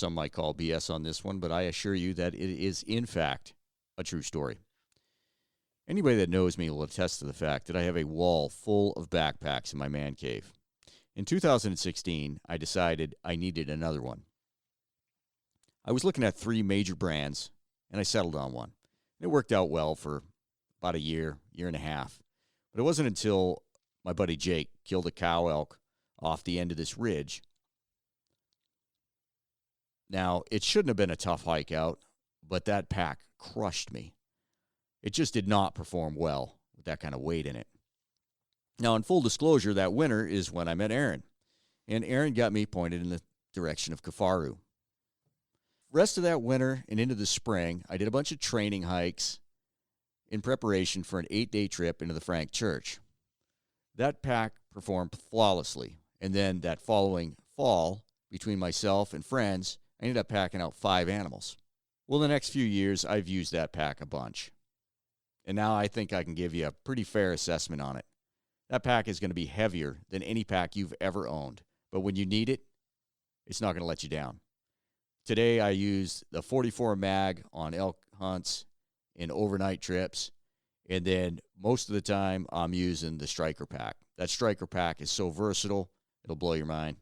some might call BS on this one, but I assure you that it is, in fact, a true story. Anybody that knows me will attest to the fact that I have a wall full of backpacks in my man cave. In 2016, I decided I needed another one. I was looking at 3 major brands, and I settled on one. It worked out well for about a year and a half. But it wasn't until my buddy Jake killed a cow elk off the end of this ridge. Now, it shouldn't have been a tough hike out, but that pack crushed me. It just did not perform well with that kind of weight in it. Now, in full disclosure, that winter is when I met Aron. And Aron got me pointed in the direction of Kifaru. Rest of that winter and into the spring, I did a bunch of training hikes in preparation for an 8-day trip into the Frank Church. That pack performed flawlessly. And then that following fall, between myself and friends, I ended up packing out 5 animals. Well, the next few years, I've used that pack a bunch. And now I think I can give you a pretty fair assessment on it. That pack is going to be heavier than any pack you've ever owned. But when you need it, it's not going to let you down. Today, I use the 44 mag on elk hunts and overnight trips. And then most of the time, I'm using the Striker pack. That Striker pack is so versatile, it'll blow your mind.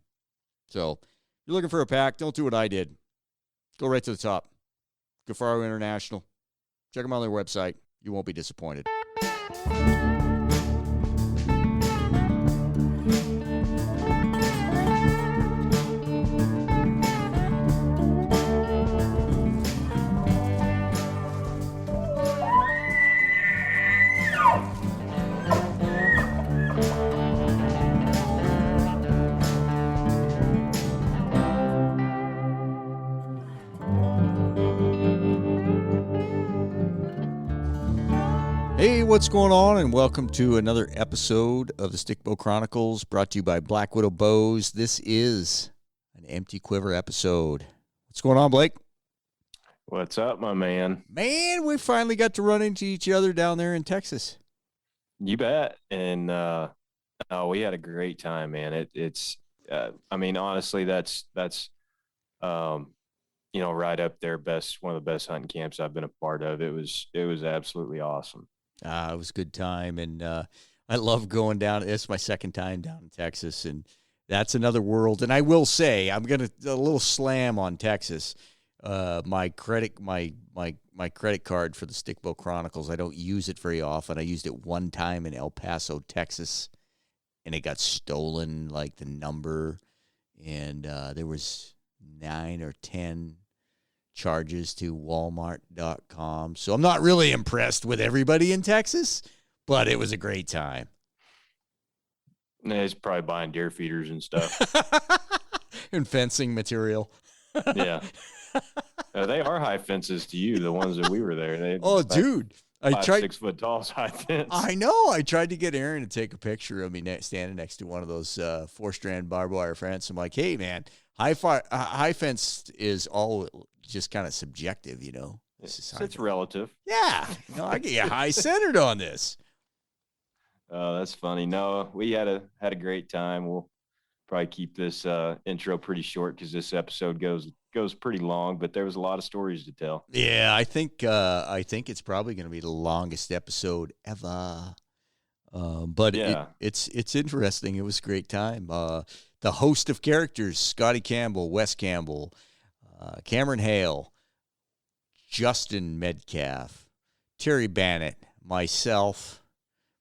So if you're looking for a pack, don't do what I did. Go right to the top. Kifaru International. Check them out on their website. You won't be disappointed. Hey, what's going on? And welcome to another episode of the Stickbow Chronicles, brought to you by Black Widow Bows. This is an Empty Quiver episode. What's going on, Blake? What's up, my man? Man, we finally got to run into each other down there in Texas. You bet. And we had a great time, man. It's honestly, that's right up there, one of the best hunting camps I've been a part of. It was absolutely awesome. It was a good time, and I love going down. It's my second time down in Texas, and that's another world. And I will say, I'm gonna a little slam on Texas. My credit card for the Stickbow Chronicles, I don't use it very often. I used it one time in El Paso, Texas, and it got stolen, like the number, and there was 9 or 10 charges to Walmart.com. So I'm not really impressed with everybody in Texas, but it was a great time. He's probably buying deer feeders and stuff. And fencing material. Yeah. They are high fences to you, the ones that we were there. Dude. I tried 6 foot tall high fence. I know. I tried to get Aron to take a picture of me standing next to one of those 4-strand barbed wire fence. I'm like, hey, man, high fence is all just kind of subjective, you know. It's relative. Yeah. No, I get you high centered on this. Oh, that's funny. No, we had a great time. We'll probably keep this intro pretty short because this episode goes pretty long, but there was a lot of stories to tell. Yeah, I think it's probably going to be the longest episode ever. But yeah, it's interesting. It was a great time. The host of characters: Scotty Campbell, Wes Campbell, Cameron Hale, Justin Metcalf, Terry Bannett, myself,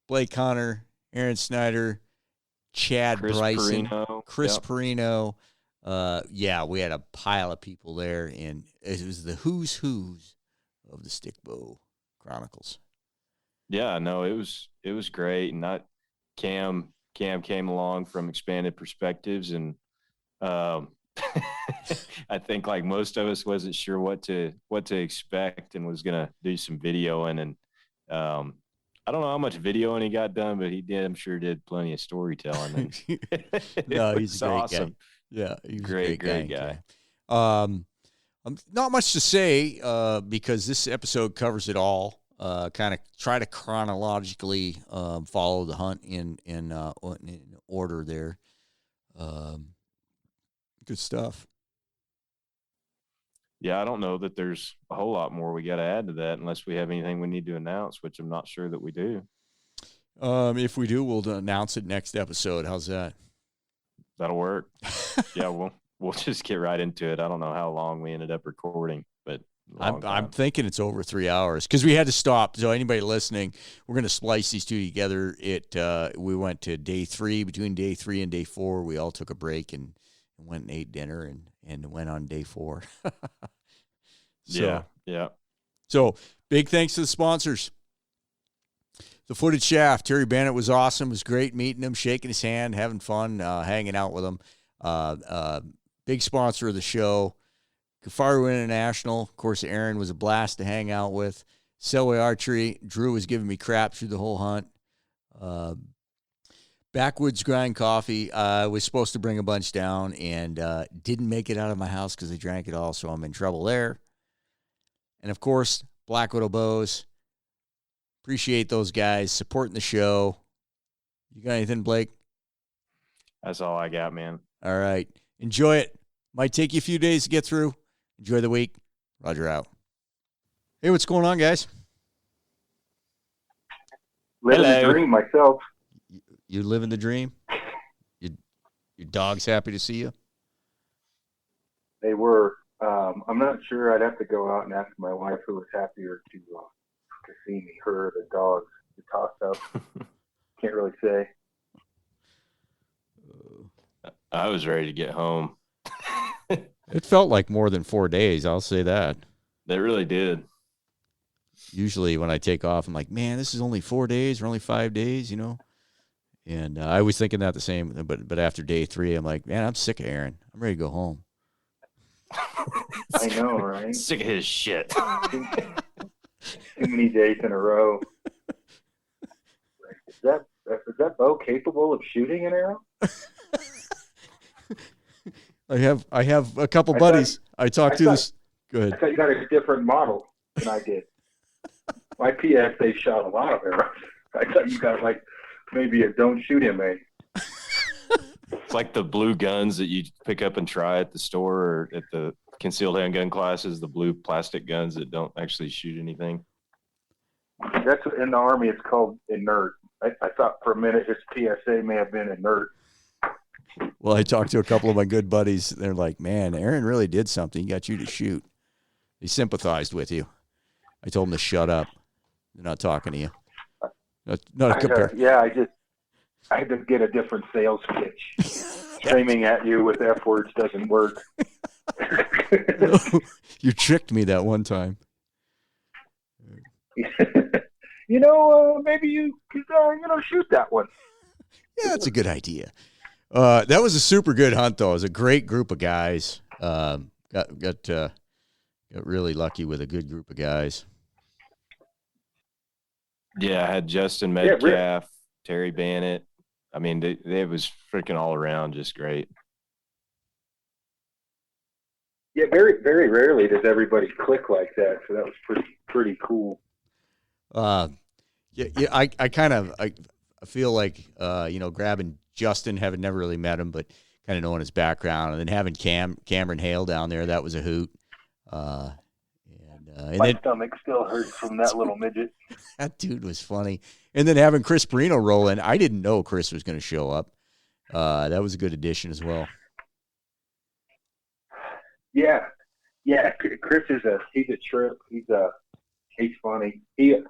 Blake Hunter, Aaron Snyder, Chad Bryson, Chris Perino. We had a pile of people there, and it was the who's of the Stickbow Chronicles. Yeah, no, it was great, and Cam came along from Expanded Perspectives, and I think like most of us wasn't sure what to expect, and was gonna do some videoing, and I don't know how much videoing he got done, but he did. I'm sure did plenty of storytelling. No, he's a great awesome. guy. Yeah, he's great guy. Not much to say because this episode covers it all. Kind of try to chronologically follow the hunt in order there. Good stuff. Yeah, I don't know that there's a whole lot more we got to add to that unless we have anything we need to announce, which I'm not sure that we do. If we do, we'll announce it next episode. How's that? That'll work. Yeah, we'll just get right into it. I don't know how long we ended up recording, but I'm thinking it's over 3 hours because we had to stop. So anybody listening, we're going to splice these two together. We went to day 3. Between day 3 and day 4, we all took a break and went and ate dinner and went on day 4. Yeah. So big thanks to the sponsors. The Footed Shaft, Terry Bennett was awesome. It was great meeting him, shaking his hand, having fun, hanging out with him. Big sponsor of the show. Kifaru International, of course, Aron was a blast to hang out with. Selway Archery, Drew was giving me crap through the whole hunt. Backwoods Grind Coffee, I was supposed to bring a bunch down and didn't make it out of my house because I drank it all, so I'm in trouble there. And, of course, Black Widow Bows. Appreciate those guys supporting the show. You got anything, Blake? That's all I got, man. All right. Enjoy it. Might take you a few days to get through. Enjoy the week. Roger out. Hey, what's going on, guys? Living the dream myself. You living the dream? Your dog's happy to see you? They were. I'm not sure. I'd have to go out and ask my wife who was happier to see me, her or the dogs. The toss-up. Can't really say. I was ready to get home. It felt like more than 4 days, I'll say that. They really did. Usually when I take off, I'm like, man, this is only 4 days or only 5 days, you know? And I was thinking that the same, but after day 3, I'm like, man, I'm sick of Aron. I'm ready to go home. I know, right? Sick of his shit. Too many days in a row. Is that bow capable of shooting an arrow? I have a couple buddies. I talked to this. Go ahead. I thought you got a different model than I did. My PSA shot a lot of arrows. I thought you got like maybe a don't shoot him, eh? It's like the blue guns that you pick up and try at the store or at the concealed handgun classes, the blue plastic guns that don't actually shoot anything. That's in the Army. It's called inert. I thought for a minute his PSA may have been inert. Well, I talked to a couple of my good buddies. They're like, man, Aron really did something. He got you to shoot. He sympathized with you. I told him to shut up. They're not talking to you. Not a compare. I had to get a different sales pitch. Screaming at you with F words doesn't work. No, you tricked me that one time. Maybe you could, shoot that one. Yeah, that's a good idea. That was a super good hunt, though. It was a great group of guys. Got really lucky with a good group of guys. Yeah, I had Justin Metcalf, Terry Bennett. I mean, they was freaking all around just great. Yeah, very, very rarely does everybody click like that. So that was pretty cool. I feel like grabbing Justin, having never really met him, but kind of knowing his background, and then having Cameron Hale down there, that was a hoot. My stomach still hurts from that little midget. That dude was funny. And then having Chris Perino roll in, I didn't know Chris was going to show up. That was a good addition as well. Yeah. Chris he's a trip. He's funny. I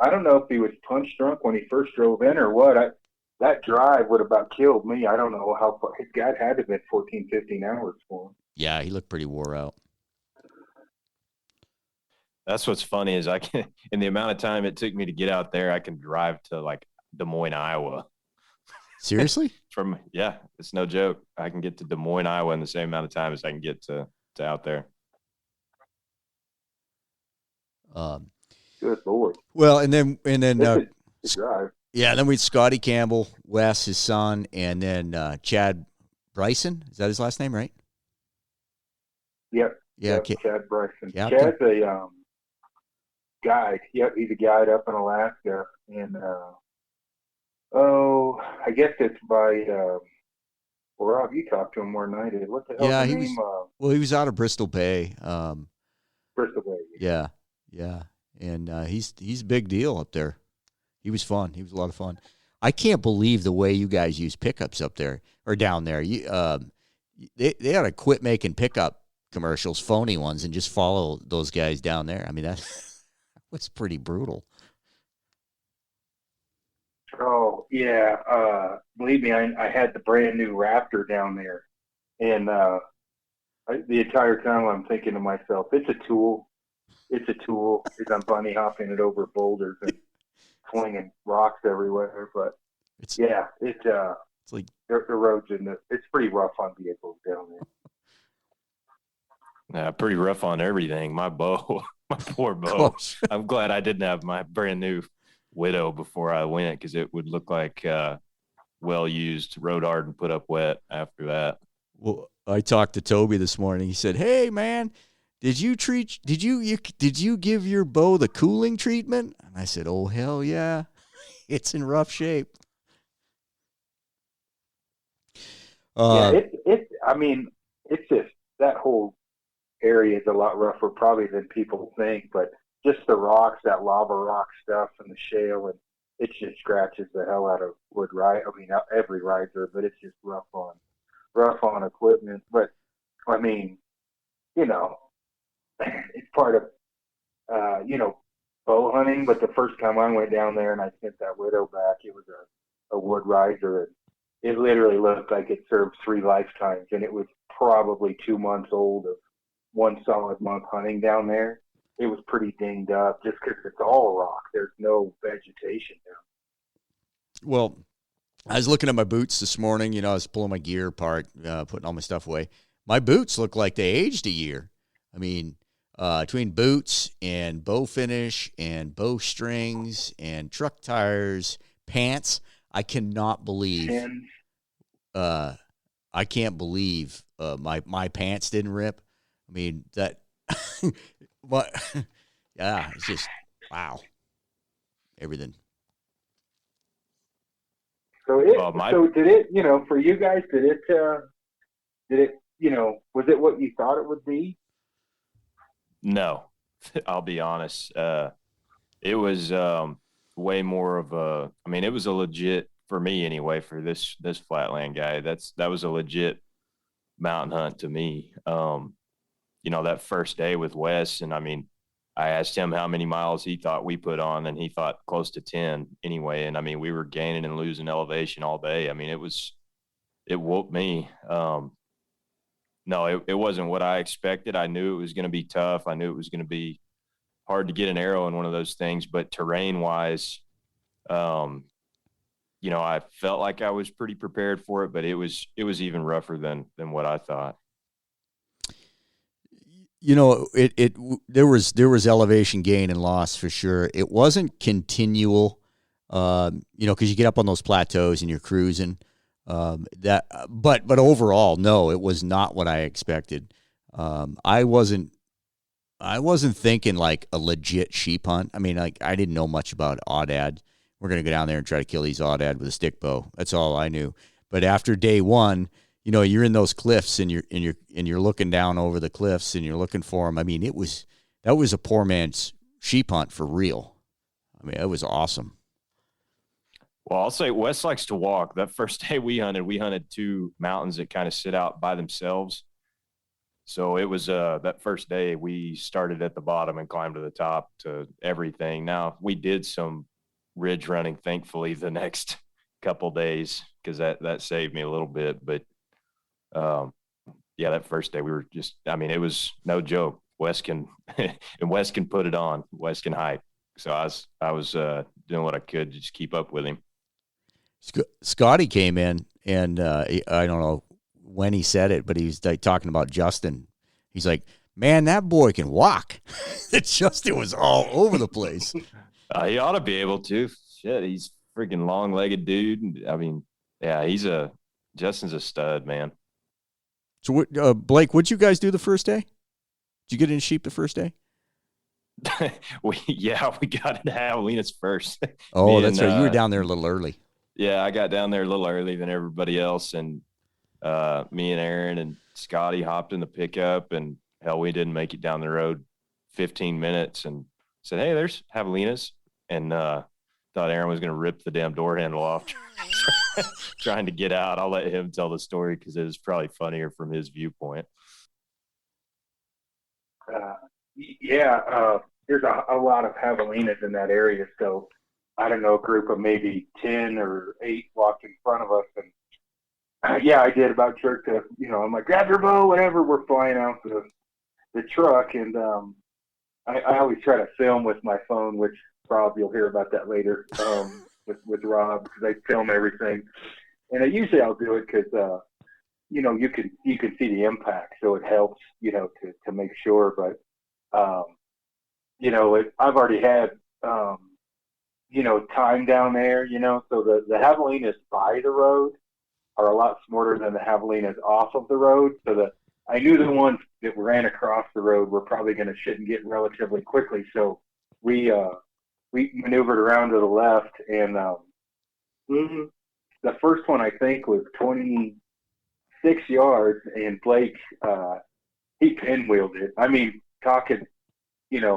don't know if he was punch drunk when he first drove in or what. That drive would have about killed me. I don't know how far. His guy had to have been 14, 15 hours for him. Yeah, he looked pretty wore out. That's what's funny is in the amount of time it took me to get out there, I can drive to like Des Moines, Iowa. Seriously? It's no joke. I can get to Des Moines, Iowa in the same amount of time as I can get to out there. Good Lord. Well, and then drive. Yeah, then we had Scotty Campbell, Wes, his son, and then Chad Bryson. Is that his last name, right? Yep. Yeah, Chad Bryson. Yeah, Chad's a guide. Yep, he's a guide up in Alaska, and I guess it's by Well, Rob, you talked to him more than I did. What the hell's Yeah, the he name? was. He was out of Bristol Bay. Bristol Bay. Yeah, and he's a big deal up there. He was fun. He was a lot of fun. I can't believe the way you guys use pickups up there or down there. They ought to quit making pickup commercials, phony ones, and just follow those guys down there. I mean, that was pretty brutal. Oh yeah, believe me, I had the brand new Raptor down there, and the entire time I'm thinking to myself, it's a tool. It's a tool. As I'm bunny hopping it over boulders and flinging rocks everywhere. But It's like the roads it's pretty rough on vehicles down there. Yeah, pretty rough on everything. My bow, my poor bow. I'm glad I didn't have my brand new Widow before I went, because it would look like well used, rode hard and put up wet after that. Well, I talked to Toby this morning. He said, "Hey man, did you give your bow the cooling treatment?" And I said, "Oh hell yeah, it's in rough shape." Yeah, I mean, it's just that whole area is a lot rougher probably than people think, but just the rocks, that lava rock stuff and the shale, and it just scratches the hell out of wood, right? I mean, not every rider, but it's just rough on equipment. But I mean, it's part of bow hunting. But the first time I went down there and I sent that Widow back, it was a wood riser, and it literally looked like it served 3 lifetimes, and it was probably 2 months old of one solid month hunting down there. It was pretty dinged up just because it's all rock. There's no vegetation there. Well, I was looking at my boots this morning. I was pulling my gear apart, putting all my stuff away. My boots look like they aged a year. I mean, between boots and bow finish and bow strings and truck tires, pants, I cannot believe. I can't believe my pants didn't rip. I mean that. But yeah, it's just wow. Everything. So did it, for you guys, did it, was it what you thought it would be? No, I'll be honest. It was way more of it was a legit, for me anyway, for this flatland guy. That was a legit mountain hunt to me. That first day with Wes, and I asked him how many miles he thought we put on, and he thought close to 10 anyway. And we were gaining and losing elevation all day. It whooped me. No, it wasn't what I expected. I knew it was going to be tough. I knew it was going to be hard to get an arrow in one of those things, but terrain wise, I felt like I was pretty prepared for it, but it was even rougher than what I thought. There was elevation gain and loss for sure. It wasn't continual, because you get up on those plateaus and you're cruising. But overall, no, it was not what I expected. I wasn't thinking like a legit sheep hunt. I didn't know much about Aoudad. We're gonna go down there and try to kill these Aoudad with a stickbow. That's all I knew. But after day one, you're in those cliffs and you're looking down over the cliffs and you're looking for them. That was a poor man's sheep hunt for real. It was awesome. Well, I'll say Wes likes to walk. That first day we hunted 2 mountains that kind of sit out by themselves. So it was that first day we started at the bottom and climbed to the top to everything. Now we did some ridge running, thankfully, the next couple days, because that saved me a little bit. But that first day we were just, it was no joke. Wes can and Wes can put it on. Wes can hike. So I was doing what I could to just keep up with him. Scotty came in, and I don't know when he said it, but he's like talking about Justin. He's like, "Man, that boy can walk." Justin was all over the place. He ought to be able to. Shit, he's freaking long-legged dude. Justin's a stud, man. So, Blake, what'd you guys do the first day? Did you get any sheep the first day? we got into Javelinas first. Oh, that's right. You were down there a little early. Yeah, I got down there a little early than everybody else, and Me and Aaron and Scotty hopped in the pickup, and hell, we didn't make it down the road 15 minutes and said, "Hey, there's javelinas." And thought Aaron was going to rip the damn door handle off trying to get out. I'll let him tell the story because it was probably funnier from his viewpoint. There's a lot of javelinas in that area. So I don't know, a group of maybe 10 or 8 walked in front of us. And I did about jerk to, I'm like, grab your bow, whatever. We're flying out the truck. And I always try to film with my phone, which Rob, you'll hear about that later with Rob, because I film everything. And usually I'll do it because, you can see the impact. So it helps, to make sure. But, I've already had, time down there, so the javelinas by the road are a lot smarter than the javelinas off of the road. So I knew the ones that ran across the road were probably going to shit and get relatively quickly. So we maneuvered around to the left, and the first one I think was 26 yards, and Blake he pinwheeled it. I mean, talking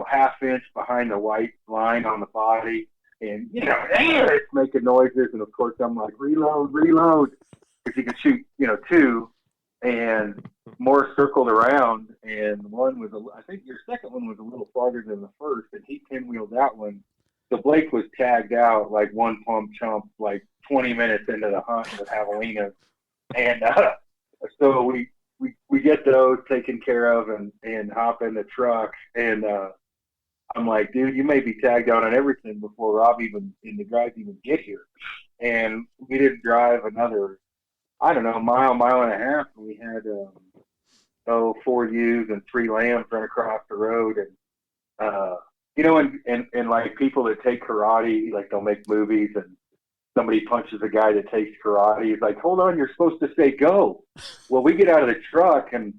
half inch behind the white line on the body, and it's making noises, and of course I'm like, reload, because you can shoot 2, and more circled around, and one was I think your second one was a little farther than the first, and he pinwheeled that one. So Blake was tagged out like one plump chump, like 20 minutes into the hunt with javelinas, and so we get those taken care of and hop in the truck, and I'm like, dude, you may be tagged out on everything before Rob and the guys even get here. And we didn't drive another, I don't know, mile and a half, and we had 4 ewes and 3 lambs run across the road. And and like people that take karate, like they'll make movies, and somebody punches a guy that takes karate. He's like, hold on, you're supposed to say go. Well, we get out of the truck, and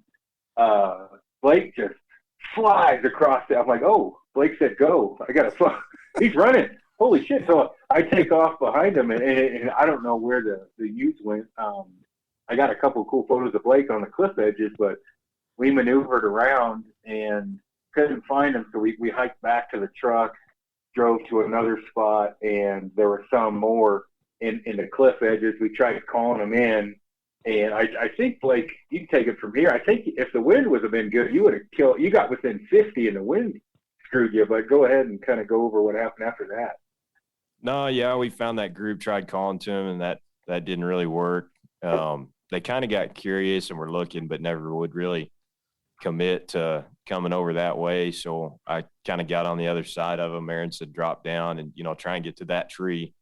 Blake just flies across it. I'm like, oh, Blake said go. I got to fly. He's running. Holy shit. So I take off behind him, and I don't know where the youth went. I got a couple of cool photos of Blake on the cliff edges, but we maneuvered around and couldn't find him. So we hiked back to the truck, drove to another spot, and there were some more in the cliff edges. We tried calling them in, and I think, Blake, you can take it from here. I think if the wind would have been good, you would have killed. You got within 50 and the wind screwed you, but go ahead and kind of go over what happened after that. No, yeah, we found that group, tried calling to him, and that didn't really work. They kind of got curious and were looking, but never would really commit to coming over that way. So I kind of got on the other side of them. Aaron said, drop down and, try and get to that tree.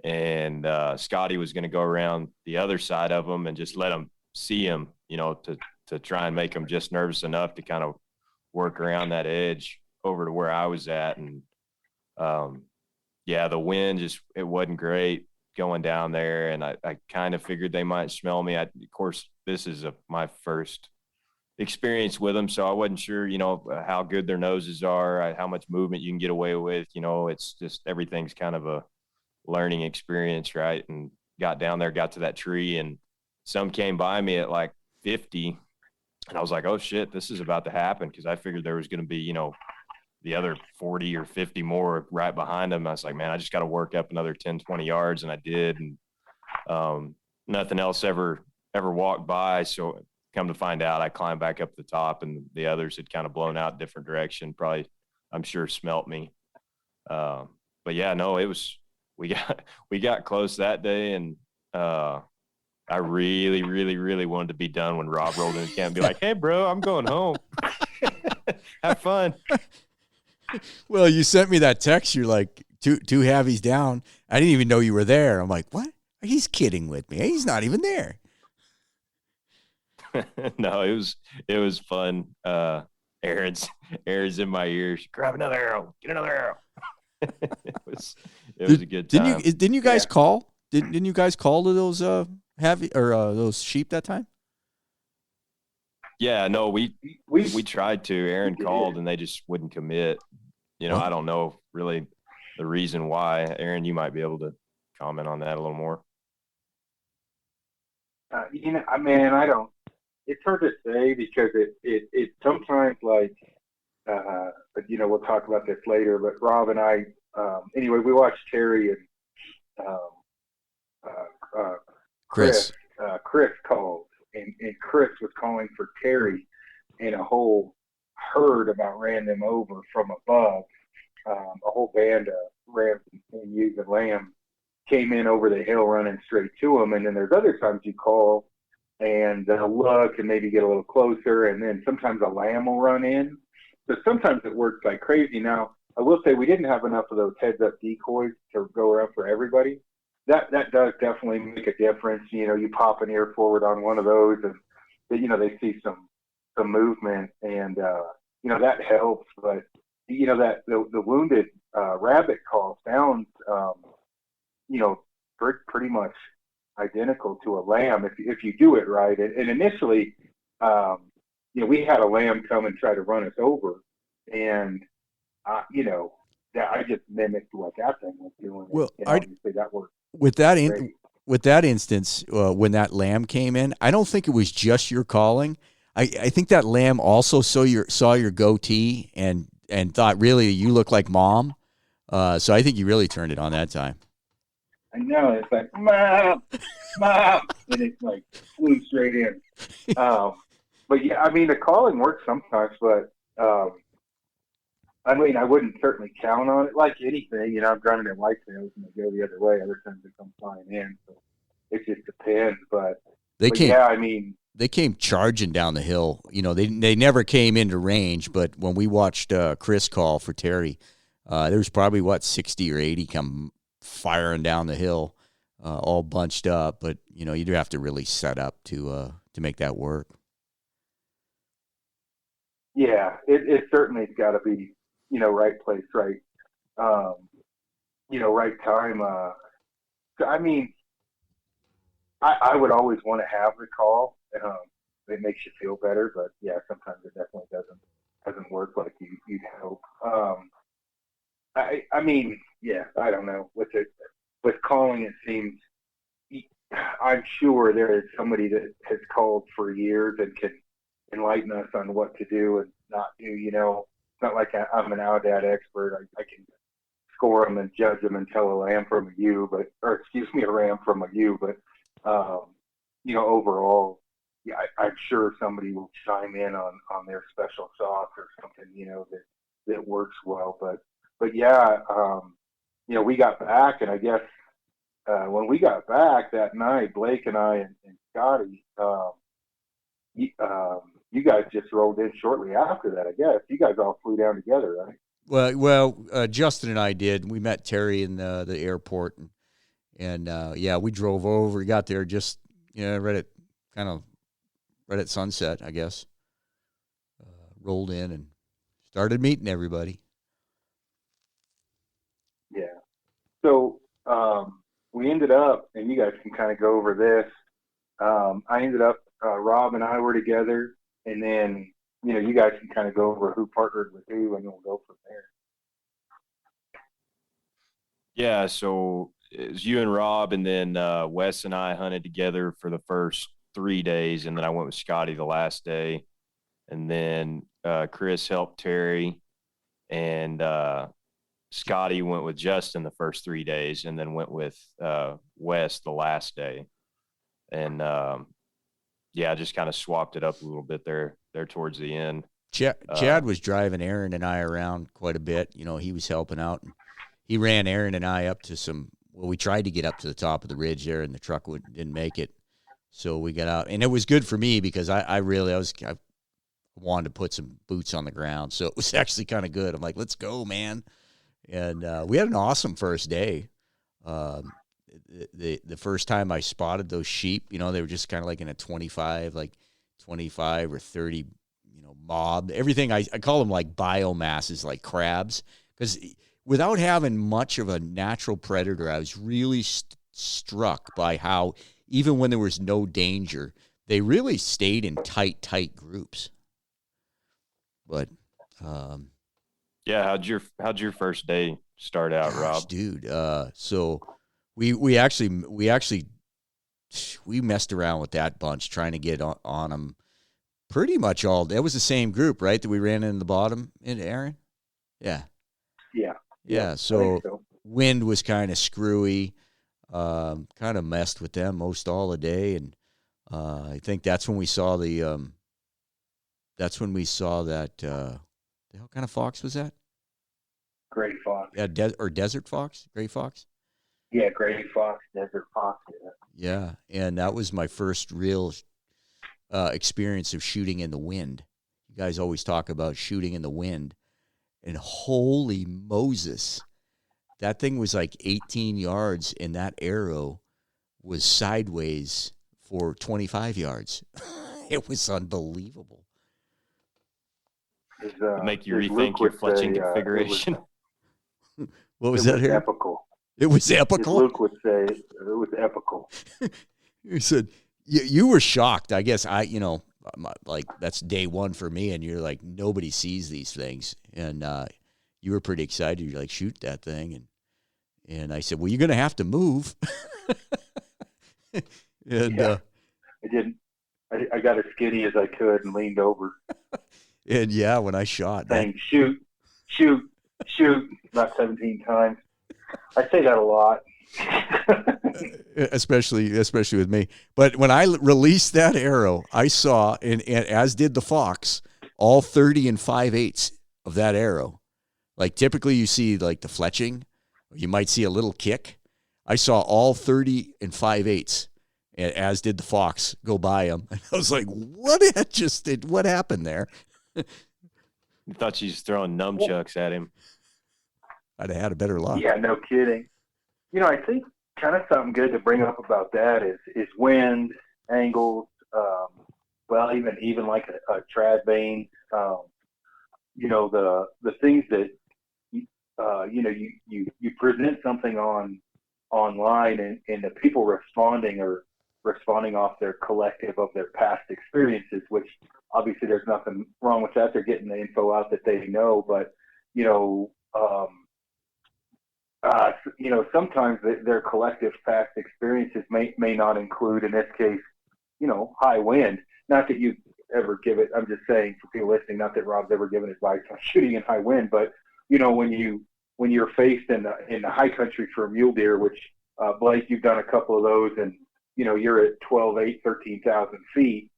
And Scotty was going to go around the other side of them and just let them see him, to try and make them just nervous enough to kind of work around that edge over to where I was at. And the wind it wasn't great going down there. And I kind of figured they might smell me. Of course, this is my first experience with them, so I wasn't sure, how good their noses are, how much movement you can get away with. It's just everything's kind of a learning experience, right? And got down there, got to that tree, and some came by me at like 50, and I was like, oh shit, this is about to happen, because I figured there was going to be, the other 40 or 50 more right behind them. I was like, man, I just got to work up another 10, 20 yards, and I did, and nothing else ever walked by. So come to find out, I climbed back up the top, and the others had kind of blown out different direction. Probably, I'm sure, smelt me. But yeah, no, it was, we got close that day, and I really, really, really wanted to be done when Rob rolled in the camp and be like, hey, bro, I'm going home. Have fun. Well, you sent me that text. You're like, two javies down. I didn't even know you were there. I'm like, what? He's kidding with me. He's not even there. No, it was fun. Aaron's in my ears. Grab another arrow. Get another arrow. it was a good time. Didn't you guys call? Didn't you guys call to those those sheep that time? Yeah, no, we tried to. Aaron called, and they just wouldn't commit. I don't know really the reason why. Aaron, you might be able to comment on that a little more. I don't. It's hard to say because it sometimes like we'll talk about this later. But Rob and I, anyway, we watched Terry and um, Chris. Chris. Chris called, and Chris was calling for Terry, and a whole herd about ran them over from above. A whole band of rams and ewes and lambs came in over the hill running straight to him. And then there's other times you call and they'll look and maybe get a little closer, and then sometimes a lamb will run in. So sometimes it works like crazy. Now, I will say we didn't have enough of those heads-up decoys to go around for everybody. That does definitely make a difference. You pop an ear forward on one of those, and they see some movement, and that helps. But that the wounded rabbit call sounds pretty much identical to a lamb if you do it right. And initially, we had a lamb come and try to run us over, and that I just mimicked what that thing was doing. Well, and obviously that worked. With that instance, when that lamb came in, I don't think it was just your calling. I think that lamb also saw your goatee and thought really you look like Mom. So I think you really turned it on that time. I know, it's like Mom, and it like flew straight in. But yeah, the calling works sometimes, but I wouldn't certainly count on it. Like anything, I'm running at whitetails and they go the other way. Other times they come flying in, so it just depends. They came charging down the hill. They never came into range, but when we watched Chris call for Terry, there was probably 60 or 80 come firing down the hill, all bunched up. But you'd have to really set up to make that work. Yeah, it certainly's got to be right place, right right time. I would always want to have the call. It makes you feel better, but yeah, sometimes it definitely doesn't work like you'd hope. I don't know. With calling, it seems I'm sure there is somebody that has called for years and can enlighten us on what to do and not do. It's not like I'm an Aoudad expert. I can score them and judge them and tell a ram from a ewe, a ram from a ewe. But overall, yeah, I'm sure somebody will chime in on their special sauce or something, that works well. But yeah, we got back, and I guess when we got back that night, Blake and I and Scotty, you guys just rolled in shortly after that. I guess you guys all flew down together, right? Well, Justin and I did. We met Terry in the airport, and we drove over. We got there just right at sunset, I guess. Rolled in and started meeting everybody. Yeah. So we ended up, and you guys can kind of go over this. I ended up, Rob and I were together, and then you guys can kind of go over who partnered with who, and we'll go from there. Yeah, so it was you and Rob, and then Wes and I hunted together for the first 3 days, and then I went with Scotty the last day, and then Chris helped Terry, and Scotty went with Justin the first 3 days, and then went with Wes the last day, and just kind of swapped it up a little bit there towards the end. Chad was driving Aaron and I around quite a bit. He was helping out. He ran Aaron and I up to we tried to get up to the top of the ridge there, and the truck didn't make it. So we got out, and it was good for me because I wanted to put some boots on the ground. So it was actually kind of good. I'm like, let's go, man. And we had an awesome first day. The first time I spotted those sheep, they were just kind of like in a 25 or 30, mob. Everything I call them like biomasses, like crabs, because without having much of a natural predator, I was really struck by how even when there was no danger, they really stayed in tight groups. But how'd your first day start out, Rob? Dude, so we actually we messed around with that bunch trying to get on them pretty much all. That was the same group, right, that we ran in the bottom, in Aaron? Yeah. Yeah. So, So wind was kind of screwy, kind of messed with them most all the day. And I think that's when we saw the the hell kind of fox was that? gray fox. Yeah, desert fox, gray fox. Yeah, gray fox, desert fox. Yeah, and that was my first real experience of shooting in the wind. You guys always talk about shooting in the wind, and holy Moses, that thing was like 18 yards, and that arrow was sideways for 25 yards. It was unbelievable. Make you rethink your fletching configuration. What was that here? Epical. It was As epical. Luke would say, it was epical. You said you were shocked. I guess like that's day one for me, and you're like, nobody sees these things, and you were pretty excited. You're like, shoot that thing, and I said, well, you're gonna have to move. And I didn't. I got as skinny as I could and leaned over. And yeah, when I shot, saying shoot, shoot, shoot about 17 times. I say that a lot. especially with me. But when I released that arrow, I saw, and as did the fox, all 30 and 5/8 of that arrow. Like typically you see like the fletching, you might see a little kick. I saw all 30 and 5/8, and as did the fox, go by him. And I was like, what happened there? You thought you was throwing nunchucks at him. I'd have had a better luck. Yeah, no kidding. I think kind of something good to bring up about that is wind, angles, well, even like a trad vein, the things that, you present something online and the people responding off their collective of their past experiences, which obviously there's nothing wrong with that. They're getting the info out that they know, but, sometimes their collective past experiences may not include, in this case, high wind. Not that you ever give it, I'm just saying for people listening, not that Rob's ever given advice on shooting in high wind, but, when you're faced in the high country for a mule deer, which, Blake, you've done a couple of those, and, you're at 12,800, 13,000 feet,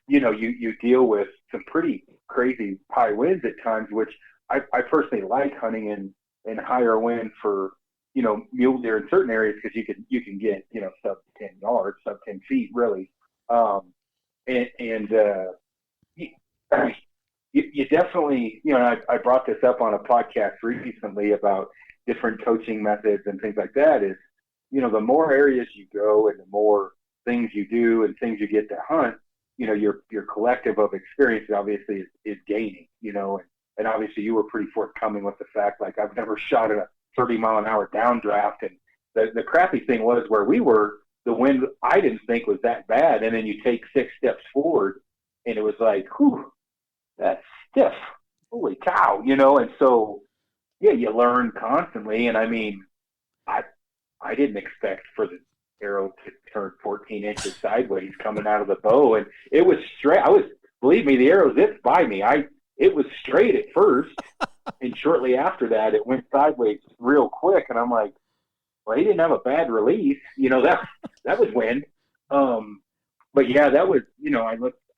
you deal with some pretty crazy high winds at times, which I personally like hunting in higher wind for, mule deer in certain areas, because you can get, sub 10 yards, sub 10 feet really. You definitely, I brought this up on a podcast recently about different coaching methods and things like that is, the more areas you go and the more things you do and things you get to hunt, your collective of experience obviously is gaining, and obviously you were pretty forthcoming with the fact, like, I've never shot at a 30-mile-an-hour downdraft. And the crappy thing was where we were, the wind I didn't think was that bad. And then you take 6 steps forward and it was like, whew, that's stiff. Holy cow, And so, yeah, you learn constantly. And I mean, I didn't expect for the arrow to turn 14 inches sideways coming out of the bow. And it was straight. Believe me, the arrow zipped by me. It was straight at first, and shortly after that, it went sideways real quick. And I'm like, well, he didn't have a bad release. That was wind. But yeah, that was,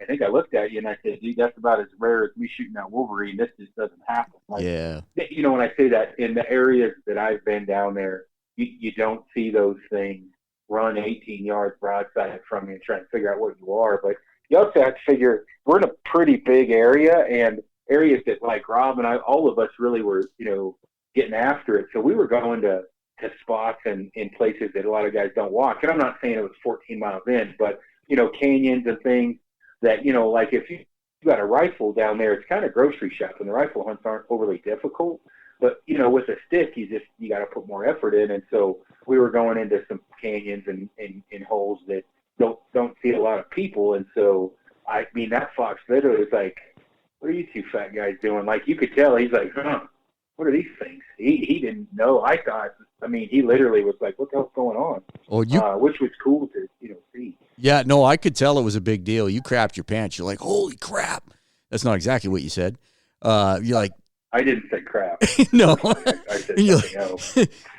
I think I looked at you and I said, dude, that's about as rare as me shooting that Wolverine. This just doesn't happen. Like, yeah. When I say that, in the areas that I've been down there, you don't see those things run 18 yards broadside from you and try to figure out what you are. But you also have to figure we're in a pretty big area, and areas that, like Rob and I, all of us really were, getting after it. So we were going to spots and in places that a lot of guys don't walk. And I'm not saying it was 14 miles in, but, canyons and things that, like if you got a rifle down there, it's kind of grocery shopping. The rifle hunts aren't overly difficult, but, with a stick, you got to put more effort in. And so we were going into some canyons and holes that don't see a lot of people. And so, I mean, that fox literally was like, what are you two fat guys doing? Like, you could tell he's like, huh. what are these things? He didn't know. I thought, I mean, he literally was like, what the hell's going on? Which was cool to, see. Yeah, no, I could tell it was a big deal. You crapped your pants. You're like, holy crap. That's not exactly what you said. You're like, I didn't say crap. No. I said something else.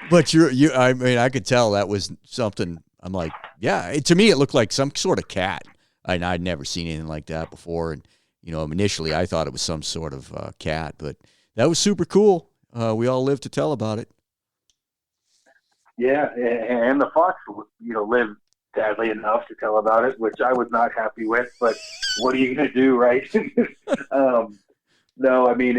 But I mean, I could tell that was something. I'm like, yeah, to me, it looked like some sort of cat. I'd never seen anything like that before. And, initially I thought it was some sort of cat, but that was super cool. We all lived to tell about it. Yeah, and the fox, lived sadly enough to tell about it, which I was not happy with. But what are you going to do, right? No, I mean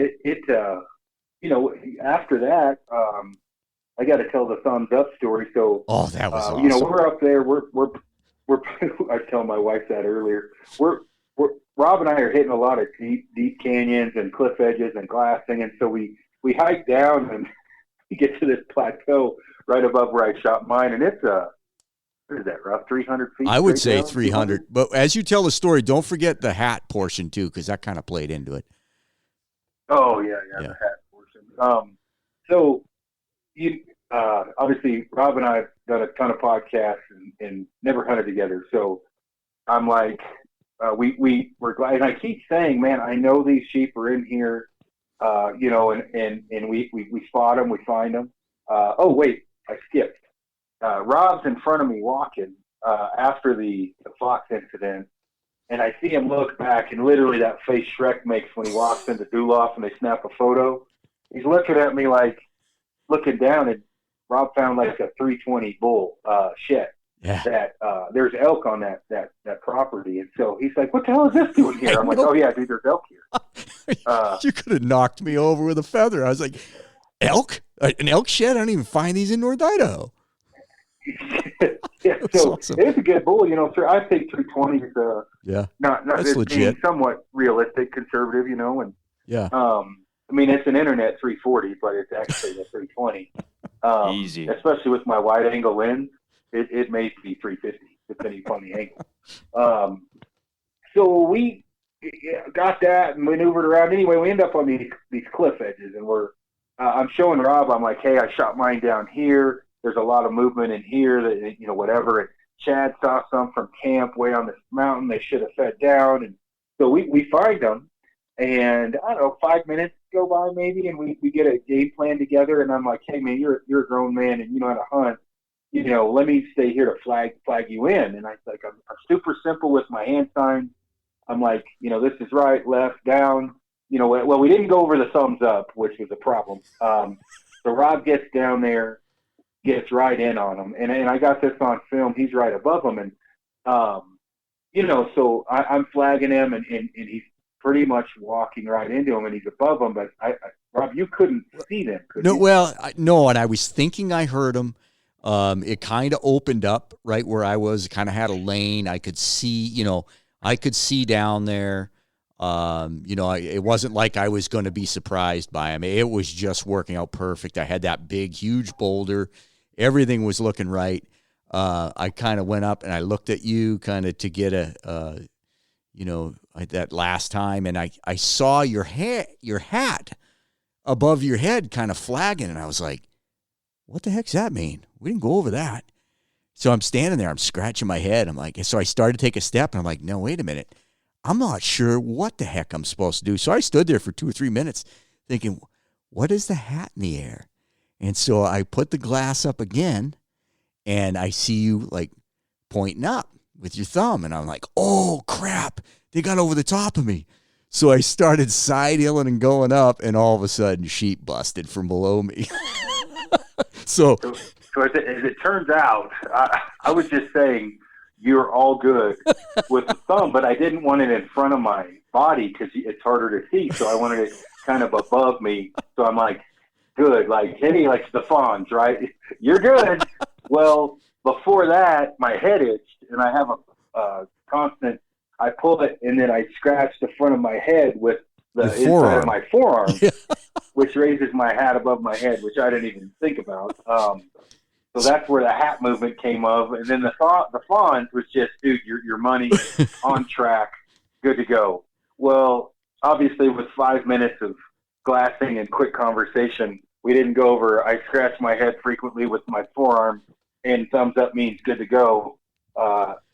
after that, I got to tell the thumbs up story. So, that was awesome. We're up there. We're. I was telling my wife that earlier. Rob and I are hitting a lot of deep canyons and cliff edges and glassing, and so we hike down and we get to this plateau right above where I shot mine, and it's what is that, rough 300 feet? I would say down, 300. But as you tell the story, don't forget the hat portion too, because that kind of played into it. Oh yeah, the hat portion. So you obviously Rob and I have done a ton of podcasts and never hunted together. So I'm like, we're glad, and I keep saying, man, I know these sheep are in here, and we spot them, we find them. Oh wait, I skipped. Rob's in front of me walking after the fox incident, and I see him look back, and literally that face Shrek makes when he walks into Duluth and they snap a photo. He's looking at me like looking down, and Rob found like a 320 bull shit. Yeah. That there's elk on that property, and so he's like, "What the hell is this doing here?" I'm like, "Oh yeah, dude, there's elk here." You could have knocked me over with a feather. I was like, "Elk? An elk shed? I don't even find these in North Idaho." Yeah, so awesome. It's a good bull, I think 320 is not that's it's legit. being somewhat realistic, conservative, and yeah. I mean, it's an internet 340, but it's actually a 320. Easy, especially with my wide angle lens. It may be 350 depending upon the angle. So we got that and maneuvered around. Anyway, we end up on these cliff edges, and I'm showing Rob. I'm like, hey, I shot mine down here. There's a lot of movement in here. That whatever. And Chad saw some from camp way on this mountain. They should have fed down, and so we find them. And I don't know, 5 minutes go by maybe, and we get a game plan together. And I'm like, hey man, you're a grown man and you know how to hunt. Let me stay here to flag you in. And I'm super simple with my hand signs. I'm like, this is right, left, down. Well, we didn't go over the thumbs up, which was a problem. So Rob gets down there, gets right in on him, and I got this on film. He's right above him, and so I'm flagging him, and he's pretty much walking right into him, and he's above him. But Rob, you couldn't see them, could you? Well, no, and I was thinking I heard him. It kind of opened up right where I was. It kind of had a lane. I could see, down there. It wasn't like I was going to be surprised by him. It was just working out perfect. I had that big, huge boulder. Everything was looking right. I kind of went up and I looked at you kind of to get that last time. And I saw your hat above your head kind of flagging. And I was like, what the heck's that mean? We didn't go over that. So I'm standing there, I'm scratching my head. I'm like, so I started to take a step and I'm like, no, wait a minute. I'm not sure what the heck I'm supposed to do. So I stood there for 2 or 3 minutes thinking, what is the hat in the air? And so I put the glass up again and I see you like pointing up with your thumb. And I'm like, oh crap, they got over the top of me. So I started side hilling and going up, and all of a sudden sheep busted from below me. So as it turns out, I was just saying you're all good with the thumb, but I didn't want it in front of my body because it's harder to see. So I wanted it kind of above me. So I'm like, good, like, hey, like the fawns, right? You're good. Well, before that, my head itched, and I have a constant. I pull it, and then I scratch the front of my head with the inside of my forearm, which raises my hat above my head, which I didn't even think about. So that's where the hat movement came of. And then the fawns was just, dude, your money on track, good to go. Well, obviously with 5 minutes of glassing and quick conversation. We didn't go over, I scratch my head frequently with my forearm, and thumbs up means good to go.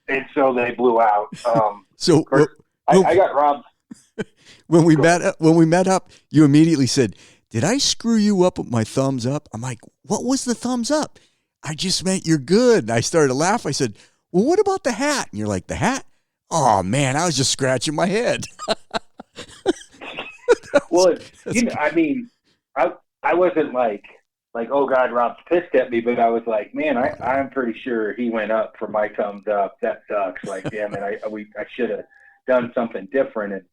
And so they blew out. So course, I got robbed. When we met up, you immediately said, "Did I screw you up with my thumbs up?" I'm like, "What was the thumbs up?" "I just meant you're good." And I started to laugh. I said, "Well, what about the hat?" And you're like, "The hat? Oh man, I was just scratching my head." Well, I mean, I wasn't like, oh God, Rob's pissed at me, but I was like, man, I'm pretty sure he went up for my thumbs up. That sucks. Like, damn it, I should have done something different. And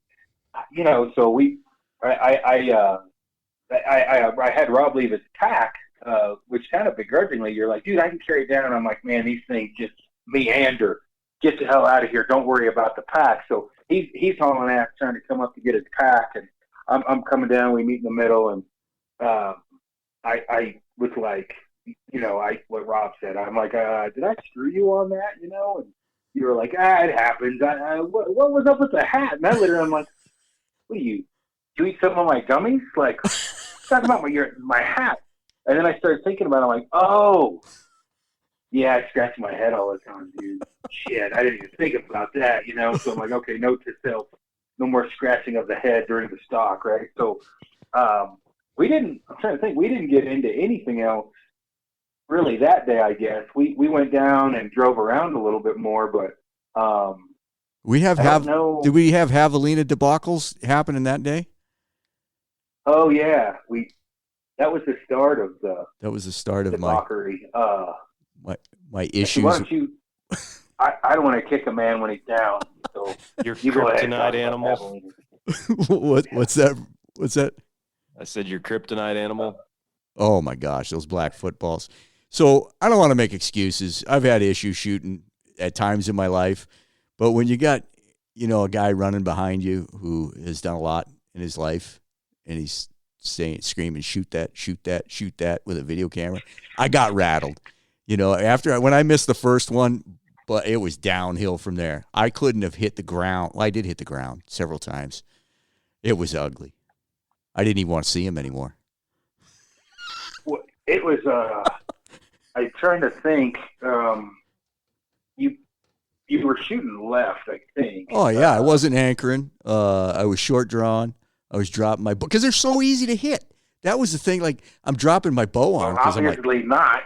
so I had Rob leave his pack, which kind of begrudgingly, you're like, dude, I can carry it down. And I'm like, man, these things just meander. Get the hell out of here. Don't worry about the pack. So he's hauling ass trying to come up to get his pack, and I'm coming down. We meet in the middle, and I was like, what Rob said. I'm like, did I screw you on that? And you were like, it happens. What was up with the hat? And I literally, I'm like, what do you eat some of my gummies? Like, talking about my hat. And then I started thinking about it. I'm like, oh, yeah, I scratch my head all the time, dude. Shit, I didn't even think about that, So I'm like, okay, note to self, no more scratching of the head during the stock, right? So I'm trying to think, we didn't get into anything else really that day, I guess. We went down and drove around a little bit more, but did we have javelina debacles happening that day? Oh yeah, that was the start of debauchery. My issues. Why don't you? I don't want to kick a man when he's down. So your kryptonite animal. What's that? What's that? I said your kryptonite animal. Oh my gosh, those black footballs. So I don't want to make excuses. I've had issues shooting at times in my life, but when you got, a guy running behind you who has done a lot in his life, and he's screaming, shoot that, shoot that, shoot that with a video camera, I got rattled. When I missed the first one, but it was downhill from there. I couldn't have hit the ground. Well, I did hit the ground several times. It was ugly. I didn't even want to see him anymore. Well, it was, I'm trying to think, you were shooting left, I think. Oh, yeah, I wasn't anchoring. I was short drawn. I was dropping my bow, because they're so easy to hit. That was the thing, like, I'm dropping my bow on. Well, obviously not.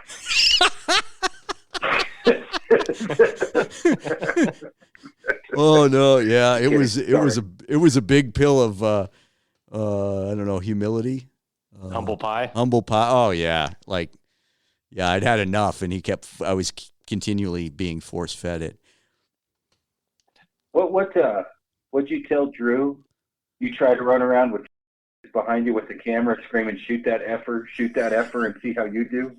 Oh no, yeah, it was a big pill of I don't know, humility, humble pie. Oh yeah, I'd had enough, and I was continually being force fed it. What'd you tell Drew? You tried to run around with behind you with the camera screaming, shoot that effer, and see how you do.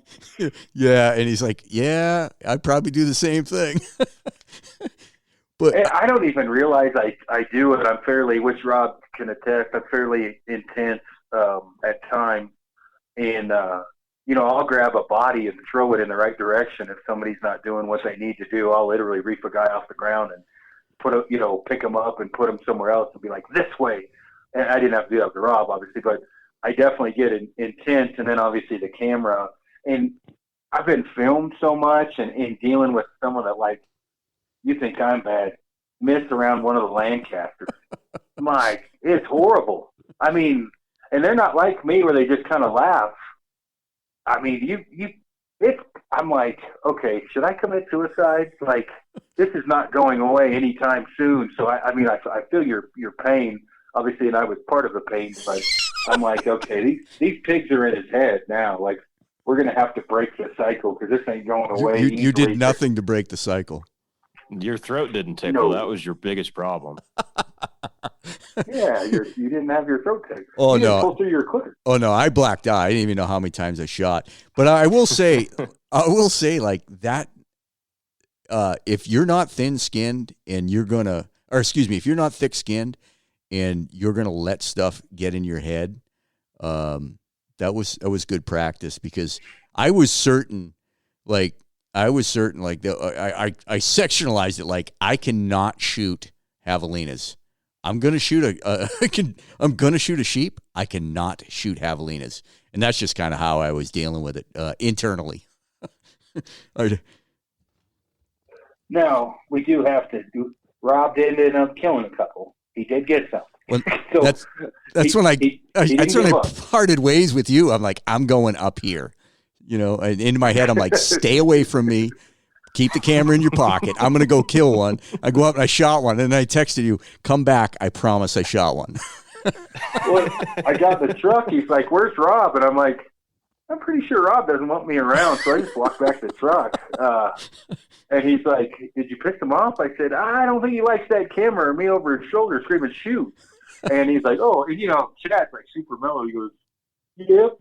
Yeah, and he's like, yeah, I'd probably do the same thing. But I don't even realize I do it. I'm fairly, which Rob can attest, I'm fairly intense at times. And, I'll grab a body and throw it in the right direction. If somebody's not doing what they need to do, I'll literally reef a guy off the ground and pick him up and put him somewhere else and be like, this way. And I didn't have to do that with Rob, obviously, but I definitely get intense. And then obviously the camera, and I've been filmed so much and dealing with someone that, you think I'm bad, missed around one of the Lancasters. Mike, it's horrible. I mean, and they're not like me where they just kind of laugh. I mean, I'm like, okay, should I commit suicide? Like, this is not going away anytime soon. So I feel your pain. Obviously, and I was part of the pain, but I'm like, okay, these pigs are in his head now. Like, we're going to have to break the cycle because this ain't going away. You did nothing to break the cycle. Your throat didn't tickle. No. That was your biggest problem. Yeah, you didn't have your throat tickle. Oh, you no. Didn't pull through your clicker. Oh, no, I blacked out. I didn't even know how many times I shot. But I will say, like that, if you're not thin-skinned and if you're not thick-skinned and you're going to let stuff get in your head, that was good practice, because I was certain I sectionalized it, like, I cannot shoot javelinas. I'm gonna shoot I'm gonna shoot a sheep. I cannot shoot javelinas, and that's just kind of how I was dealing with it internally. No, we do have to do. Rob did end up killing a couple. He did get some. Well, so that's when I up. parted ways with you. I'm like, I'm going up here. And in my head, I'm like, stay away from me. Keep the camera in your pocket. I'm going to go kill one. I go up and I shot one. And then I texted you, come back. I promise I shot one. Well, I got the truck. He's like, where's Rob? And I'm like, I'm pretty sure Rob doesn't want me around. So I just walked back to the truck. And he's like, did you piss him off? I said, I don't think he likes that camera or me over his shoulder screaming, shoot. And he's like, oh, and Chad's like super mellow. He goes, yep,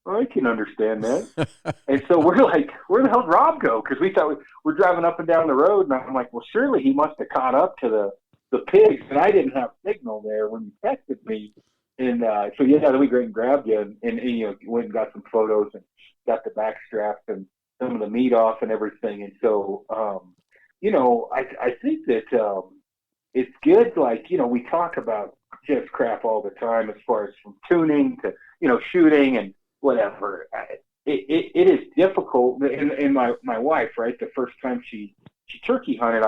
I can understand that. And so we're like, where the hell did Rob go? Because we thought we're driving up and down the road. And I'm like, well, surely he must have caught up to the pigs. And I didn't have signal there when you texted me. And so, then we grabbed you and went and got some photos and got the back straps and some of the meat off and everything. And so, I think that it's good. Like, we talk about just crap all the time as far as from tuning to, shooting and whatever. It is difficult. And my wife, right, the first time she turkey hunted,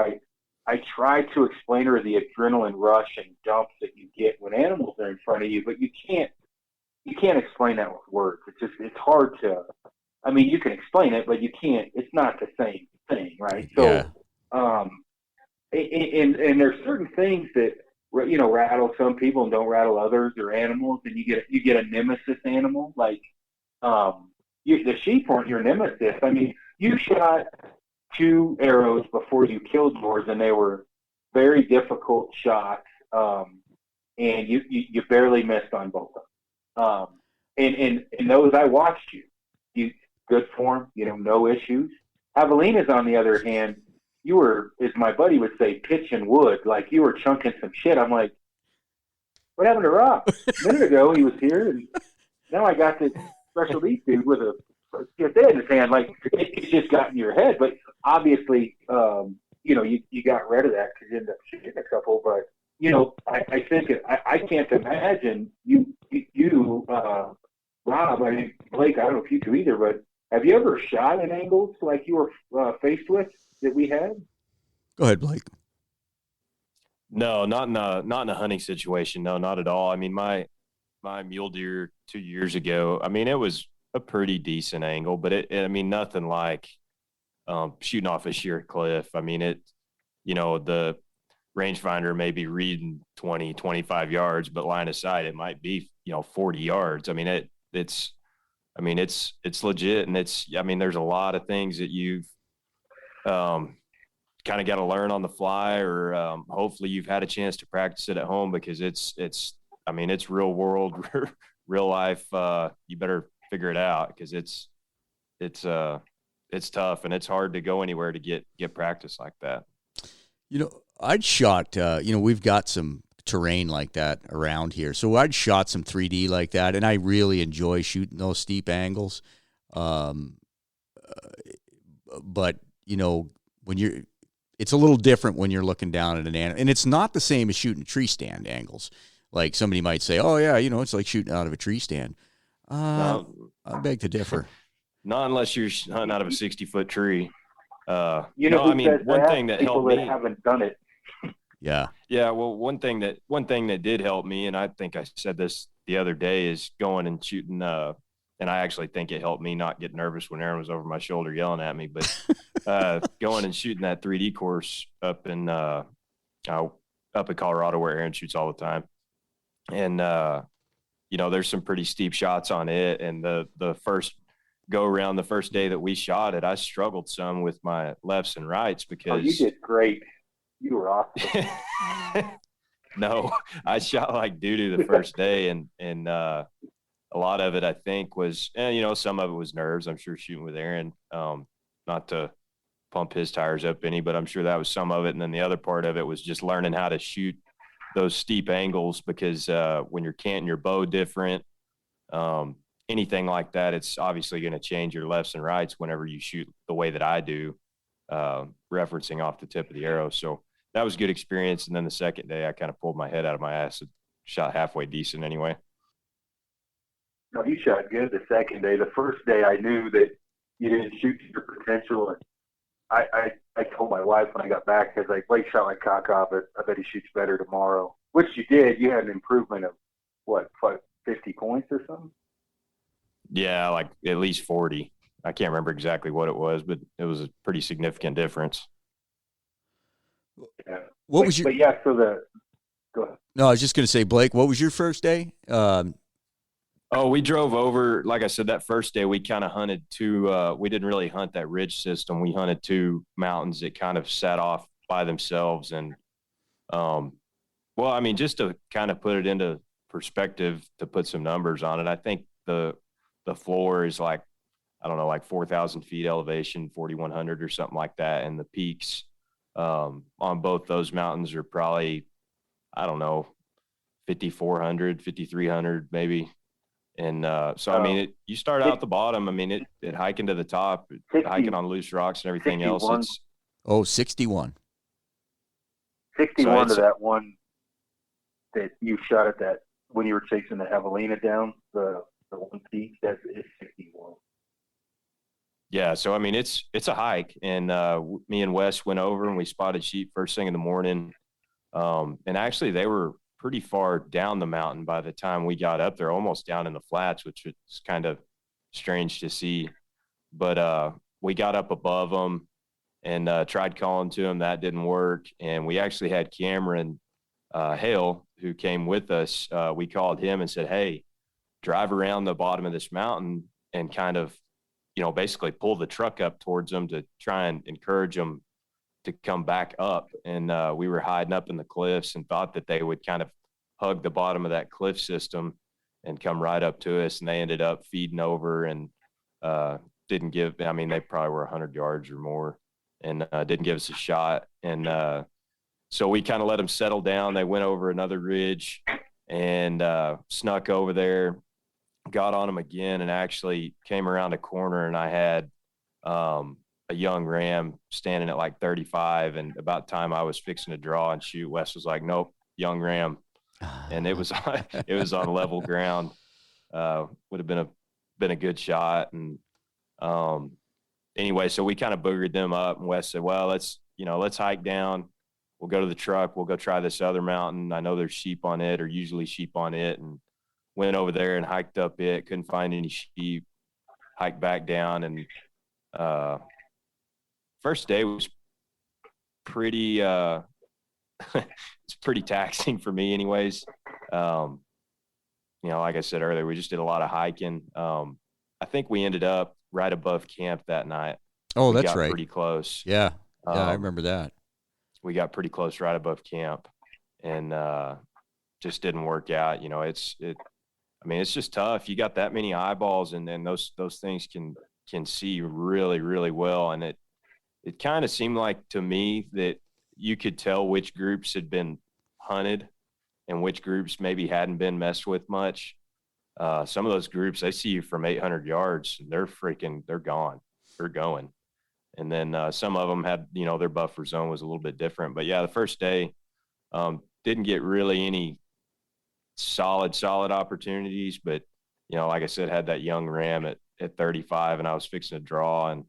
I tried to explain her the adrenaline rush and dumps that you get when animals are in front of you, but you can't explain that with words. It's hard to. I mean, you can explain it, but you can't. It's not the same thing, right? So, yeah. And there's certain things that rattle some people and don't rattle others, or animals, and you get a nemesis animal like the sheep weren't your nemesis. I mean, you shot 2 arrows before you killed yours, and they were very difficult shots, and you barely missed on both of them. And those I watched you good form, no issues. Javelinas, on the other hand, you were, as my buddy would say, pitching wood, like you were chunking some shit. I'm like, what happened to Rob? A minute ago he was here, and now I got this special needs dude with a dead in his hand. Like, it just got in your head. But obviously, you got rid of that because you ended up shooting a couple. But I think I can't imagine you, Rob. I mean, Blake, I don't know if you do either, but have you ever shot at angles like you were faced with that we had? Go ahead, Blake. No, not in a hunting situation. No, not at all. I mean, my mule deer 2 years ago, I mean, it was a pretty decent angle, but nothing like shooting off a sheer cliff. I mean, the rangefinder may be reading 20, 25 yards, but line of sight, it might be, 40 yards. I mean, it's legit. And there's a lot of things that you've kind of got to learn on the fly, or hopefully you've had a chance to practice it at home, because it's real world, real life. You better figure it out, because it's tough, and it's hard to go anywhere to get practice like that. I'd shot, we've got some terrain like that around here. So I'd shot some 3D like that, and I really enjoy shooting those steep angles. But, it's a little different when you're looking down at an animal, and it's not the same as shooting tree stand angles. Like somebody might say, oh yeah, it's like shooting out of a tree stand. I beg to differ. Not unless you're hunting out of a 60-foot tree. One thing that helped me, haven't done it. Yeah. Yeah. Well, one thing that did help me, and I think I said this the other day, is going and shooting. And I actually think it helped me not get nervous when Aron was over my shoulder yelling at me. But going and shooting that 3D course up in Colorado, where Aron shoots all the time, and there's some pretty steep shots on it. And the first go around, the first day that we shot it, I struggled some with my lefts and rights because you did great. You were awesome. No, I shot like doo-doo the first day, and a lot of it, I think, was, some of it was nerves. I'm sure shooting with Aron, not to pump his tires up any, but I'm sure that was some of it. And then the other part of it was just learning how to shoot those steep angles, because when you're canting your bow different, anything like that, it's obviously going to change your lefts and rights whenever you shoot the way that I do, referencing off the tip of the arrow. So that was good experience. And then the second day I kind of pulled my head out of my ass and shot halfway decent anyway. No, you shot good the second day. The first day I knew that you didn't shoot to your potential. And I told my wife when I got back, I was like, Blake shot my cock off, but I bet he shoots better tomorrow. Which you did. You had an improvement of, what, 50 points or something? Yeah, like at least 40. I can't remember exactly what it was, but it was a pretty significant difference. Yeah. What was your? But yeah, so go ahead. No, I was just going to say, Blake, what was your first day? Oh, we drove over. Like I said, that first day we kind of hunted two. We didn't really hunt that ridge system. We hunted two mountains that kind of sat off by themselves. And, well, I mean, just to kind of put it into perspective, to put some numbers on it, I think the floor is like, I don't know, like 4,000 feet elevation, 4,100 or something like that. And the peaks on both those mountains are probably, I don't know, 5,400, 5,300 maybe. And so, I mean, you start out at the bottom. I mean, it hiking to the top, 60, hiking on loose rocks and everything 61. else. 61. 61 to that one that you shot at that when you were chasing the javelina down, the one peak, that's 61. Yeah. So, I mean, it's a hike. And me and Wes went over and we spotted sheep first thing in the morning. And actually they were pretty far down the mountain by the time we got up there, almost down in the flats, which was kind of strange to see. But we got up above them and tried calling to them. That didn't work. And we actually had Cameron Hale, who came with us. We called him and said, hey, drive around the bottom of this mountain and kind of, basically pull the truck up towards them to try and encourage them to come back up. And we were hiding up in the cliffs and thought that they would kind of hug the bottom of that cliff system and come right up to us. And they ended up feeding over and didn't give, I mean, they probably were 100 yards or more and didn't give us a shot. And so we kind of let them settle down. They went over another ridge and snuck over there, got on them again, and actually came around a corner. And I had a young ram standing at like 35, and about time I was fixing to draw and shoot, Wes was like, nope, young ram. And it was on level ground. Would have been a good shot. And anyway, so we kind of boogered them up, and Wes said, well, let's hike down. We'll go to the truck. We'll go try this other mountain. I know there's sheep on it, or usually sheep on it. And went over there and hiked up it. Couldn't find any sheep. Hiked back down, and first day was pretty it's pretty taxing for me anyways. Like I said earlier, we just did a lot of hiking. I think we ended up right above camp that night. Oh, We that's got right. pretty close. Yeah. I remember that. We got pretty close right above camp, and just didn't work out. It's just tough. You got that many eyeballs, and then those things can see really, really well. And it kind of seemed like to me that you could tell which groups had been hunted and which groups maybe hadn't been messed with much. Some of those groups, they see you from 800 yards, and they're gone. They're going. And then some of them had, their buffer zone was a little bit different. But yeah, the first day didn't get really any solid opportunities. But, like I said, had that young ram at 35, and I was fixing to draw, and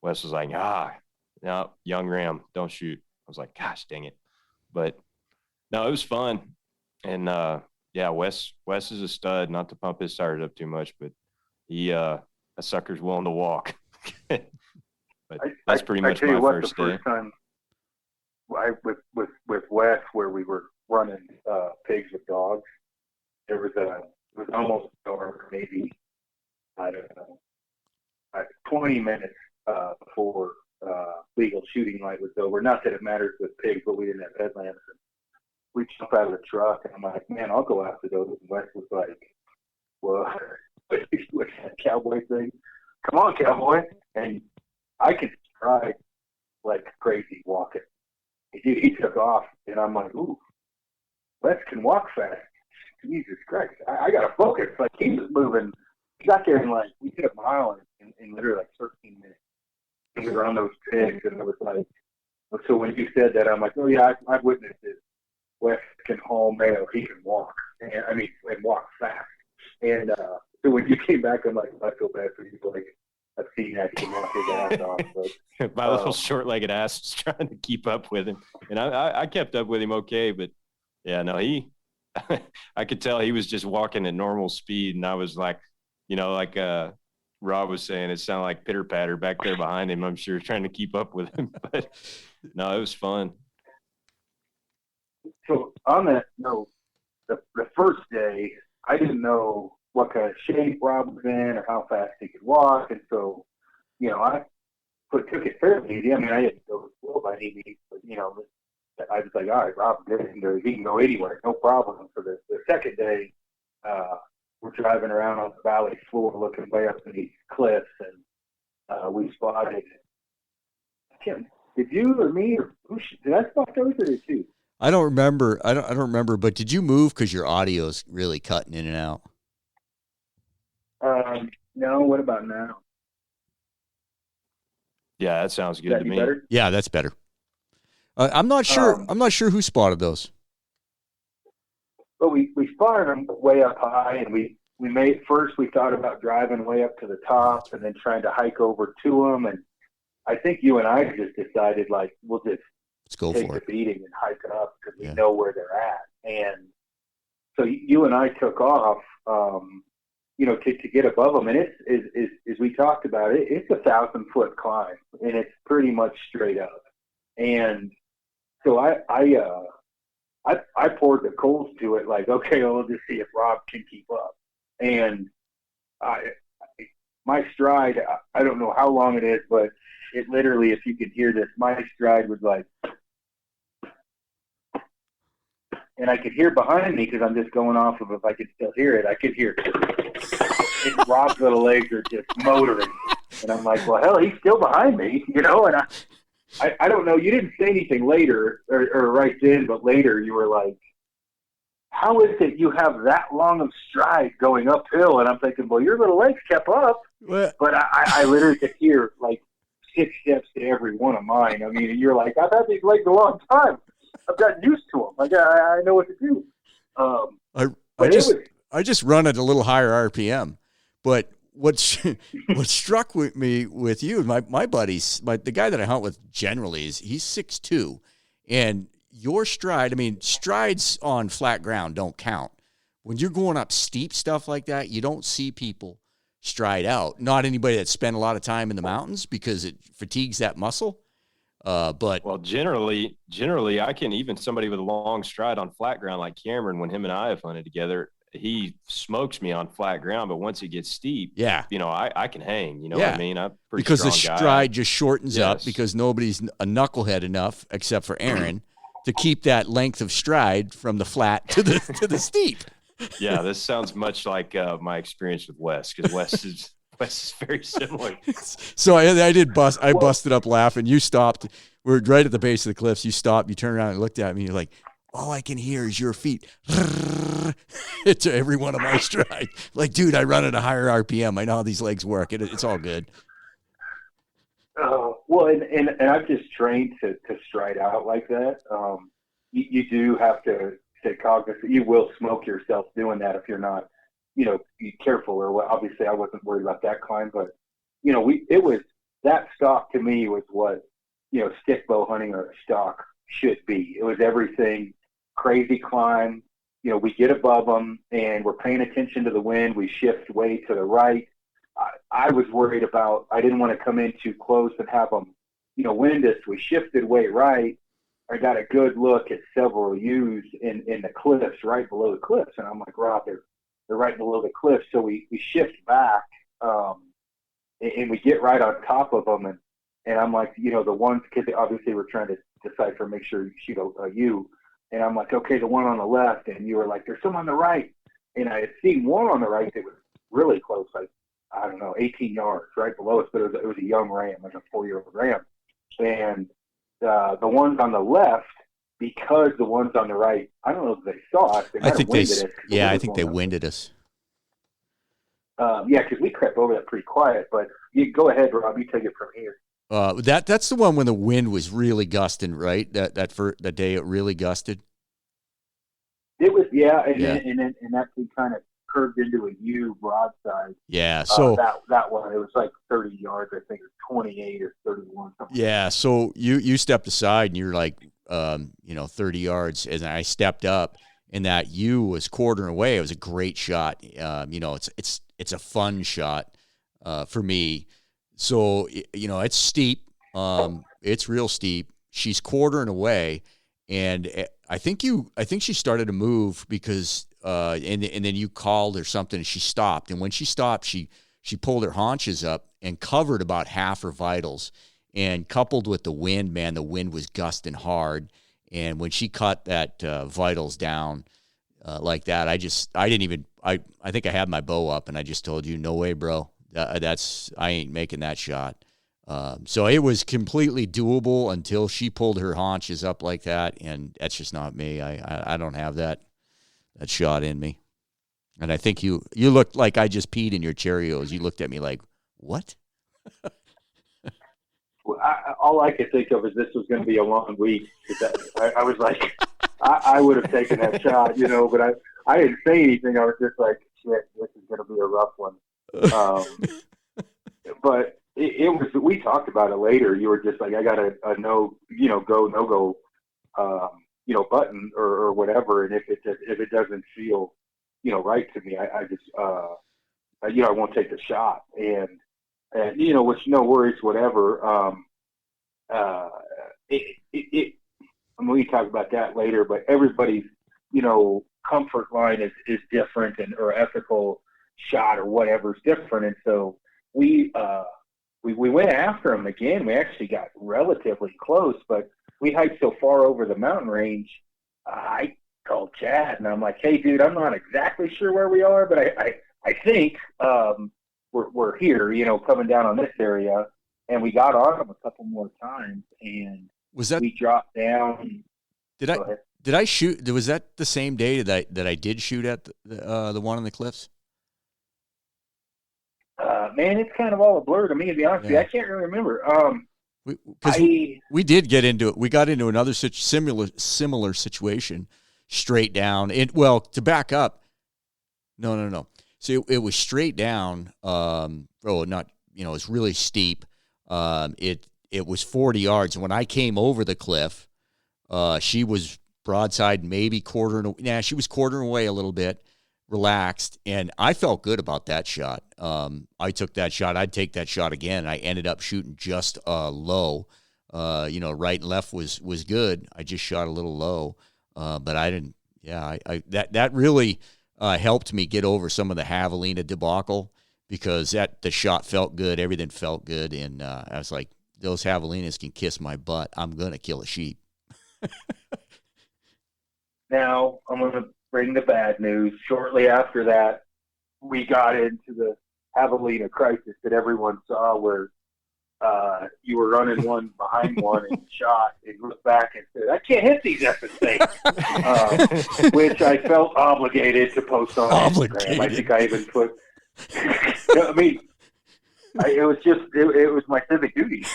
Wes was like, no, young ram, don't shoot. I was like, gosh, dang it. But no, it was fun. And Wes is a stud, not to pump his tires up too much, but a sucker's willing to walk. But that's pretty much my first day. First time with Wes, where we were running pigs with dogs, it was almost dark, maybe, I don't know, 20 minutes before legal shooting light was over. Not that it matters with pigs, but we didn't have headlamps. And we jump out of the truck, and I'm like, man, I'll go after those. And Wes was like, well, with that cowboy thing, come on, cowboy. And I could stride like crazy walking. He took off, and I'm like, ooh, Wes can walk fast. Jesus Christ, I got to focus. Like, he was moving. He got there we did a mile in literally like 13 minutes. And we were on those pigs, and it was like, So when you said that, I'm like, oh yeah, I've witnessed it. Wes can haul mail. He can walk, and walk fast. And so when you came back, I'm like, I feel bad for you, Blake. I've seen that he can walk his ass off. But, my little short-legged ass was trying to keep up with him, and I kept up with him okay. But yeah, no, I could tell he was just walking at normal speed, and I was like, like Rob was saying, it sounded like pitter patter back there behind him. I'm sure trying to keep up with him, but no, it was fun. So on that note, the first day, I didn't know what kind of shape Rob was in or how fast he could walk, and so I took it fairly easy. I mean, I didn't go slow by any means, but I was like, all right, Rob's good, and he can go anywhere, no problem. So the second day, we're driving around on the valley floor, looking way up in these cliffs, and we spotted. Did you or me or did I spot those or did you? I don't remember. I don't remember. But did you move because your audio's really cutting in and out? No. What about now? Yeah, that sounds good to me. Better? Yeah, that's better. I'm not sure. I'm not sure who spotted those. But we spotted them way up high, and we first we thought about driving way up to the top and then trying to hike over to them. And I think you and I just decided, like, we'll just let's go take for the it. beating and hike up because we know where they're at. And so you and I took off, to get above them. And it's as we talked about it, it's 1,000-foot climb, and it's pretty much straight up. And so I poured the coals to it, like, okay, we'll just see if Rob can keep up. And my stride, I don't know how long it is, but it literally, if you could hear this, my stride was like, and I could hear behind me because I'm just going off of, if I could still hear it, I could hear it. Rob's little legs are just motoring. And I'm like, well, hell, he's still behind me, and I don't know. You didn't say anything later or right then, but later you were like, how is it you have that long of stride going uphill? And I'm thinking, well, your little legs kept up. What? But I literally could hear like 6 steps to every one of mine. I mean, you're like, I've had these legs a long time. I've gotten used to them. Like, I know what to do. I just run at a little higher RPM. But what struck with me with you, my buddies, the guy that I hunt with generally he's 6'2", and your stride, I mean, strides on flat ground don't count. When you're going up steep stuff like that, you don't see people stride out. Not anybody that spent a lot of time in the mountains because it fatigues that muscle. But generally, I can, even somebody with a long stride on flat ground like Cameron, when him and I have hunted together, he smokes me on flat ground, but once it gets steep, I can hang, what I mean? I'm pretty because the strong stride guy. just shortens up because nobody's a knucklehead enough, except for Aron, to keep that length of stride from the flat to the steep. Yeah, this sounds much like my experience with Wes, because Wes is very similar. So I busted up laughing. You stopped. We're right at the base of the cliffs. You stopped. You turned around and looked at me. You're like, all I can hear is your feet to every one of my stride. Like, dude, I run at a higher RPM. I know how these legs work. It's all good. Well, and I've just trained to stride out like that. You do have to stay cognizant. You will smoke yourself doing that if you're not, be careful. Or obviously, I wasn't worried about that climb, but it was that stock to me was what stickbow hunting or stock should be. It was everything. Crazy climb. We get above them and we're paying attention to the wind. We shift way to the right. I was worried about, I didn't want to come in too close and have them, wind us. We shifted way right. I got a good look at several ewes in the cliffs, right below the cliffs. And I'm like, Rob, they're right below the cliffs. So we shift back and we get right on top of them. And I'm like, the ones, because obviously we're trying to decipher, make sure you shoot a ewe. And I'm like, okay, the one on the left. And you were like, there's some on the right. And I had seen one on the right that was really close, like, I don't know, 18 yards right below us, but it was a young ram, like a 4-year-old ram. And the ones on the left, because the ones on the right, I don't know if they saw us. I think they winded us. Because we crept over that pretty quiet. But you go ahead, Rob. You take it from here. That's the one when the wind was really gusting, right? That day it really gusted. It was, yeah, and then actually kind of curved into a U broadside. Yeah, so that one, it was like 30 yards, I think, or 28 or 31. Yeah, so you stepped aside and you're like, 30 yards, and I stepped up, and that U was quartering away. It was a great shot. It's a fun shot for me. So it's steep. It's real steep. She's quartering away, and I think she started to move because and then you called or something, and she stopped. And when she stopped, she pulled her haunches up and covered about half her vitals. And coupled with the wind, man, the wind was gusting hard. And when she cut that vitals down like that, I think I had my bow up, and I just told you, no way, bro. I ain't making that shot. So it was completely doable until she pulled her haunches up like that, and that's just not me. I don't have that shot in me. And I think you looked like I just peed in your Cheerios. You looked at me like, what? Well, all I could think of is this was going to be a long week. I was like, I would have taken that shot, but I didn't say anything. I was just like, shit, this is going to be a rough one. But it was, we talked about it later. You were just like, I got a no go, button or whatever. And if it doesn't feel, right to me, I just, I won't take the shot. And which no worries, whatever. We can talk about that later, but everybody's, comfort line is different, or ethical shot or whatever is different. And so we went after him again. We actually got relatively close, but we hiked so far over the mountain range. I called Chad and I'm like, hey dude, I'm not exactly sure where we are, but I think, we're here, coming down on this area, and we got on them a couple more times, and we dropped down. Did I shoot? Was that the same day that I did shoot at the one on the cliffs? Man, it's kind of all a blur to me, to be honest with you. I can't really remember. We did get into it. We got into another similar situation straight down. To back up, no. So it was straight down. It was really steep. It was 40 yards. And when I came over the cliff, she was broadside, maybe quartering. She was quartering away a little bit, relaxed, and I felt good about that shot. I took that shot. I'd take that shot again. I ended up shooting just low. Right and left was good. I just shot a little low, but I didn't. Yeah, that really helped me get over some of the javelina debacle, because the shot felt good. Everything felt good, and I was like, those javelinas can kiss my butt. I'm gonna kill a sheep. Now I'm gonna bring the bad news. Shortly after that, we got into the javelina crisis that everyone saw, where you were running one behind one and shot and looked back and said, I can't hit these effing things. Which I felt obligated to post on Instagram. I think I even put, it was my civic duty.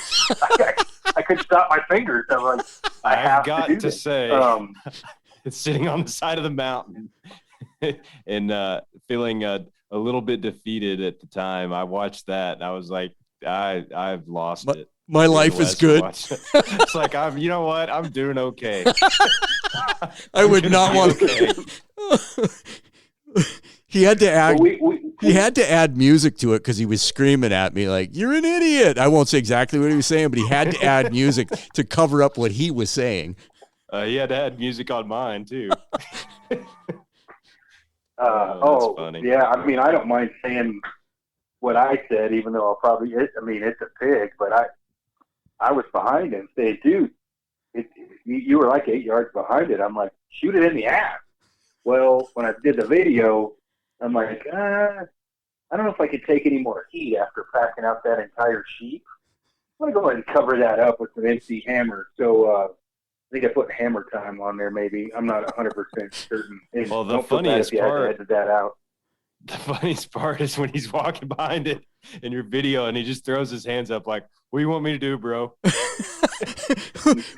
I couldn't stop my fingers. I was like, I've got to say, it's sitting on the side of the mountain and feeling a little bit defeated at the time. I watched that and I was like, I've lost it. My life is good. It's like, you know what? I'm doing okay. I would not want to. He had to add. He had to add music to it because he was screaming at me like, "You're an idiot." I won't say exactly what he was saying, but he had to add music to cover up what he was saying. He had to add music on mine too. That's funny. Yeah. I mean, I don't mind saying what I said, even though I'll probably. It's a pig, but I was behind him. Say, dude, you were like 8 yards behind it. I'm like, shoot it in the ass. Well, when I did the video, I'm like, I don't know if I could take any more heat after packing out that entire sheep. I'm going to go ahead and cover that up with some empty hammer. So I think I put hammer time on there maybe. I'm not 100% certain. Well, the funniest part, I edited that out. the funniest part is when he's walking behind it in your video and he just throws his hands up like, what do you want me to do, bro?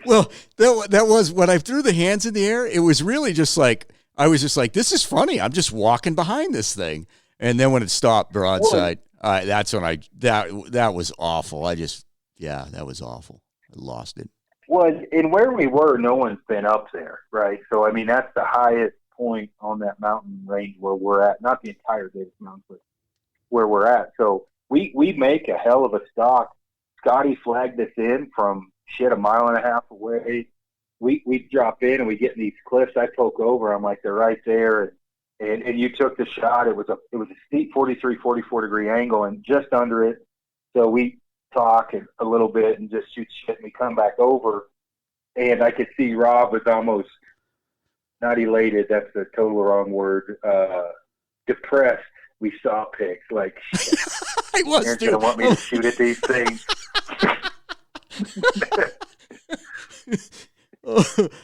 Well, that was when I threw the hands in the air. It was really just like, I was just like, this is funny. I'm just walking behind this thing. And then when it stopped broadside, that's when that was awful. That was awful. I lost it. Well, and where we were, no one's been up there, right? So, I mean, that's the highest point on that mountain range where we're at. Not the entire Davis Mountains, but where we're at. So we make a hell of a stock. Scotty flagged us in from a mile and a half away. We drop in and we get in these cliffs. I poke over. I'm like, they're right there. And you took the shot. It was a steep 43, 44 degree angle and just under it. So we talk a little bit and just shoot shit, and we come back over, and I could see Rob was almost not elated. That's the total wrong word. Depressed. We saw pigs like shit. I was Aaron's gonna want me to shoot at these things.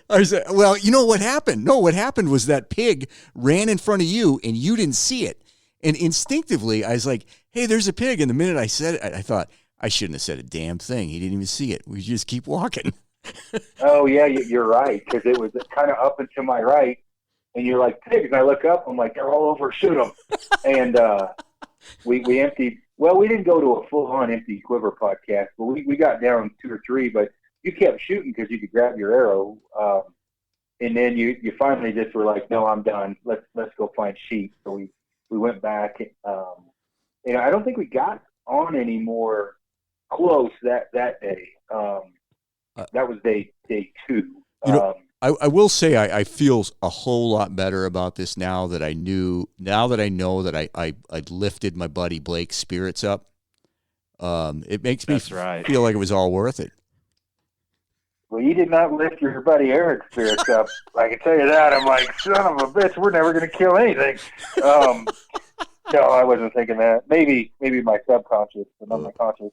I said, well, you know what happened? No, what happened was that pig ran in front of you and you didn't see it. And instinctively, I was like, hey, there's a pig. And the minute I said it, I thought, I shouldn't have said a damn thing. He didn't even see it. We just keep walking. Oh, yeah, you're right, because it was kind of up and to my right, and you're like, pigs. And I look up, I'm like, they're all over, shoot them. And we emptied. Well, we didn't go to a full-on Empty Quiver podcast, but we got down 2 or 3, but you kept shooting because you could grab your arrow. And then you finally just were like, no, I'm done. Let's go find sheep. So we went back. And I don't think we got on any more close that day. That was day 2. I will say I feel a whole lot better about this now that I know that I lifted my buddy Blake's spirits up. It makes me feel like it was all worth it. Well, you did not lift your buddy Eric's spirits up. I can tell you that. I'm like, son of a bitch, we're never going to kill anything. No, I wasn't thinking that. Maybe my subconscious, but not my conscious.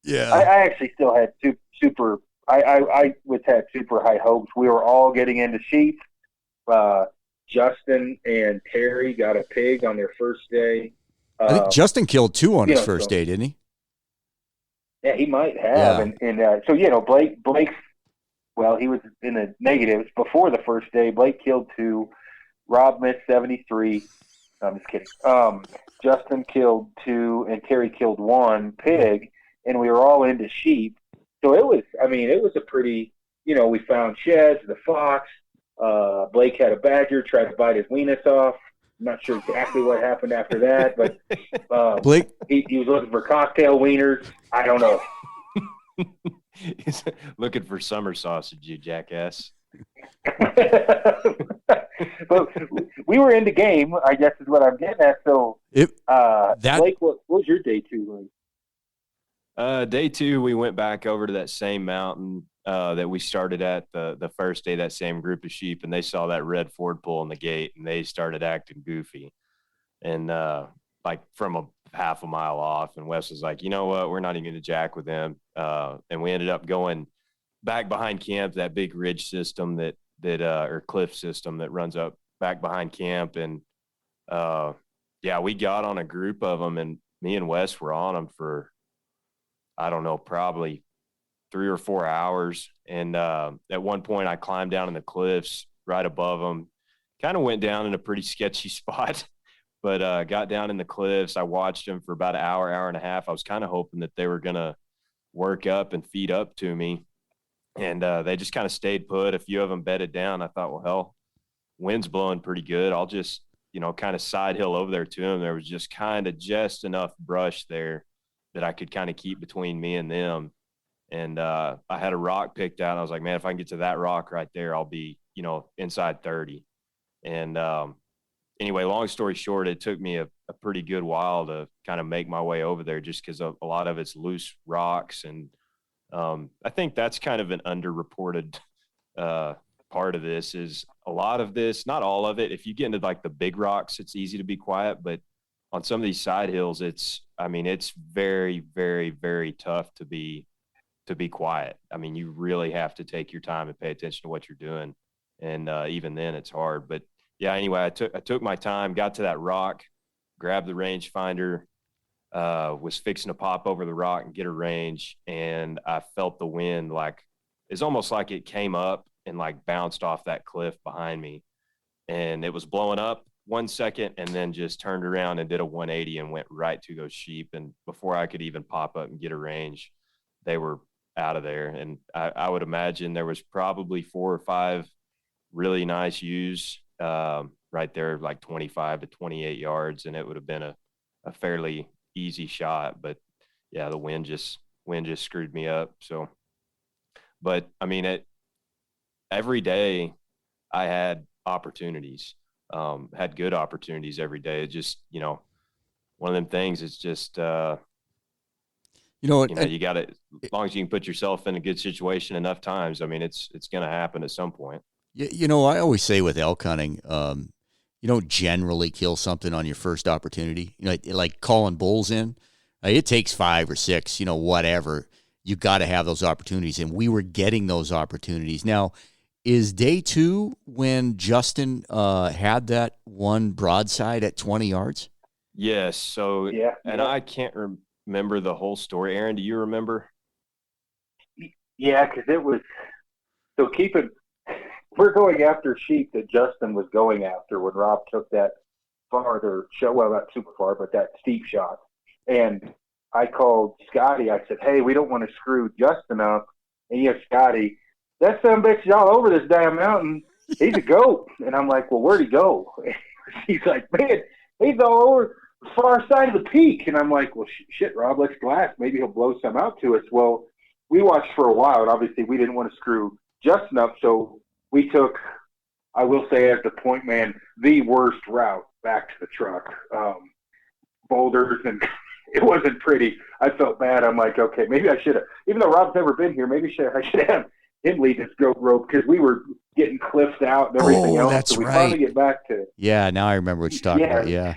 Yeah. I actually still had super. I had super high hopes. We were all getting into sheep. Justin and Terry got a pig on their first day. I think Justin killed 2 on his first day, didn't he? Yeah, he might have. Yeah. So Blake's. Well, he was in the negatives before the first day. Blake killed 2. Rob missed 73. No, I'm just kidding. Justin killed 2, and Terry killed 1 pig, and we were all into sheep. So it was a pretty, we found sheds, the fox. Blake had a badger, tried to bite his weenus off. I'm not sure exactly what happened after that, but Blake, he was looking for cocktail wieners. I don't know. He's looking for summer sausage, you jackass. But we were in the game, I guess is what I'm getting at. So, Blake, what was your day 2 like? Day 2, we went back over to that same mountain that we started at the first day, that same group of sheep, and they saw that red Ford pull in the gate, and they started acting goofy. And like from a half a mile off, and Wes was like, you know what, we're not even going to jack with them. And we ended up going back behind camp, that big ridge system that or cliff system that runs up back behind camp. And we got on a group of them, and me and Wes were on them for, I don't know, probably 3 or 4 hours. And at one point I climbed down in the cliffs right above them, kind of went down in a pretty sketchy spot, but got down in the cliffs. I watched them for about an hour and a half. I was kind of hoping that they were going to work up and feed up to me. And they just kind of stayed put. A few of them bedded down. I thought, well, hell, wind's blowing pretty good. I'll just, kind of side hill over there to them. There was just just enough brush there that I could kind of keep between me and them. And I had a rock picked out. I was like, man, if I can get to that rock right there, I'll be, inside 30. And anyway, long story short, it took me a pretty good while to kind of make my way over there, just because a lot of it's loose rocks. And I think that's kind of an underreported part of this. Is a lot of this, not all of it. If you get into like the big rocks, it's easy to be quiet, but on some of these side hills, it's very, very, very tough to be quiet. I mean, you really have to take your time and pay attention to what you're doing. And even then it's hard, but yeah, anyway, I took my time, got to that rock, grabbed the rangefinder, was fixing to pop over the rock and get a range, and I felt the wind it's almost like it came up and like bounced off that cliff behind me, and it was blowing up 1 second and then just turned around and did a 180 and went right to those sheep. And before I could even pop up and get a range, they were out of there. And I would imagine there was probably 4 or 5 really nice ewes right there, like 25 to 28 yards, and it would have been a fairly easy shot. But yeah, the wind just screwed me up. So, but I mean, every day I had opportunities, had good opportunities every day. It just, one of them things. It's just, you got to, as long as you can put yourself in a good situation enough times, I mean, it's going to happen at some point. Yeah, I always say with elk hunting, you don't generally kill something on your first opportunity. Like calling bulls in, it takes 5 or 6, whatever. You got to have those opportunities, and we were getting those opportunities. Now, is day 2 when Justin had that one broadside at 20 yards? Yes. So, yeah. I can't remember the whole story. Aaron, do you remember? Yeah, because it was – so we're going after sheep that Justin was going after when Rob took that farther shot. Well, not super far, but that steep shot. And I called Scotty. I said, hey, we don't want to screw Justin up. And he had Scotty, that son of a bitch is all over this damn mountain. He's a goat. And I'm like, well, where'd he go? He's like, man, he's all over the far side of the peak. And I'm like, well, shit, Rob, let's glass. Maybe he'll blow some out to us. Well, we watched for a while, and obviously we didn't want to screw Justin up, so we took, I will say as the point man, the worst route back to the truck. Boulders, and it wasn't pretty. I felt bad. I'm like, okay, maybe I should have, even though Rob's never been here, maybe I should have him lead this goat rope, because we were getting cliffs out and everything else. That's so we right. finally get back to. Yeah, now I remember what you're talking about. Yeah.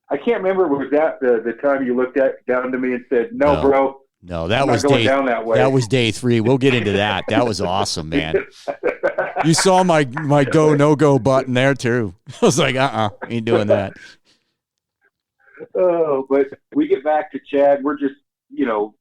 I can't remember, was that the time you looked down to me and said, no. Bro. No, that was day. Down that way. That was day 3. We'll get into that. That was awesome, man. You saw my go no go button there too. I was like, ain't doing that. Oh, but we get back to Chad. We're just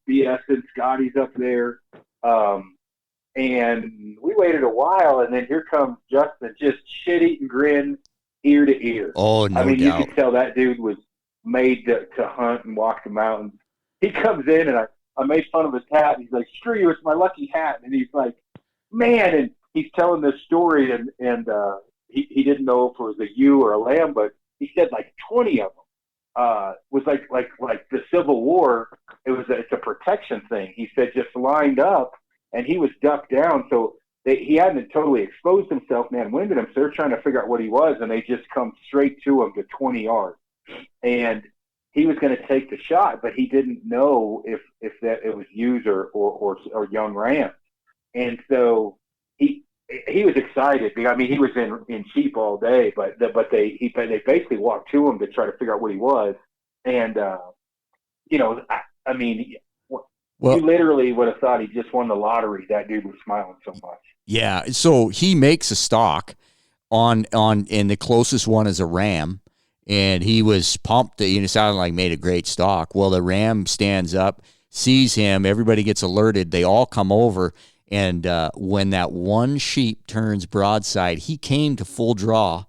BSing. Scotty's up there, and we waited a while, and then here comes Justin, just shit-eating grin, ear to ear. Oh, no doubt. You could tell that dude was made to hunt and walk the mountains. He comes in, and I made fun of his hat, and he's like, screw you, it's my lucky hat. And he's like, man, and he's telling this story, and he didn't know if it was a ewe or a lamb, but he said like 20 of them was like the Civil War. It's a protection thing. He said just lined up, and he was ducked down, so he hadn't totally exposed himself, man, winded him, so they're trying to figure out what he was, and they just come straight to him to 20 yards. And he was going to take the shot, but he didn't know if that it was ewes or young rams. And so he was excited because, I mean, he was in sheep all day, but they basically walked to him to try to figure out what he was. And, I mean, you literally would have thought he just won the lottery. That dude was smiling so much. Yeah. So he makes a stalk and the closest one is a ram. And he was pumped. It sounded like made a great stalk. Well, the ram stands up, sees him. Everybody gets alerted. They all come over. And when that one sheep turns broadside, he came to full draw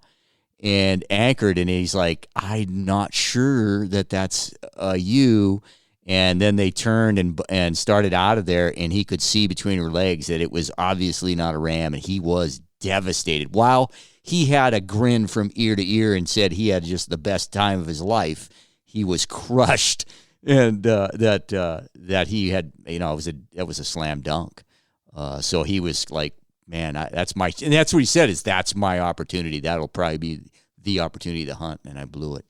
and anchored. And he's like, I'm not sure that's you. And then they turned and started out of there. And he could see between her legs that it was obviously not a ram. And he was devastated. Wow. He had a grin from ear to ear and said he had just the best time of his life. He was crushed, and that he had, it was a slam dunk. So he was like, man, that's what he said is that's my opportunity. That'll probably be the opportunity to hunt, and I blew it.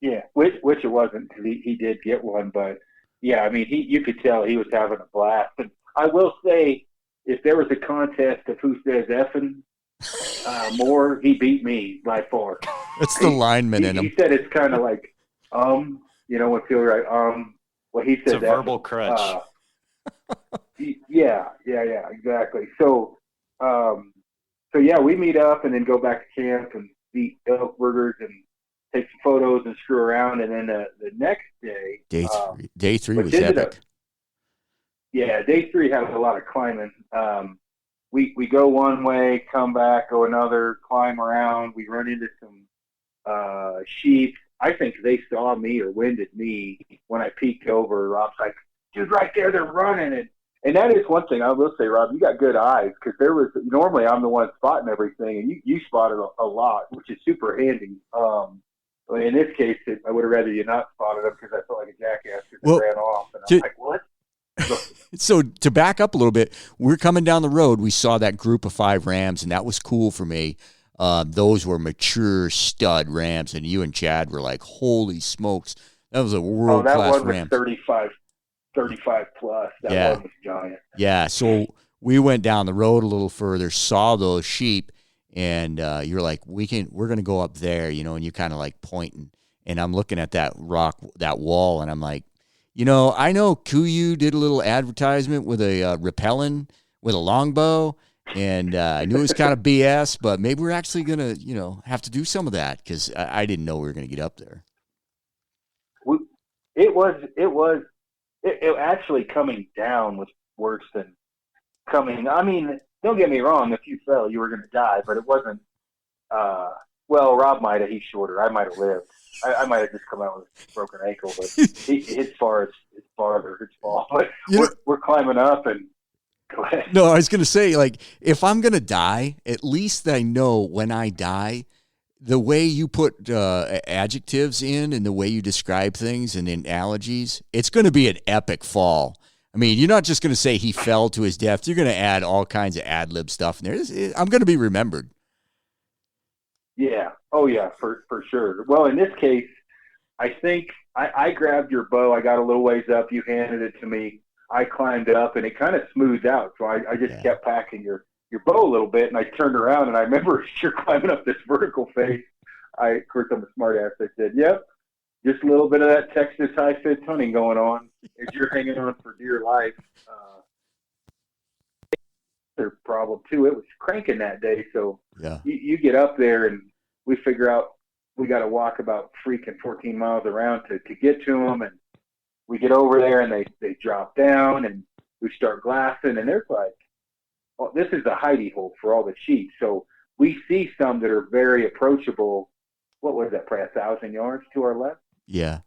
Yeah, which it wasn't, because he did get one, but yeah, I mean, you could tell he was having a blast. And I will say, if there was a contest of who says effing more, he beat me by far. That's the lineman in him. He said it's kind of like, when feel right, well, he said it's a verbal crutch. Yeah, exactly. So yeah, we meet up and then go back to camp and, eat elk burgers and take some photos and screw around. And then the next day, day three was epic. Day 3 had a lot of climbing. We go one way, come back, go another, climb around. We run into some sheep. I think they saw me or winded me when I peeked over. Rob's like, dude, right there, they're running. And that is one thing I will say, Rob, you got good eyes, because normally I'm the one spotting everything, and you spotted a lot, which is super handy. In this case, I would have rather you not spotted them, because I felt like a jackass because they ran off. And I'm like, what? So to back up a little bit, we're coming down the road. We saw that group of 5 rams, and that was cool for me. Those were mature stud rams, and you and Chad were like, holy smokes, that was a world-class ram. That one was 35 plus. That one was giant. Yeah, so we went down the road a little further, saw those sheep, and you're like, we're going to go up there, and you kind of like pointing. And I'm looking at that rock, that wall, and I'm like, I know Kuyu did a little advertisement with a repellent with a longbow, and I knew it was kind of BS, but maybe we're actually going to, have to do some of that, because I didn't know we were going to get up there. It actually coming down was worse than coming. I mean, don't get me wrong. If you fell, you were going to die, but it wasn't. Rob might have. He's shorter. I might have lived. I might have just come out with a broken ankle, but his farther his fall. But we're climbing up and. Go ahead. No, I was going to say, like, if I'm going to die, at least I know when I die, the way you put adjectives in and the way you describe things and analogies, it's going to be an epic fall. I mean, you're not just going to say he fell to his death. You're going to add all kinds of ad-lib stuff in there. I'm going to be remembered. Yeah. Oh, yeah, for sure. Well, in this case, I think I grabbed your bow. I got a little ways up. You handed it to me. I climbed up, and it kind of smoothed out. So I just kept packing your bow a little bit, and I turned around, and I remember you're climbing up this vertical face. Of course, I'm a smart ass. I said, yep, just a little bit of that Texas high fence hunting going on as you're hanging on for dear life. Their problem, too, it was cranking that day. So you get up there, and we figure out we got to walk about freaking 14 miles around to get to them, and we get over there, and they drop down, and we start glassing, and there's like, well, this is a hidey hole for all the sheep. So we see some that are very approachable. What was that, probably 1,000 yards to our left? Yeah.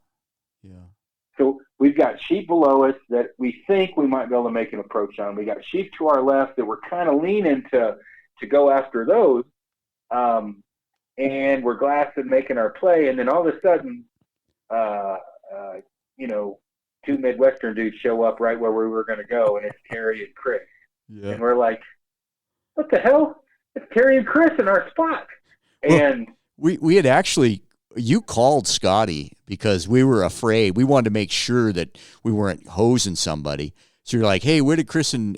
So we've got sheep below us that we think we might be able to make an approach on. We got sheep to our left that we're kind of leaning to go after those. And we're glassing, making our play. And then all of a sudden, 2 Midwestern dudes show up right where we were going to go, and it's Terry and Chris. Yeah. And we're like, what the hell? It's Terry and Chris in our spot. And we had actually, you called Scotty because we were afraid. We wanted to make sure that we weren't hosing somebody. So you're like, hey, where did Chris and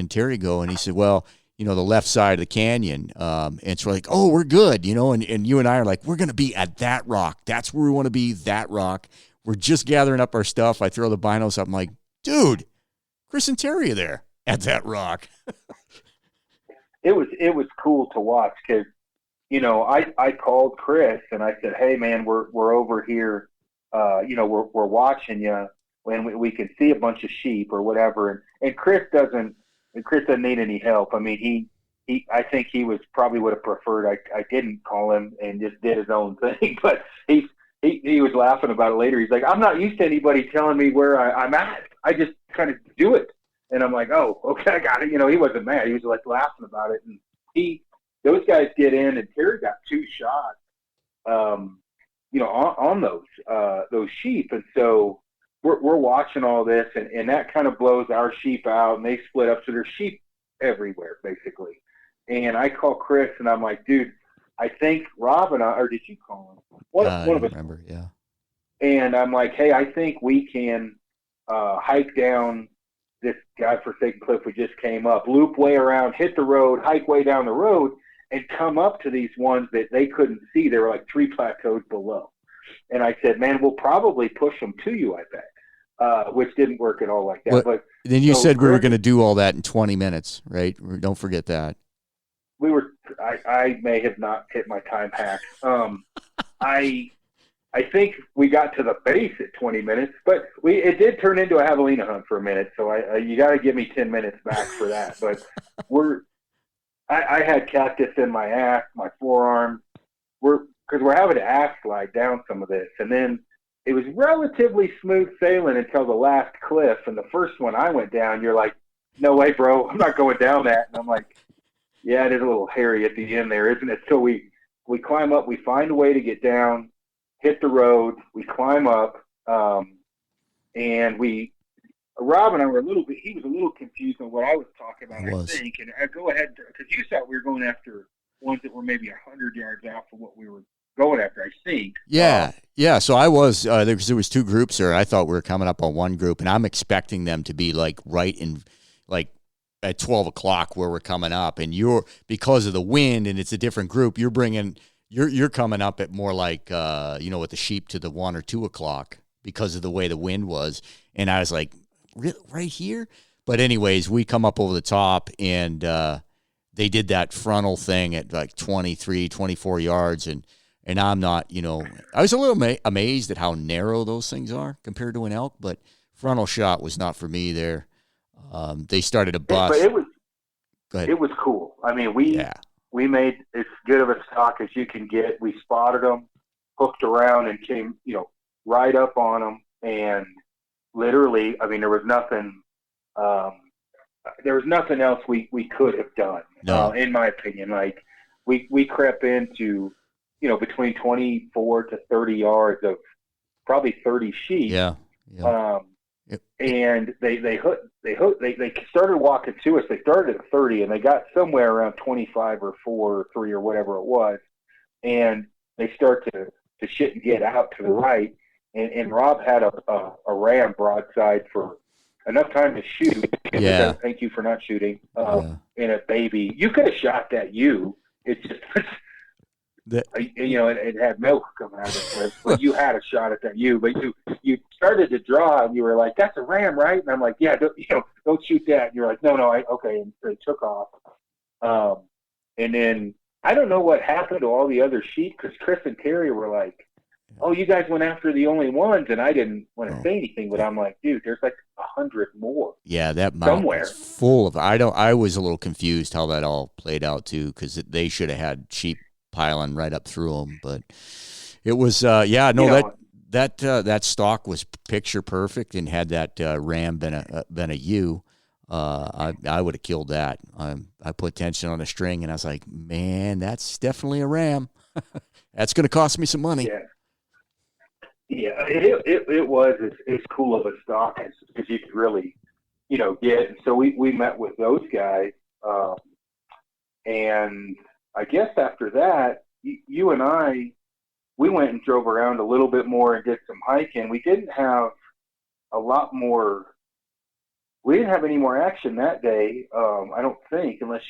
Terry go? And he said, well, the left side of the canyon. And so we're like, oh, we're good, and you and I are like, we're going to be at that rock. That's where we want to be, that rock. We're just gathering up our stuff. I throw the binos up. I'm like, dude, Chris and Terry are there at that rock. It was cool to watch because, I called Chris and I said, hey man, we're over here. We're watching you when we can see a bunch of sheep or whatever. And Chris doesn't need any help. I mean, I think he probably would have preferred I didn't call him and just did his own thing, but he was laughing about it later. He's like, I'm not used to anybody telling me where I'm at. I just kind of do it. And I'm like, oh, okay, I got it. He wasn't mad. He was like laughing about it. And those guys get in, and Terry got 2 shots, on those sheep. And so we're watching all this, and that kind of blows our sheep out, and they split up. So there's sheep everywhere, basically. And I call Chris, and I'm like, dude, I think Rob and I, or did you call him? One of us. Remember, yeah. And I'm like, hey, I think we can hike down this godforsaken cliff we just came up, loop way around, hit the road, hike way down the road, and come up to these ones that they couldn't see. They were like 3 plateaus below. And I said, man, we'll probably push them to you, I bet, which didn't work at all like that. But then you said we were going to do all that in 20 minutes, right? Don't forget that. We were I may have not hit my time hack. I think we got to the base at 20 minutes, but it did turn into a javelina hunt for a minute. So you got to give me 10 minutes back for that. But I had cactus in my ass, my forearm. Because we're having to axe slide down some of this, and then it was relatively smooth sailing until the last cliff. And the first one I went down, you're like, "No way, bro! I'm not going down that." And I'm like, "Yeah, it is a little hairy at the end there, isn't it?" So we climb up, we find a way to get down. Hit the road, we climb up, and Rob and I were he was a little confused on what I was talking about, I think. And I go ahead, because you thought we were going after ones that were maybe 100 yards out from what we were going after, I think. Yeah. So I was, there was two groups there. I thought we were coming up on one group, and I'm expecting them to be like right in, like at 12 o'clock where we're coming up. And because of the wind and it's a different group, you're coming up at more like, with the sheep to the 1 or 2 o'clock because of the way the wind was. And I was like, right here? But anyways, we come up over the top, and they did that frontal thing at like 23, 24 yards. And I'm not, I was a little amazed at how narrow those things are compared to an elk, but frontal shot was not for me there. They started a bust. But it was cool. I mean, we made as good of a stock as you can get. We spotted them, hooked around, and came, right up on them. And literally, I mean, there was nothing else we could have done, in my opinion. Like, we crept into, between 24 to 30 yards of probably 30 sheep. Yeah. And they started walking to us. They started at 30, and they got somewhere around 25 or 4 or 3 or whatever it was. And they start to shit and get out to the right. And Rob had a ram broadside for enough time to shoot. Yeah. Thank you for not shooting. In a baby. You could have shot that ewe. It's just, it had milk coming out of it. But you had a shot at that ewe. But you started to draw, and you were like, "That's a ram, right?" And I'm like, "Yeah, don't shoot that." And you're like, "No, okay." And so they took off. And then I don't know what happened to all the other sheep, because Chris and Terry were like, "Oh, you guys went after the only ones," and I didn't want to say anything, but I'm like, "Dude, there's like 100 more." Yeah, that mountain was full of. I was a little confused how that all played out too, because they should have had sheep piling right up through them, but it was that stock was picture perfect, and had that ram been a ewe, I would have killed that. I put tension on a string, and I was like, man, that's definitely a ram. That's going to cost me some money. Yeah, it was as cool of a stock as you could really, get. And so we met with those guys, and I guess after that, you and I, we went and drove around a little bit more and did some hiking. We didn't have any more action that day, I don't think, unless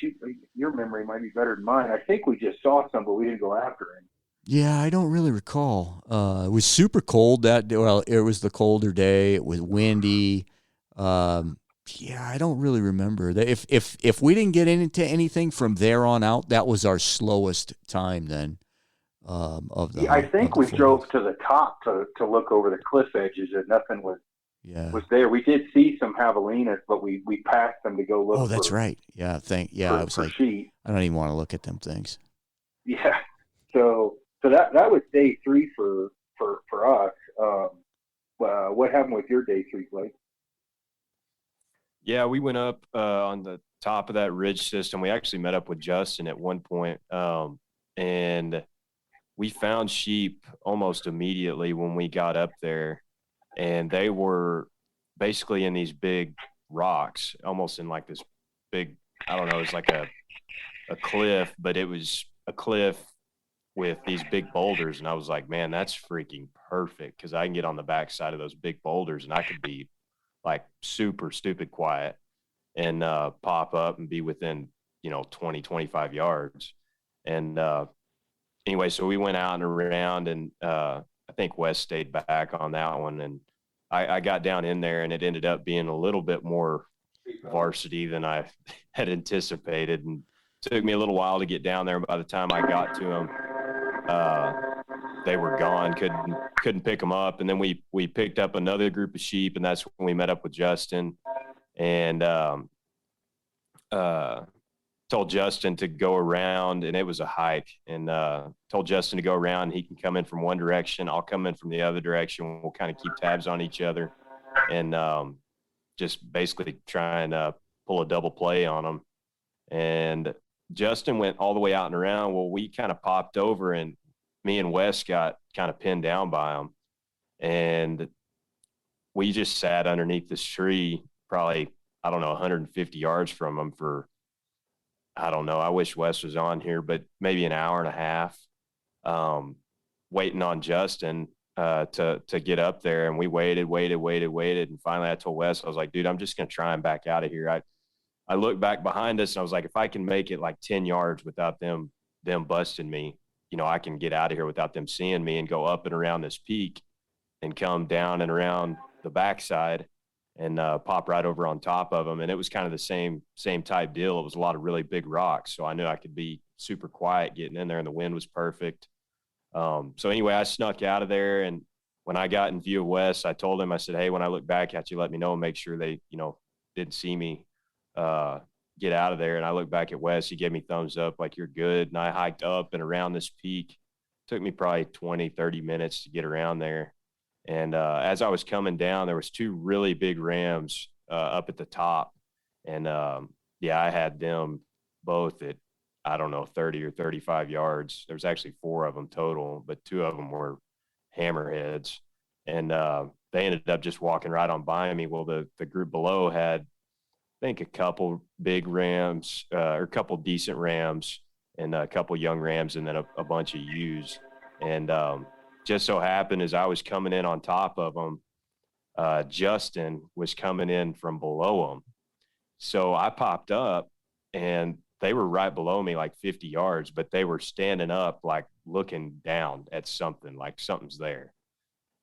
your memory might be better than mine. I think we just saw some, but we didn't go after him. Yeah, I don't really recall. It was super cold that day. Well, it was the colder day. It was windy. I don't really remember that. If we didn't get into anything from there on out, that was our slowest time then. I think we drove to the top to look over the cliff edges, and nothing was there. We did see some javelinas, but we passed them to go look. Oh, that's right. Yeah, I was like, sheep. I don't even want to look at them things. Yeah. So that was day 3 for us. What happened with your day 3, Blake? Yeah, we went up on the top of that ridge system. We actually met up with Justin at one point, and we found sheep almost immediately when we got up there, and they were basically in these big rocks, almost in like this big, I don't know, it's like a cliff, but it was a cliff with these big boulders. And I was like, man, that's freaking perfect, because I can get on the backside of those big boulders and I could be like super stupid quiet and pop up and be within 20, 25 yards. And anyway, so we went out and around, and I think Wes stayed back on that one, and I got down in there, and it ended up being a little bit more varsity than I had anticipated. And took me a little while to get down there. By the time I got to them, they were gone. Couldn't pick them up. And then we picked up another group of sheep, and that's when we met up with Justin, and told Justin to go around, and it was a hike, and told Justin to go around. He can come in from one direction. I'll come in from the other direction. We'll kind of keep tabs on each other, and just basically try and pull a double play on them. And Justin went all the way out and around. Well, we kind of popped over, and me and Wes got kind of pinned down by him. And we just sat underneath this tree, probably, I don't know, 150 yards from him for, I don't know, I wish Wes was on here, but maybe an hour and a half, waiting on Justin to get up there. And we waited. And finally I told Wes, I was like, dude, I'm just going to try and back out of here. I looked back behind us, and I was like, if I can make it like 10 yards without them busting me, I can get out of here without them seeing me, and go up and around this peak and come down and around the backside and pop right over on top of them. And it was kind of the same type deal. It was a lot of really big rocks. So I knew I could be super quiet getting in there, and the wind was perfect. So anyway, I snuck out of there. And when I got in view of Wes, I told him, I said, hey, when I look back at you, let me know and make sure they, didn't see me get out of there. And I looked back at Wes. He gave me thumbs up, like, you're good. And I hiked up and around this peak. It took me probably 20, 30 minutes to get around there. And as I was coming down, there was two really big rams up at the top. And, I had them both at, I don't know, 30 or 35 yards. There was actually 4 of them total, but 2 of them were hammerheads. And they ended up just walking right on by me. Well, the group below had, I think, a couple big rams, or a couple decent rams, and a couple young rams, and then a bunch of ewes. And just so happened, as I was coming in on top of them, Justin was coming in from below them. So I popped up, and they were right below me, like 50 yards, but they were standing up, like looking down at something, like something's there.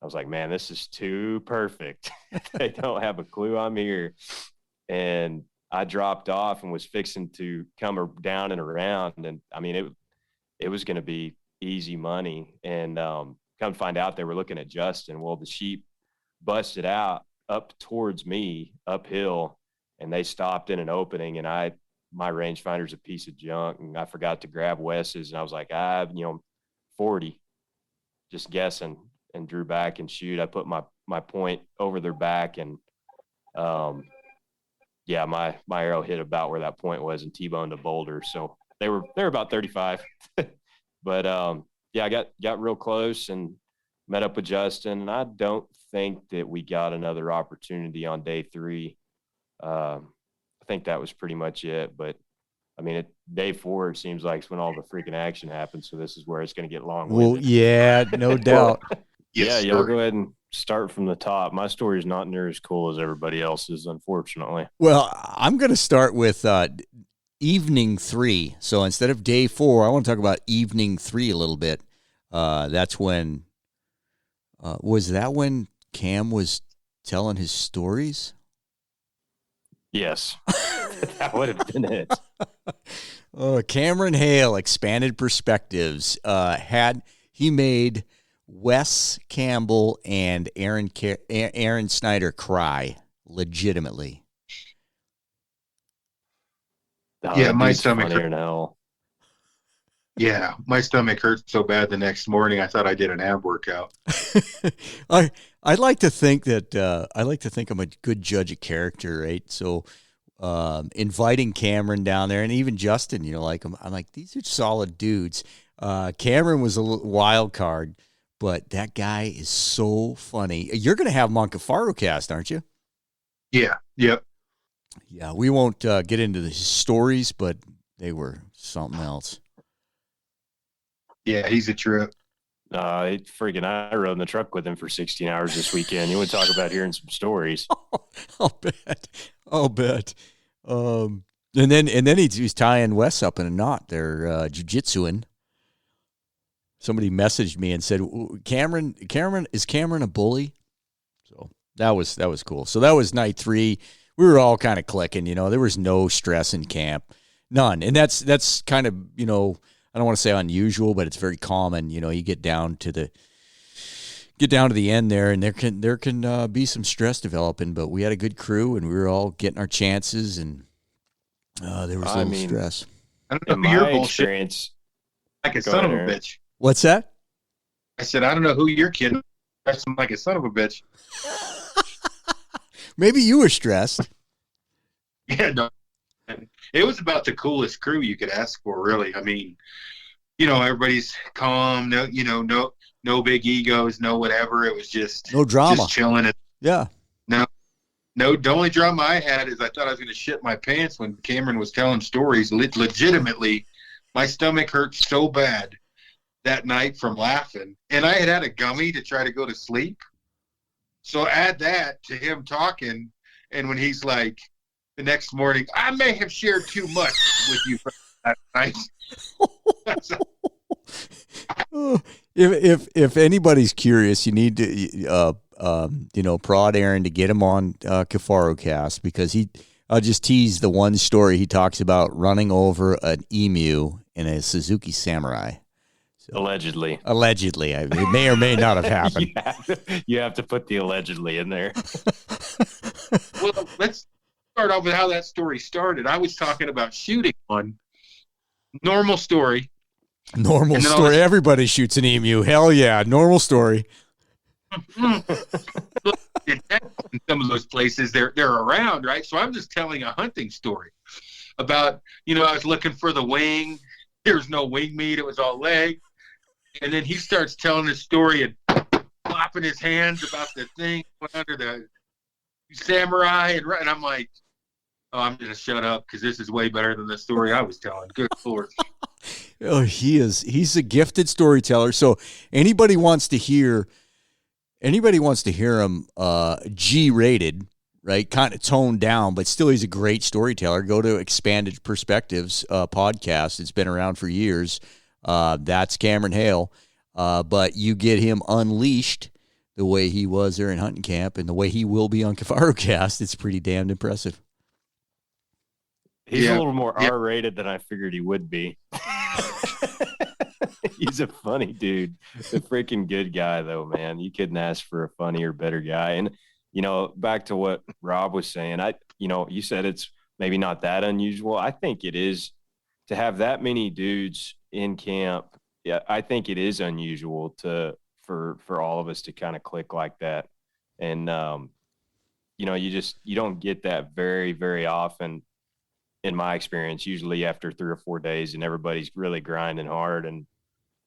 I was like, man, this is too perfect. They don't have a clue I'm here. And I dropped off and was fixing to come down and around. And I mean, it was going to be easy money. And come to find out, they were looking at Justin. Well, the sheep busted out up towards me uphill, and they stopped in an opening. And my rangefinder's a piece of junk, and I forgot to grab Wes's. And I was like, 40, just guessing, and drew back and shoot. I put my point over their back, and my arrow hit about where that point was and T-boned a boulder. So they were about 35. But I got real close and met up with Justin, and I don't think that we got another opportunity on day 3. I think that was pretty much it. But I mean, day 4, it seems like it's when all the freaking action happens. So this is where it's going to get long. Well, yeah, no doubt. Yes, y'all go ahead and start from the top. My story is not near as cool as everybody else's, unfortunately. Well, I'm going to start with evening 3. So instead of day 4, I want to talk about evening 3 a little bit. That's when, was that when Cam was telling his stories? Yes, that would have been it. Cameron Hale, Expanded Perspectives, he made Wes Campbell and Aaron Snyder cry legitimately. Yeah, my stomach hurt. Yeah, my stomach hurt so bad the next morning. I thought I did an ab workout. I'd like to think that I'm a good judge of character, right? So inviting Cameron down there, and even Justin, I'm like, these are solid dudes. Cameron was a little wild card, but that guy is so funny. You're going to have him on Kifaru Cast, aren't you? Yeah. Yep. Yeah, we won't get into the stories, but they were something else. Yeah, he's a trip. I rode in the truck with him for 16 hours this weekend. You want to talk about hearing some stories? I'll bet. And then he's tying Wes up in a knot. They're jiu-jitsuing. Somebody messaged me and said, Cameron, is Cameron a bully? So that was cool. So that was night 3. We were all kind of clicking, there was no stress in camp. None. And that's kind of, I don't want to say unusual, but it's very common. You get down to the end there, and there can be some stress developing, but we had a good crew, and we were all getting our chances, and there was a little stress. I don't know In your my bullshit experience, like a son of a bitch. What's that? I said, I don't know who you're kidding. That's like a son of a bitch. Maybe you were stressed. Yeah, no. It was about the coolest crew you could ask for, really. I mean, everybody's calm, no big egos, no whatever. It was just no drama, just chilling. Yeah. No. The only drama I had is I thought I was going to shit my pants when Cameron was telling stories. Legitimately, my stomach hurt so bad that night from laughing, and I had a gummy to try to go to sleep. So add that to him talking, and when he's like, the next morning, I may have shared too much with you that night. If anybody's curious, you need to prod Aron to get him on Kifaru Cast, because I'll just tease the one story he talks about running over an emu in a Suzuki Samurai. So, allegedly. It may or may not have happened. You have to put the allegedly in there. Well, let's start off with how that story started. I was talking about shooting one. Normal story. Normal story. Everybody shoots an emu. Hell yeah. Normal story. In some of those places, they're around, right? So I'm just telling a hunting story about, I was looking for the wing. There's no wing meat. It was all leg. And then he starts telling his story and flopping his hands about the thing under the samurai. And I'm like, oh, I'm going to shut up because this is way better than the story I was telling. Good Lord. Oh, he's a gifted storyteller. So anybody wants to hear him G-rated, right? Kind of toned down, but still he's a great storyteller. Go to Expanded Perspectives podcast. It's been around for years. That's Cameron Hale. But you get him unleashed the way he was there in hunting camp and the way he will be on Kifaru Cast. It's pretty damned impressive. He's a little more R-rated than I figured he would be. He's a funny dude. A freaking good guy, though, man. You couldn't ask for a funnier, better guy. And, back to what Rob was saying, you said it's maybe not that unusual. I think it is to have that many dudes in camp. Yeah, I think it is unusual for all of us to kind of click like that. And, you don't get that very, very often. In my experience, usually after 3 or 4 days and everybody's really grinding hard and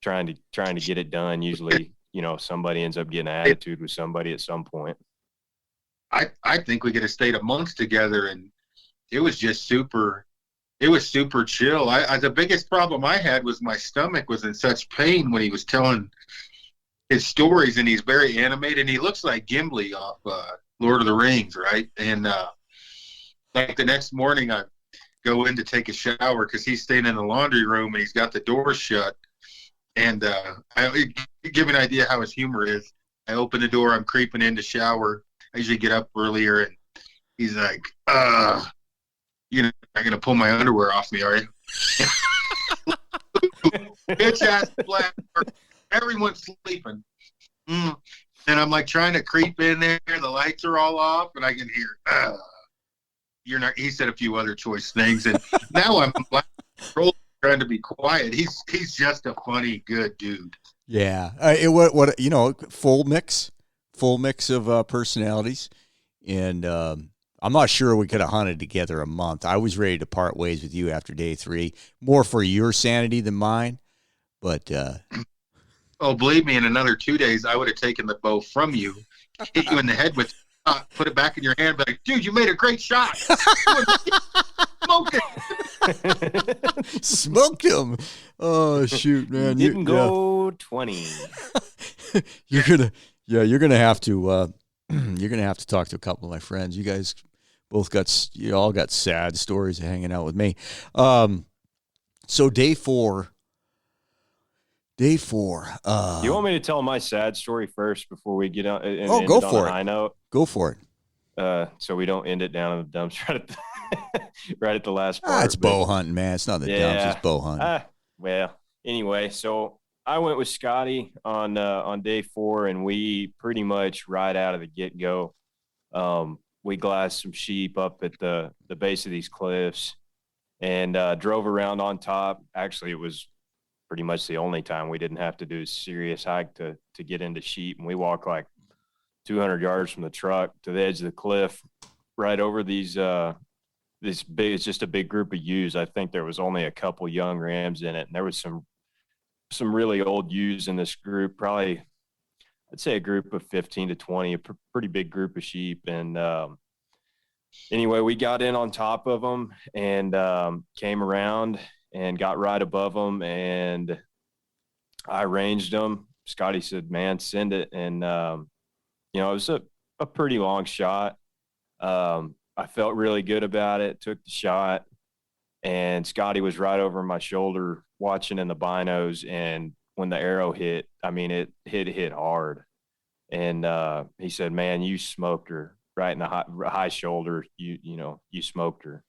trying to get it done, usually, somebody ends up getting an attitude with somebody at some point. I think we could have stayed a month together, and it was just super chill. The biggest problem I had was my stomach was in such pain when he was telling his stories, and he's very animated, and he looks like Gimli off Lord of the Rings, right? And like the next morning I go in to take a shower because he's staying in the laundry room and he's got the door shut. And give me an idea how his humor is. I open the door, I'm creeping in to shower. I usually get up earlier, and he's like, you're not going to pull my underwear off me, are you? Bitch ass black. Everyone's sleeping. And I'm like trying to creep in there. The lights are all off, and I can hear, you're not. He said a few other choice things, and now I'm like trying to be quiet. He's just a funny, good dude. Yeah, full mix of personalities, and I'm not sure we could have hunted together a month. I was ready to part ways with you after day 3, more for your sanity than mine, but. Oh, believe me, in another 2 days, I would have taken the bow from you, hit you in the head with. Put it back in your hand, like, dude, you made a great shot. Smoked it. Smoked him. Oh shoot, man! Didn't go 20. You're gonna have to talk to a couple of my friends. You guys both all got sad stories of hanging out with me. So day 4. You want me to tell my sad story first before we get out? Go for it. I know. Go for it. So we don't end it down in the dumpster. right at the last part. It's bow hunting, man. It's not the dumps. It's bow hunting. Well, anyway, so I went with Scotty on day 4, and we pretty much right out of the get-go, we glassed some sheep up at the base of these cliffs and drove around on top. Actually, it was pretty much the only time we didn't have to do a serious hike to get into sheep. And we walked like 200 yards from the truck to the edge of the cliff, right over these this big, it's just a big group of ewes. I think there was only a couple young rams in it, and there was some really old ewes in this group, probably I'd say a group of 15 to 20, a pretty big group of sheep. And anyway, we got in on top of them and came around and got right above them, and I ranged them. Scotty said, man, send it. And, it was a pretty long shot. I felt really good about it, took the shot, and Scotty was right over my shoulder watching in the binos. And when the arrow hit, I mean, it hit hard. And he said, man, you smoked her right in the high shoulder. You smoked her.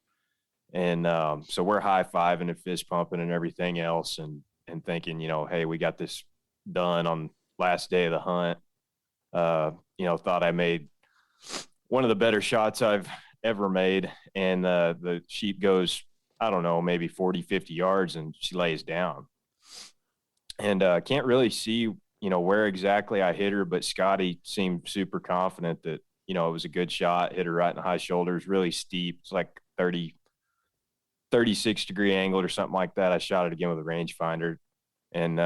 And so we're high-fiving and fist pumping and everything else, and thinking, hey, we got this done on last day of the hunt. Thought I made one of the better shots I've ever made. And the sheep goes, I don't know, maybe 40, 50 yards, and she lays down. And can't really see, where exactly I hit her, but Scotty seemed super confident that, it was a good shot, hit her right in the high shoulders, really steep. It's like 36-degree angle or something like that. I shot it again with a rangefinder. And,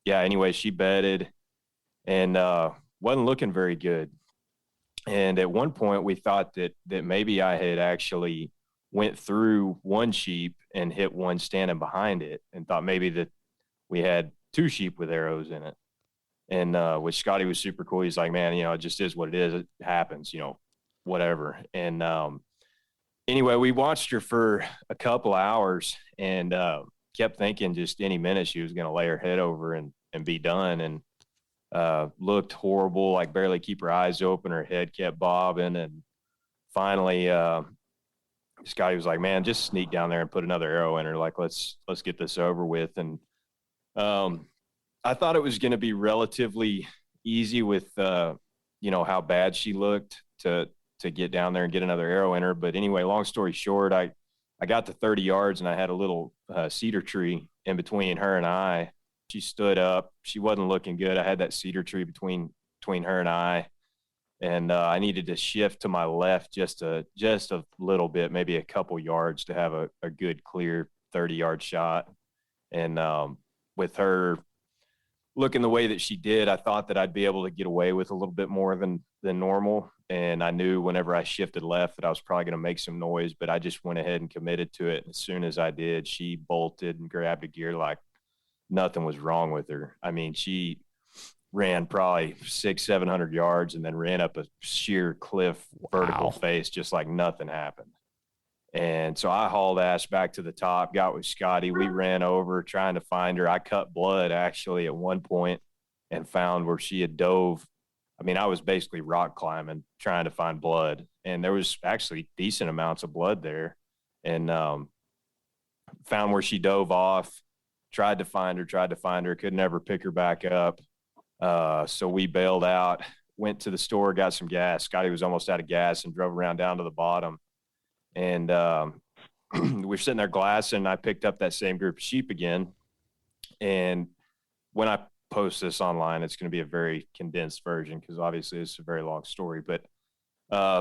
anyway, she bedded and wasn't looking very good. And at one point we thought that maybe I had actually went through one sheep and hit one standing behind it, and thought maybe that we had 2 sheep with arrows in it. And which Scotty was super cool. He's like, man, it just is what it is. It happens, whatever. And anyway, we watched her for a couple hours and kept thinking just any minute she was going to lay her head over and be done. And looked horrible, like barely keep her eyes open. Her head kept bobbing. And finally, Scotty was like, man, just sneak down there and put another arrow in her. Like, let's get this over with. And I thought it was going to be relatively easy with, how bad she looked to get down there and get another arrow in her. But anyway, long story short, I got to 30 yards and I had a little cedar tree in between her and I. She stood up. She wasn't looking good. I had that cedar tree between her and I, and I needed to shift to my left just a little bit, maybe a couple yards, to have a good, clear 30-yard shot. And with her looking the way that she did, I thought that I'd be able to get away with a little bit more than normal. And I knew whenever I shifted left that I was probably going to make some noise, but I just went ahead and committed to it. And as soon as I did, she bolted and grabbed a gear like nothing was wrong with her. I mean, she ran probably 600-700 yards and then ran up a sheer cliff vertical face, just like nothing happened. And so I hauled ass back to the top, got with Scotty. We ran over trying to find her. I cut blood actually at one point and found where she had dove. I mean, I was basically rock climbing, trying to find blood. And there was actually decent amounts of blood there. And found where she dove off, tried to find her, could never pick her back up. So we bailed out, went to the store, got some gas. Scotty was almost out of gas and drove around down to the bottom. And we're sitting there glassing, and I picked up that same group of sheep again. And when I post this online, it's going to be a very condensed version because obviously it's a very long story. But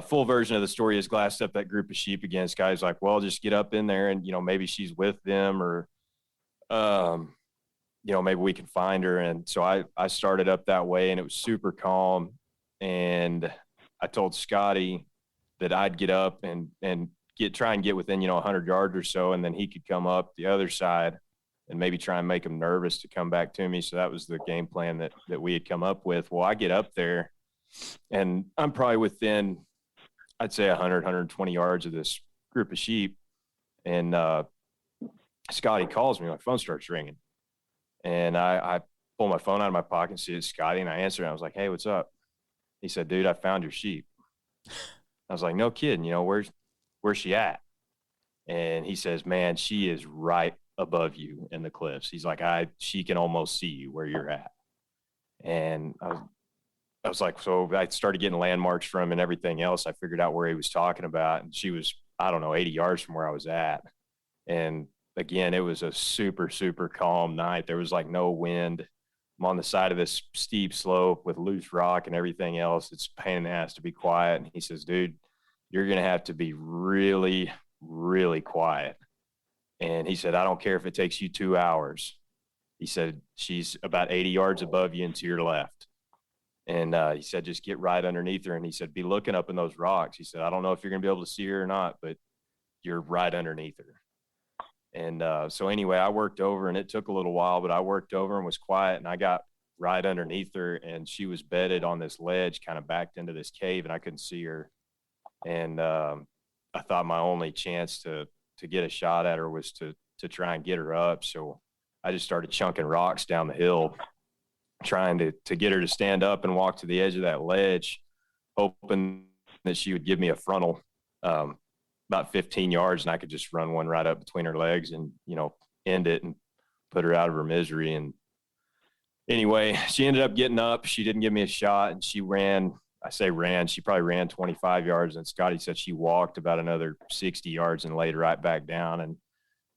full version of the story is glassed up that group of sheep again. Scotty's like, well, just get up in there and, maybe she's with them, or, maybe we can find her. And so I started up that way, and it was super calm. And I told Scotty that I'd get up and try and get within, 100 yards or so. And then he could come up the other side and maybe try and make him nervous to come back to me. So that was the game plan that we had come up with. Well, I get up there and I'm probably within, I'd say 100, 120 yards of this group of sheep. And Scotty calls me, my phone starts ringing. And I pull my phone out of my pocket and see it's Scotty, and I answer, and I was like, hey, what's up? He said, dude, I found your sheep. I was like, no kidding, where's where's she at? And he says, man, she is right above you in the cliffs. He's like, she can almost see you where you're at. And I was like, so I started getting landmarks from him and everything else. I figured out where he was talking about. And she was, I don't know, 80 yards from where I was at. And again, it was a super, super calm night. There was like no wind. I'm on the side of this steep slope with loose rock and everything else. It's a pain in the ass to be quiet. And he says, dude, you're going to have to be really, really quiet. And he said, I don't care if it takes you 2 hours. He said, she's about 80 yards above you and to your left. And he said, just get right underneath her. And he said, be looking up in those rocks. He said, I don't know if you're going to be able to see her or not, but you're right underneath her. And so anyway, I worked over, and it took a little while, but I worked over and was quiet, and I got right underneath her, and she was bedded on this ledge, kind of backed into this cave, and I couldn't see her. And I thought my only chance to get a shot at her was to try and get her up. So I just started chunking rocks down the hill, trying to get her to stand up and walk to the edge of that ledge, hoping that she would give me a frontal about 15 yards, and I could just run one right up between her legs and, end it and put her out of her misery. And anyway, she ended up getting up. She didn't give me a shot, and she ran. She probably ran 25 yards, and Scotty said she walked about another 60 yards and laid right back down. And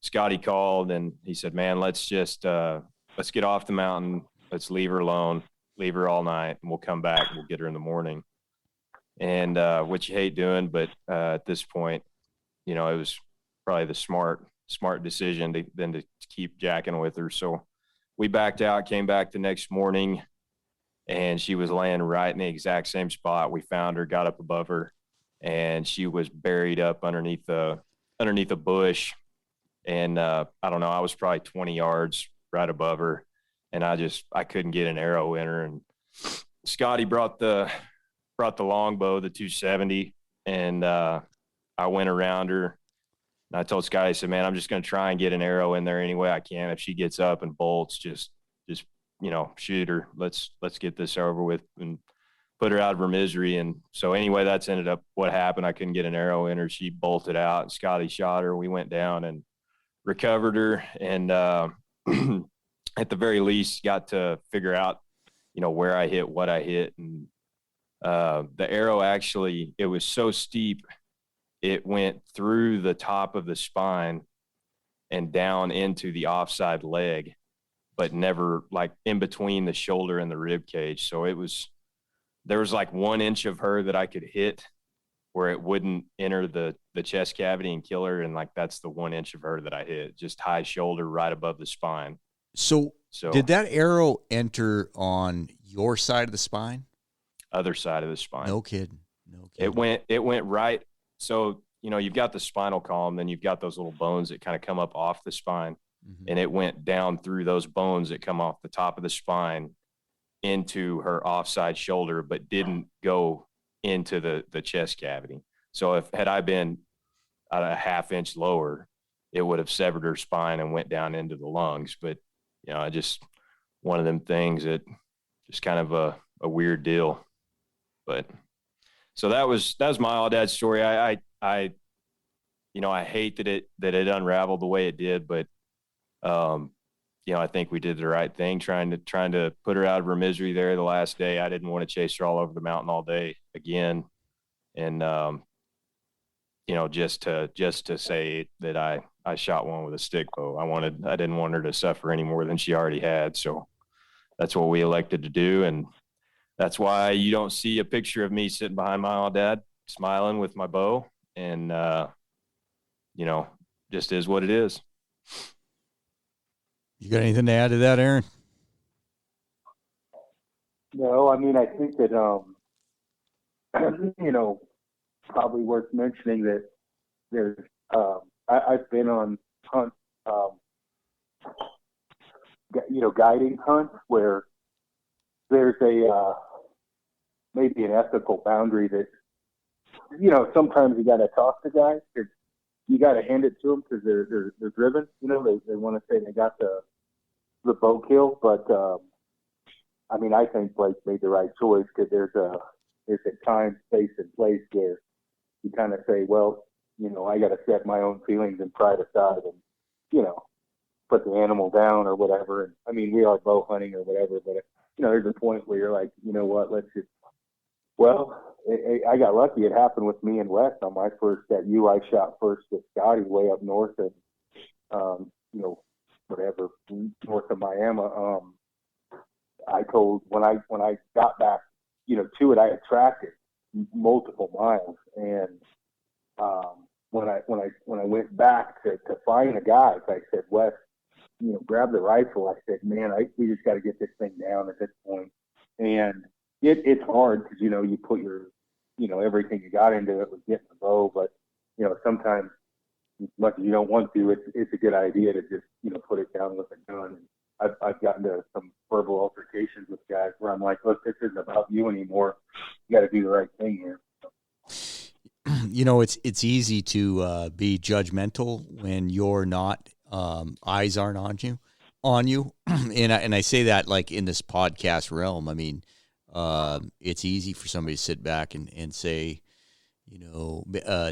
Scotty called, and he said, man, let's get off the mountain. Let's leave her alone, leave her all night, and we'll come back and we'll get her in the morning. And which you hate doing, but at this point, it was probably the smart decision to keep jacking with her. So we backed out, came back the next morning, and she was laying right in the exact same spot. We found her, got up above her, and she was buried up underneath a bush. And I don't know, I was probably 20 yards right above her, and I couldn't get an arrow in her. And Scotty brought the longbow, the 270, and I went around her. And I told Scotty, I said, man, I'm just going to try and get an arrow in there any way I can. If she gets up and bolts, just shoot her. Let's get this over with and put her out of her misery. And so anyway, that's ended up what happened. I couldn't get an arrow in her. She bolted out, and Scotty shot her. We went down and recovered her. And at the very least, got to figure out, where I hit, what I hit. And the arrow actually, it was so steep, it went through the top of the spine and down into the offside leg, but never like in between the shoulder and the rib cage. So there was like 1 inch of her that I could hit where it wouldn't enter the chest cavity and kill her. And like, that's the 1 inch of her that I hit, just high shoulder right above the spine. So did that arrow enter on your side of the spine? Other side of the spine. No kidding. It went right. So, you've got the spinal column, then you've got those little bones that kind of come up off the spine. Mm-hmm. And it went down through those bones that come off the top of the spine into her offside shoulder, but didn't go into the chest cavity. So had I been a half inch lower, it would have severed her spine and went down into the lungs. But, just one of them things that just kind of a weird deal. But so that was my Aoudad story. I hate that it unraveled the way it did, but I think we did the right thing trying to put her out of her misery there the last day. I didn't want to chase her all over the mountain all day again. And, just to say that I shot one with a stickbow. I didn't want her to suffer any more than she already had. So that's what we elected to do. And that's why you don't see a picture of me sitting behind my Aoudad smiling with my bow. And, just is what it is. You got anything to add to that, Aron? No, I mean, I think that, probably worth mentioning that there's, I've been on hunts, guiding hunts where there's maybe an ethical boundary that, sometimes you got to talk to guys. You got to hand it to them because they're driven. They want to say they got the bow kill, but I think Blake made the right choice because there's a time, space, and place where you kind of say, well, I got to set my own feelings and pride aside and, put the animal down or whatever. And I mean, we are bow hunting or whatever, but there's a point where you're like, you know what, I got lucky. It happened with me and Wes on my first, that I shot first with Scotty way up north of, whatever, north of Miami. I told, when I got back, to it, I had tracked it multiple miles. And, when I went back to find the guys, I said, Wes, grab the rifle. I said, man, we just got to get this thing down at this point. And it's hard because, you put your, everything you got into it with getting the bow, but, sometimes as much as you don't want to, it's a good idea to just, put it down with a gun. And I've gotten to some verbal altercations with guys where I'm like, look, this isn't about you anymore. You got to do the right thing here. It's easy to be judgmental when you're not, eyes aren't on you. And I say that like in this podcast realm. I mean, it's easy for somebody to sit back and say,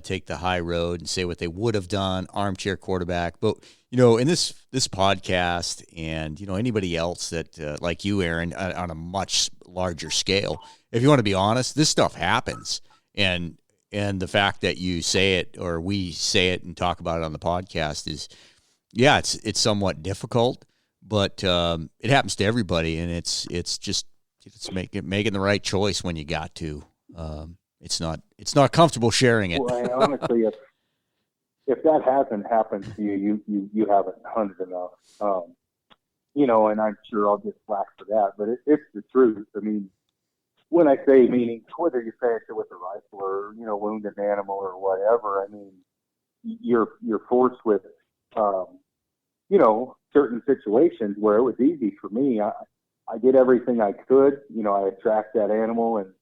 take the high road and say what they would have done, armchair quarterback. But, in this podcast and, anybody else that, like you, Aaron, on a much larger scale, if you want to be honest, this stuff happens. And the fact that you say it, or we say it and talk about it on the podcast, is, yeah, it's somewhat difficult, but it happens to everybody, and it's making the right choice when you got to. It's not comfortable sharing it. Well, honestly, if that hasn't happened to you haven't hunted enough. And I'm sure I'll get flack for that, but it's the truth. I mean, when I say meaning, whether you finish it with a rifle or, wound an animal or whatever, I mean, you're forced with, certain situations where it was easy for me. I did everything I could. I had tracked that animal, and,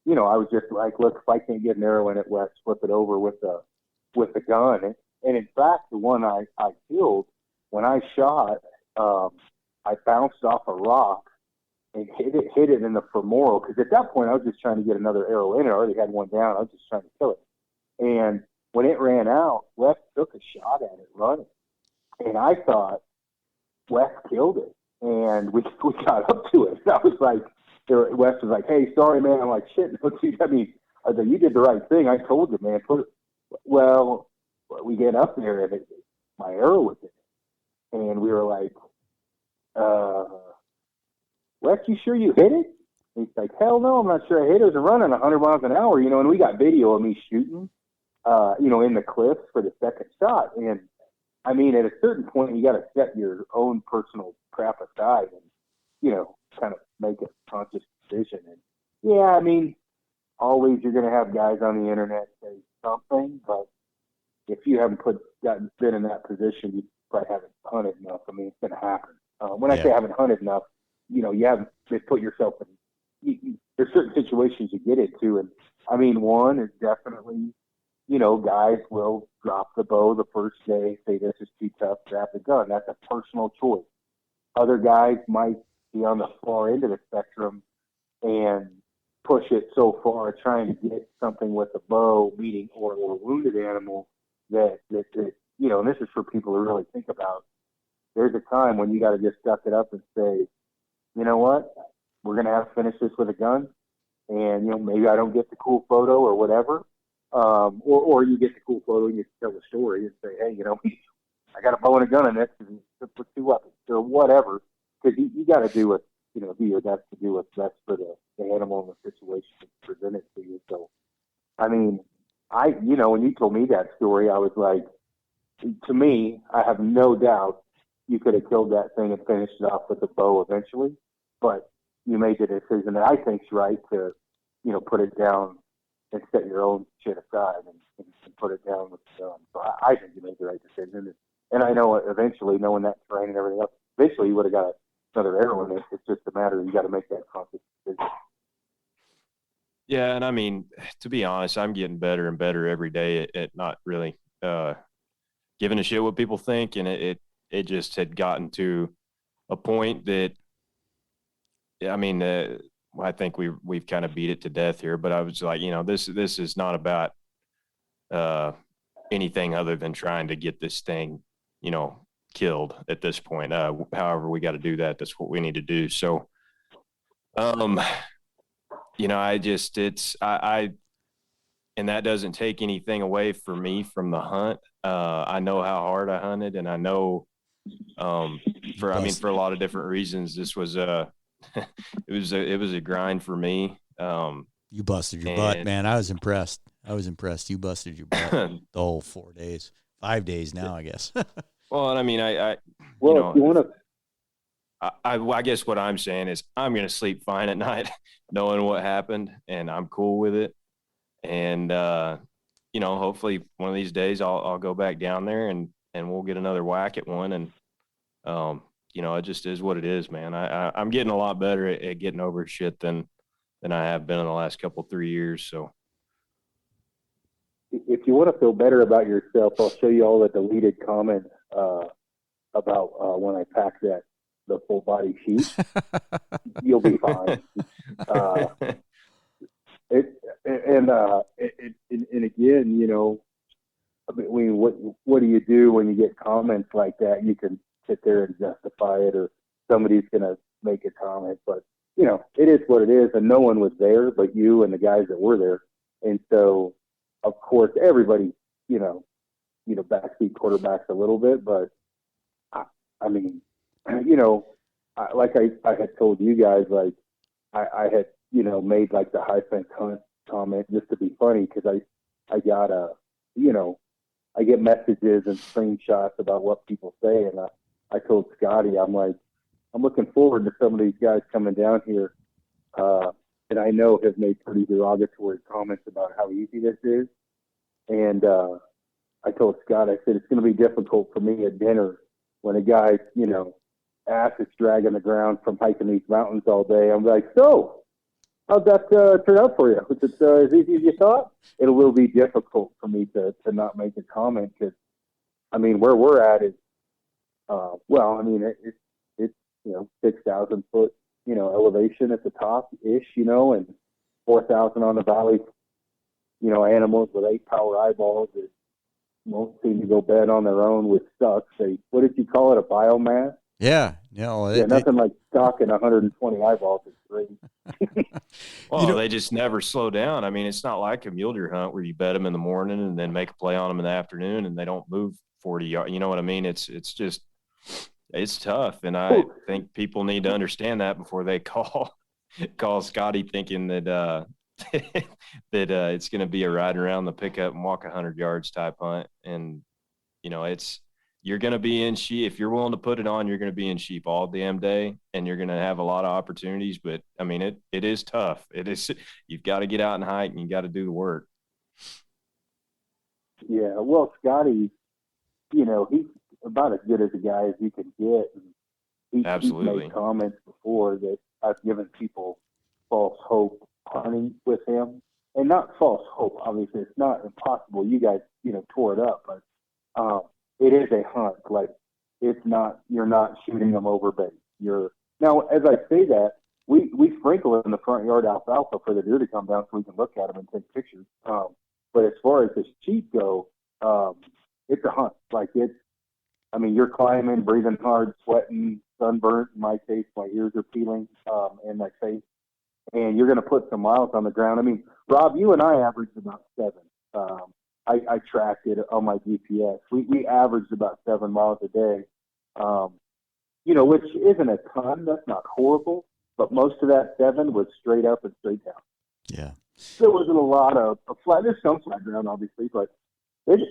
I was just like, look, if I can't get an arrow in it, Wes, flip it over with the gun. And in fact, the one I killed, when I shot, I bounced off a rock and hit it in the femoral, because at that point I was just trying to get another arrow in it. I already had one down. I was just trying to kill it. And when it ran out, Wes took a shot at it running. And I thought Wes killed it. And we got up to it. And I was like, Wes was like, hey, sorry, man. I'm like, shit. I mean, I said, you did the right thing. I told you, man. Well, we get up there, and my arrow was in it. And we were like, Wes, you sure you hit it? And he's like, hell no, I'm not sure I hit it. It was running 100 miles an hour, and we got video of me shooting, in the cliffs for the second shot. And I mean, at a certain point, you got to set your own personal crap aside and, kind of make a conscious decision. And yeah, I mean, always you're going to have guys on the internet say something, but if you haven't been in that position, you probably haven't hunted enough. I mean, it's going to happen. When I say haven't hunted enough, you haven't put yourself in. There's certain situations you get into, and I mean, one is definitely, guys will drop the bow the first day, say this is too tough, grab the gun. That's a personal choice. Other guys might be on the far end of the spectrum and push it so far trying to get something with a bow, meaning or a wounded animal that and this is for people to really think about. There's a time when you got to just suck it up and say, you know what, we're going to have to finish this with a gun, and maybe I don't get the cool photo or whatever, or you get the cool photo and you tell the story and say, hey, I got a bow and a gun in this, and put two weapons or whatever, because you got to do what do your best to do what's best for the animal and the situation that's presented to you. So, I mean, when you told me that story, I was like, to me, I have no doubt you could have killed that thing and finished it off with a bow eventually, but you made the decision that I think's right to, put it down and set your own shit aside and put it down with the gun. So I think you made the right decision. And I know eventually, knowing that terrain and everything else, eventually you would have got another arrow in it. It's just a matter of you got to make that conscious decision. Yeah, and I mean, to be honest, I'm getting better and better every day at not really giving a shit what people think, and it just had gotten to a point that, I mean, I think we've kind of beat it to death here, but I was like, this is not about anything other than trying to get this thing, killed at this point. However, we got to do that. That's what we need to do. So, and that doesn't take anything away from me from the hunt. I know how hard I hunted, and I know, for a lot of different reasons, this was it was a grind for me. You busted your butt, man. I was impressed. You busted your butt the whole 4 days, 5 days now, I guess. Well, and I mean, if you want to. I guess what I'm saying is I'm going to sleep fine at night knowing what happened, and I'm cool with it. And, hopefully one of these days I'll go back down there and we'll get another whack at one. And, it just is what it is, man. I'm getting a lot better at getting over shit than I have been in the last 3 years. So if you want to feel better about yourself, I'll show you all the deleted comments about when I packed the full body sheet. You'll be fine. And again, I mean, what do you do when you get comments like that? You can sit there and justify it, or somebody's going to make a comment, but it is what it is, and no one was there but you and the guys that were there. And so, of course, everybody, backseat quarterbacks a little bit, but I mean, like I had told you guys, like I had, made like the high fence hunt comment just to be funny, because I got I get messages and screenshots about what people say, and I told Scotty, I'm like, I'm looking forward to some of these guys coming down here, and I know have made pretty derogatory comments about how easy this is. And I told Scott, I said, it's going to be difficult for me at dinner when a guy, ass is dragging the ground from hiking these mountains all day. I'm like, so how'd that turn out for you? Was it as easy as you thought? It will be difficult for me to not make a comment, because, I mean, where we're at is, it's 6,000 foot, elevation at the top ish, and 4,000 on the valley, animals with 8 power eyeballs that won't seem to go bed on their own with stuck. What did you call it? A biomass? Yeah. Nothing like stocking 120 eyeballs is great. Well, they just never slow down. I mean, it's not like a mule deer hunt where you bed them in the morning and then make a play on them in the afternoon and they don't move 40 yards. You know what I mean? It's tough. And I think people need to understand that before they call Scotty thinking that, that it's going to be a ride around the pickup and walk 100 yards type hunt. And, you're going to be in sheep. If you're willing to put it on, you're going to be in sheep all damn day, and you're going to have a lot of opportunities. But I mean, it is tough. It is, you've got to get out and hike, and you got to do the work. Yeah. Well, Scotty, he's about as good as a guy as you can get. And he's made comments before that I've given people false hope hunting with him, and not false hope. Obviously, it's not impossible. You guys, tore it up, but it is a hunt. Like, it's not. You're not shooting them over bait. Now, as I say that, we sprinkle it in the front yard alfalfa for the deer to come down so we can look at them and take pictures. But as far as the sheep go, it's a hunt. Like, you're climbing, breathing hard, sweating, sunburnt. In my case, my ears are peeling, and my face. And you're going to put some miles on the ground. I mean, Rob, you and I averaged about 7. I tracked it on my GPS. We averaged about 7 miles a day, which isn't a ton. That's not horrible. But most of that 7 was straight up and straight down. Yeah. There wasn't a lot of flat. There's some flat ground, obviously, but it's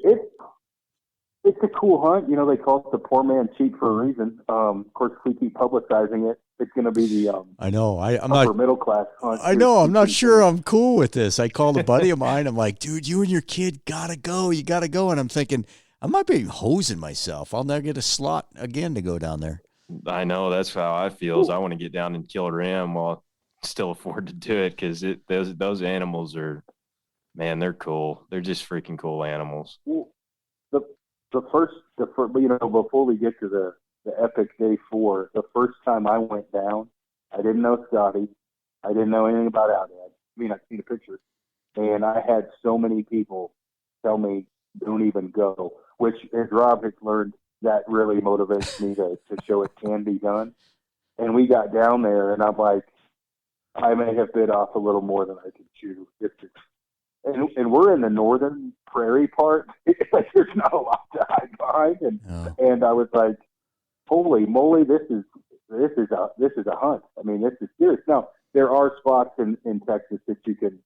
a cool hunt. They call it the poor man cheat for a reason. Of course, if we keep publicizing it, it's going to be the I know. I'm upper not middle class hunt. I know. I'm not sure I'm cool with this. I called a buddy of mine. I'm like, dude, you and your kid gotta go. You gotta go. And I'm thinking, I might be hosing myself. I'll never get a slot again to go down there. I know. That's how I feel. Is I want to get down and kill a ram while I still afford to do it, because those animals are, man, they're cool. They're just freaking cool animals. Well, the first, before we get to the epic day 4, the first time I went down, I didn't know Scotty. I didn't know anything about Aoudad. I've seen a picture. And I had so many people tell me, don't even go, which, as Rob has learned, that really motivates me to show it can be done. And we got down there, and I'm like, I may have bit off a little more than I could chew. And we're in the northern prairie part. Like, there's not a lot to hide behind. And I was like, holy moly, this is a hunt. I mean, this is serious. Now, there are spots in Texas that you can,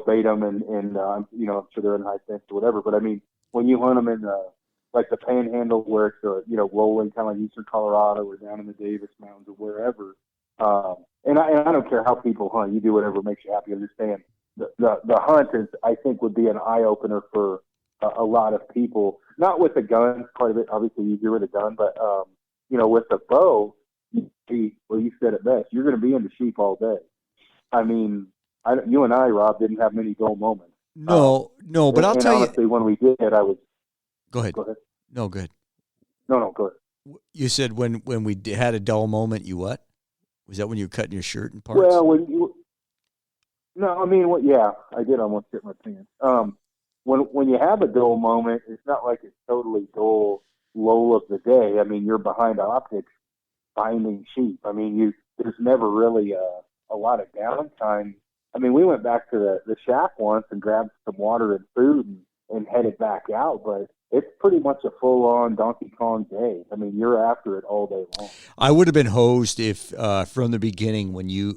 bait them and I'm sure they're in high fence or whatever. But I mean, when you hunt them in the Panhandle, where it's rolling, kind of like Eastern Colorado or down in the Davis Mountains or wherever. And I don't care how people hunt. You do whatever makes you happy. Understand the hunt is, I think, would be an eye opener for a lot of people. Not with the gun part of it, obviously easier with a gun, but with the bow, you said it best. You're going to be in the sheep all day. I mean, you and I, Rob, didn't have many dull moments. No, but I'll tell honestly, when we did, I was. Go ahead. No, go ahead. No, go ahead. You said when we had a dull moment, you what? Was that when you were cutting your shirt in parts? Well, yeah, I did almost get my pants. When you have a dull moment, it's not like it's totally dull lull of the day. I mean, you're behind optics finding sheep. I mean, there's never really a lot of downtime. I mean, we went back to the shack once and grabbed some water and food and headed back out, but it's pretty much a full-on Donkey Kong day. I mean, you're after it all day long. I would have been hosed if from the beginning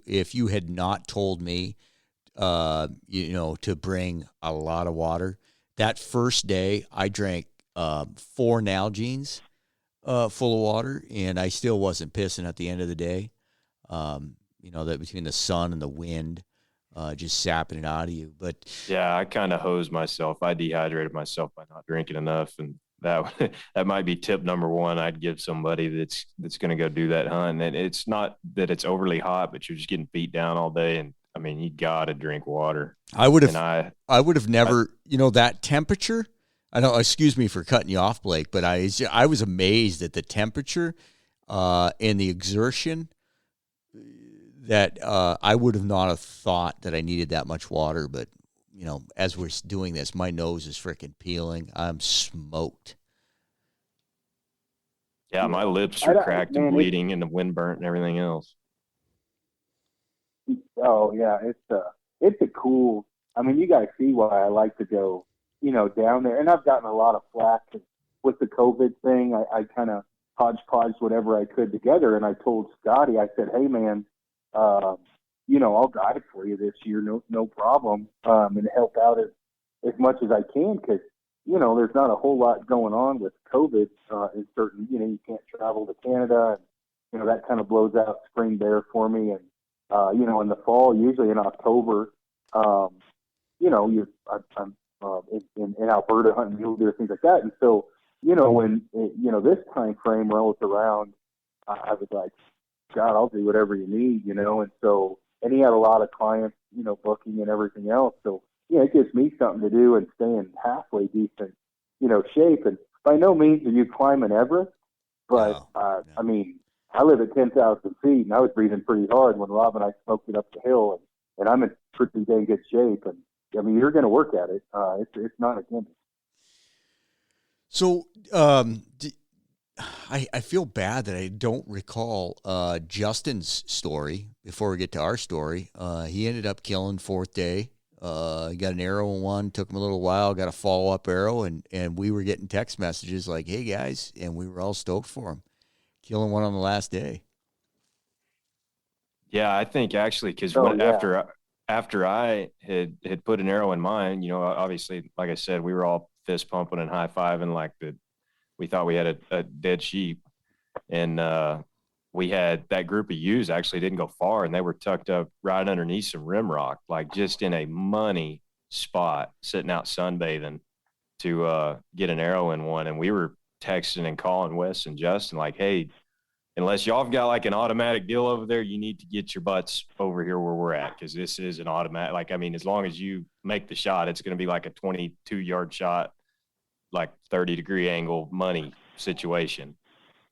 if you had not told me, to bring a lot of water. That first day, I drank 4 Nalgene's full of water, and I still wasn't pissing at the end of the day. That between the sun and the wind, just sapping it out of you. But yeah, I kind of hosed myself. I dehydrated myself by not drinking enough, and that might be tip number one I'd give somebody that's going to go do that hunt. And it's not that it's overly hot, but you're just getting beat down all day, and I mean, you got to drink water. I would have never, that temperature. I know. Excuse me for cutting you off, Blake, but I was amazed at the temperature and the exertion that I would have not have thought that I needed that much water. But as we're doing this, my nose is freaking peeling. I'm smoked. Yeah, my lips are cracked and bleeding, and the wind burnt and everything else. Oh yeah, it's a cool. I mean, you guys see why I like to go, down there. And I've gotten a lot of flack with the COVID thing. I kind of hodgepodged whatever I could together, and I told Scotty, I said, "Hey man, I'll guide for you this year, no problem, and help out as much as I can, because there's not a whole lot going on with COVID in certain. You can't travel to Canada, and that kind of blows out spring bear for me, and in the fall, usually in October, I'm in Alberta hunting mule deer, things like that. And so, when this time frame rolls around, I was like, God, I'll do whatever you need, And so, and he had a lot of clients, booking and everything else. So, it gives me something to do and stay in halfway decent, shape. And by no means are you climbing Everest, but no. I mean, I live at 10,000 feet, and I was breathing pretty hard when Rob and I smoked it up the hill, and I'm in pretty dang good shape. And I mean, you're going to work at it. It's not a gimmick. So, I feel bad that I don't recall Justin's story before we get to our story. He ended up killing 4th day. He got an arrow in one, took him a little while, got a follow-up arrow, and we were getting text messages like, hey, guys, and we were all stoked for him. Killing one on the last day. Yeah, I think actually, because after I had put an arrow in mine, obviously, like I said, we were all fist pumping and high fiving like we thought we had a dead sheep, and we had that group of ewes actually didn't go far, and they were tucked up right underneath some rim rock, like just in a money spot, sitting out sunbathing to get an arrow in one, and we were texting and calling Wes and Justin like, hey, unless y'all have got like an automatic deal over there, you need to get your butts over here where we're at, because this is an automatic. Like, I mean, as long as you make the shot, it's going to be like a 22-yard shot, like 30-degree angle money situation.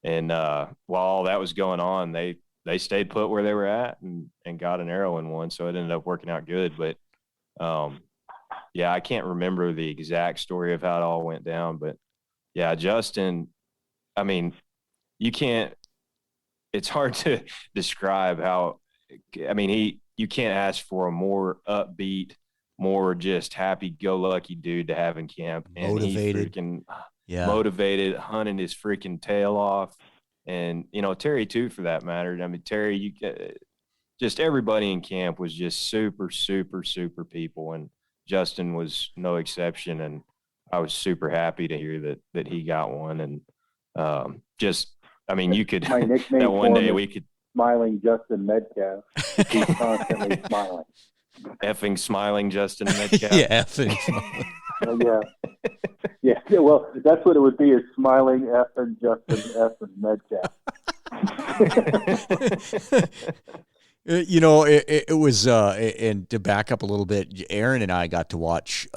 And while all that was going on, they stayed put where they were at and got an arrow in one, so it ended up working out good. But yeah, I can't remember the exact story of how it all went down, but yeah, Justin, I mean, you can't, it's hard to describe how, I mean, you can't ask for a more upbeat, more just happy-go-lucky dude to have in camp. And Motivated. he's freaking Yeah. motivated, hunting his freaking tail off. And, you know, Terry too, for that matter. I mean, Terry, just everybody in camp was just super, super, super people. And Justin was no exception. And I was super happy to hear that he got one. And I mean, you could, My nickname that one for him day is we could, Smiling Justin Metcalf. He's constantly smiling. effing smiling Justin Metcalf. Yeah, effing smiling. Yeah. Yeah, well, that's what it would be, is smiling effing Justin effing Metcalf. You know, it was, and to back up a little bit, Aaron and I got to watch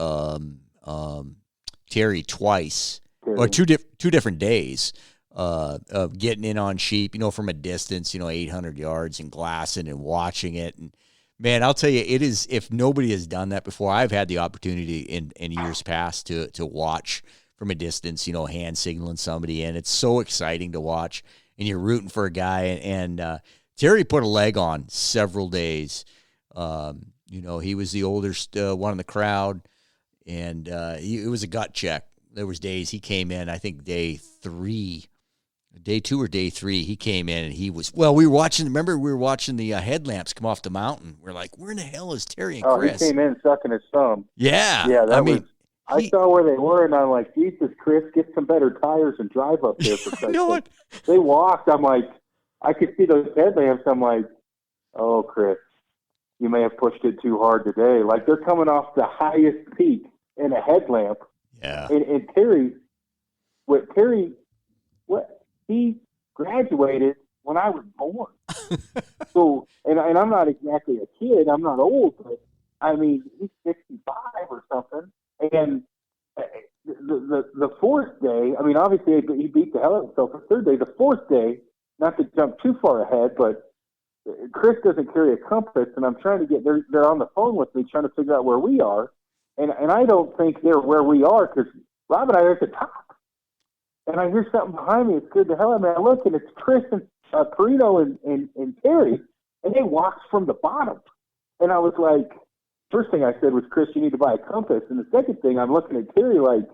Terry twice, or two different days, of getting in on sheep, you know, from a distance, you know, 800 yards, and glassing and watching it. And man, I'll tell you, it is, if nobody has done that before, I've had the opportunity in years past to watch from a distance, you know, hand signaling somebody, and it's so exciting to watch, and you're rooting for a guy. And Terry put a leg on several days. You know, he was the oldest one in the crowd, and it was a gut check. There was days he came in, I think day 2 or day 3, he came in and he was, well, we were watching the headlamps come off the mountain. We're like, where in the hell is Terry and Chris? He came in sucking his thumb. Yeah. Yeah, I saw where they were, and I'm like, Jesus, Chris, get some better tires and drive up there for Christ's sake. They walked. I'm like, I could see those headlamps. I'm like, oh, Chris, you may have pushed it too hard today. Like, they're coming off the highest peak in a headlamp. Yeah. And he graduated when I was born. So, and I'm not exactly a kid. I'm not old, but I mean, he's 65 or something. And the fourth day, I mean, obviously he beat the hell out of himself. The third day, the fourth day, not to jump too far ahead, but Chris doesn't carry a compass, and I'm trying to get, they're on the phone with me trying to figure out where we are. And I don't think they're where we are, because Rob and I are at the top. And I hear something behind me. It's good to hell. I mean, I look, and it's Chris and Perino and Terry, and they walked from the bottom. And I was like, first thing I said was, Chris, you need to buy a compass. And the second thing, I'm looking at Terry like,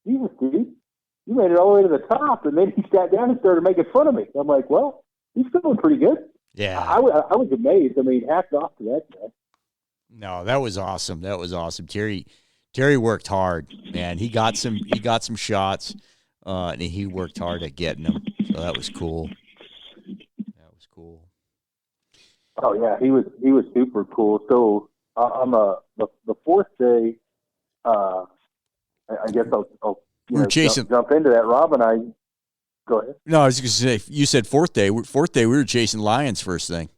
Jesus, dude, you made it all the way to the top. And then he sat down and started making fun of me. I'm like, well, he's feeling pretty good. Yeah. I was amazed. I mean, hats off to that guy. No, that was awesome. That was awesome. Terry worked hard, man. He got some shots, and he worked hard at getting them. So that was cool. Oh yeah, he was super cool. So on the fourth day, I guess I'll jump into that. Rob and I, go ahead. No, I was going to say, you said fourth day. Fourth day, we were chasing lions first thing.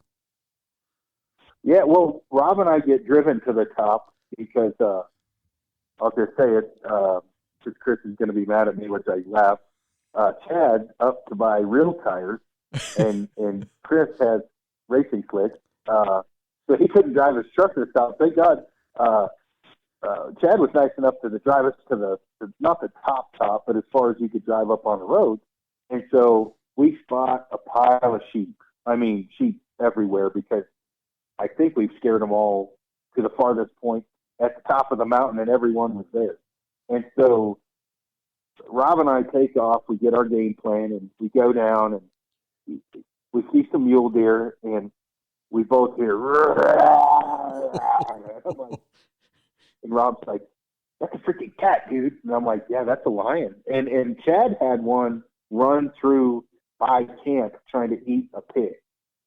Yeah, well, Rob and I get driven to the top because I'll just say it, because Chris is going to be mad at me, which I laugh. Chad up to buy real tires, and Chris has racing slicks, so he couldn't drive his truck to the top. Thank God. Chad was nice enough to drive us to the not the top, but as far as you could drive up on the road. And so we spot a pile of sheep. I mean, sheep everywhere, because I think we've scared them all to the farthest point at the top of the mountain, and everyone was there. And so Rob and I take off. We get our game plan, and we go down, and we see some mule deer, and we both hear, and Rob's like, that's a freaking cat, dude. And I'm like, yeah, that's a lion. And Chad had one run through by camp trying to eat a pig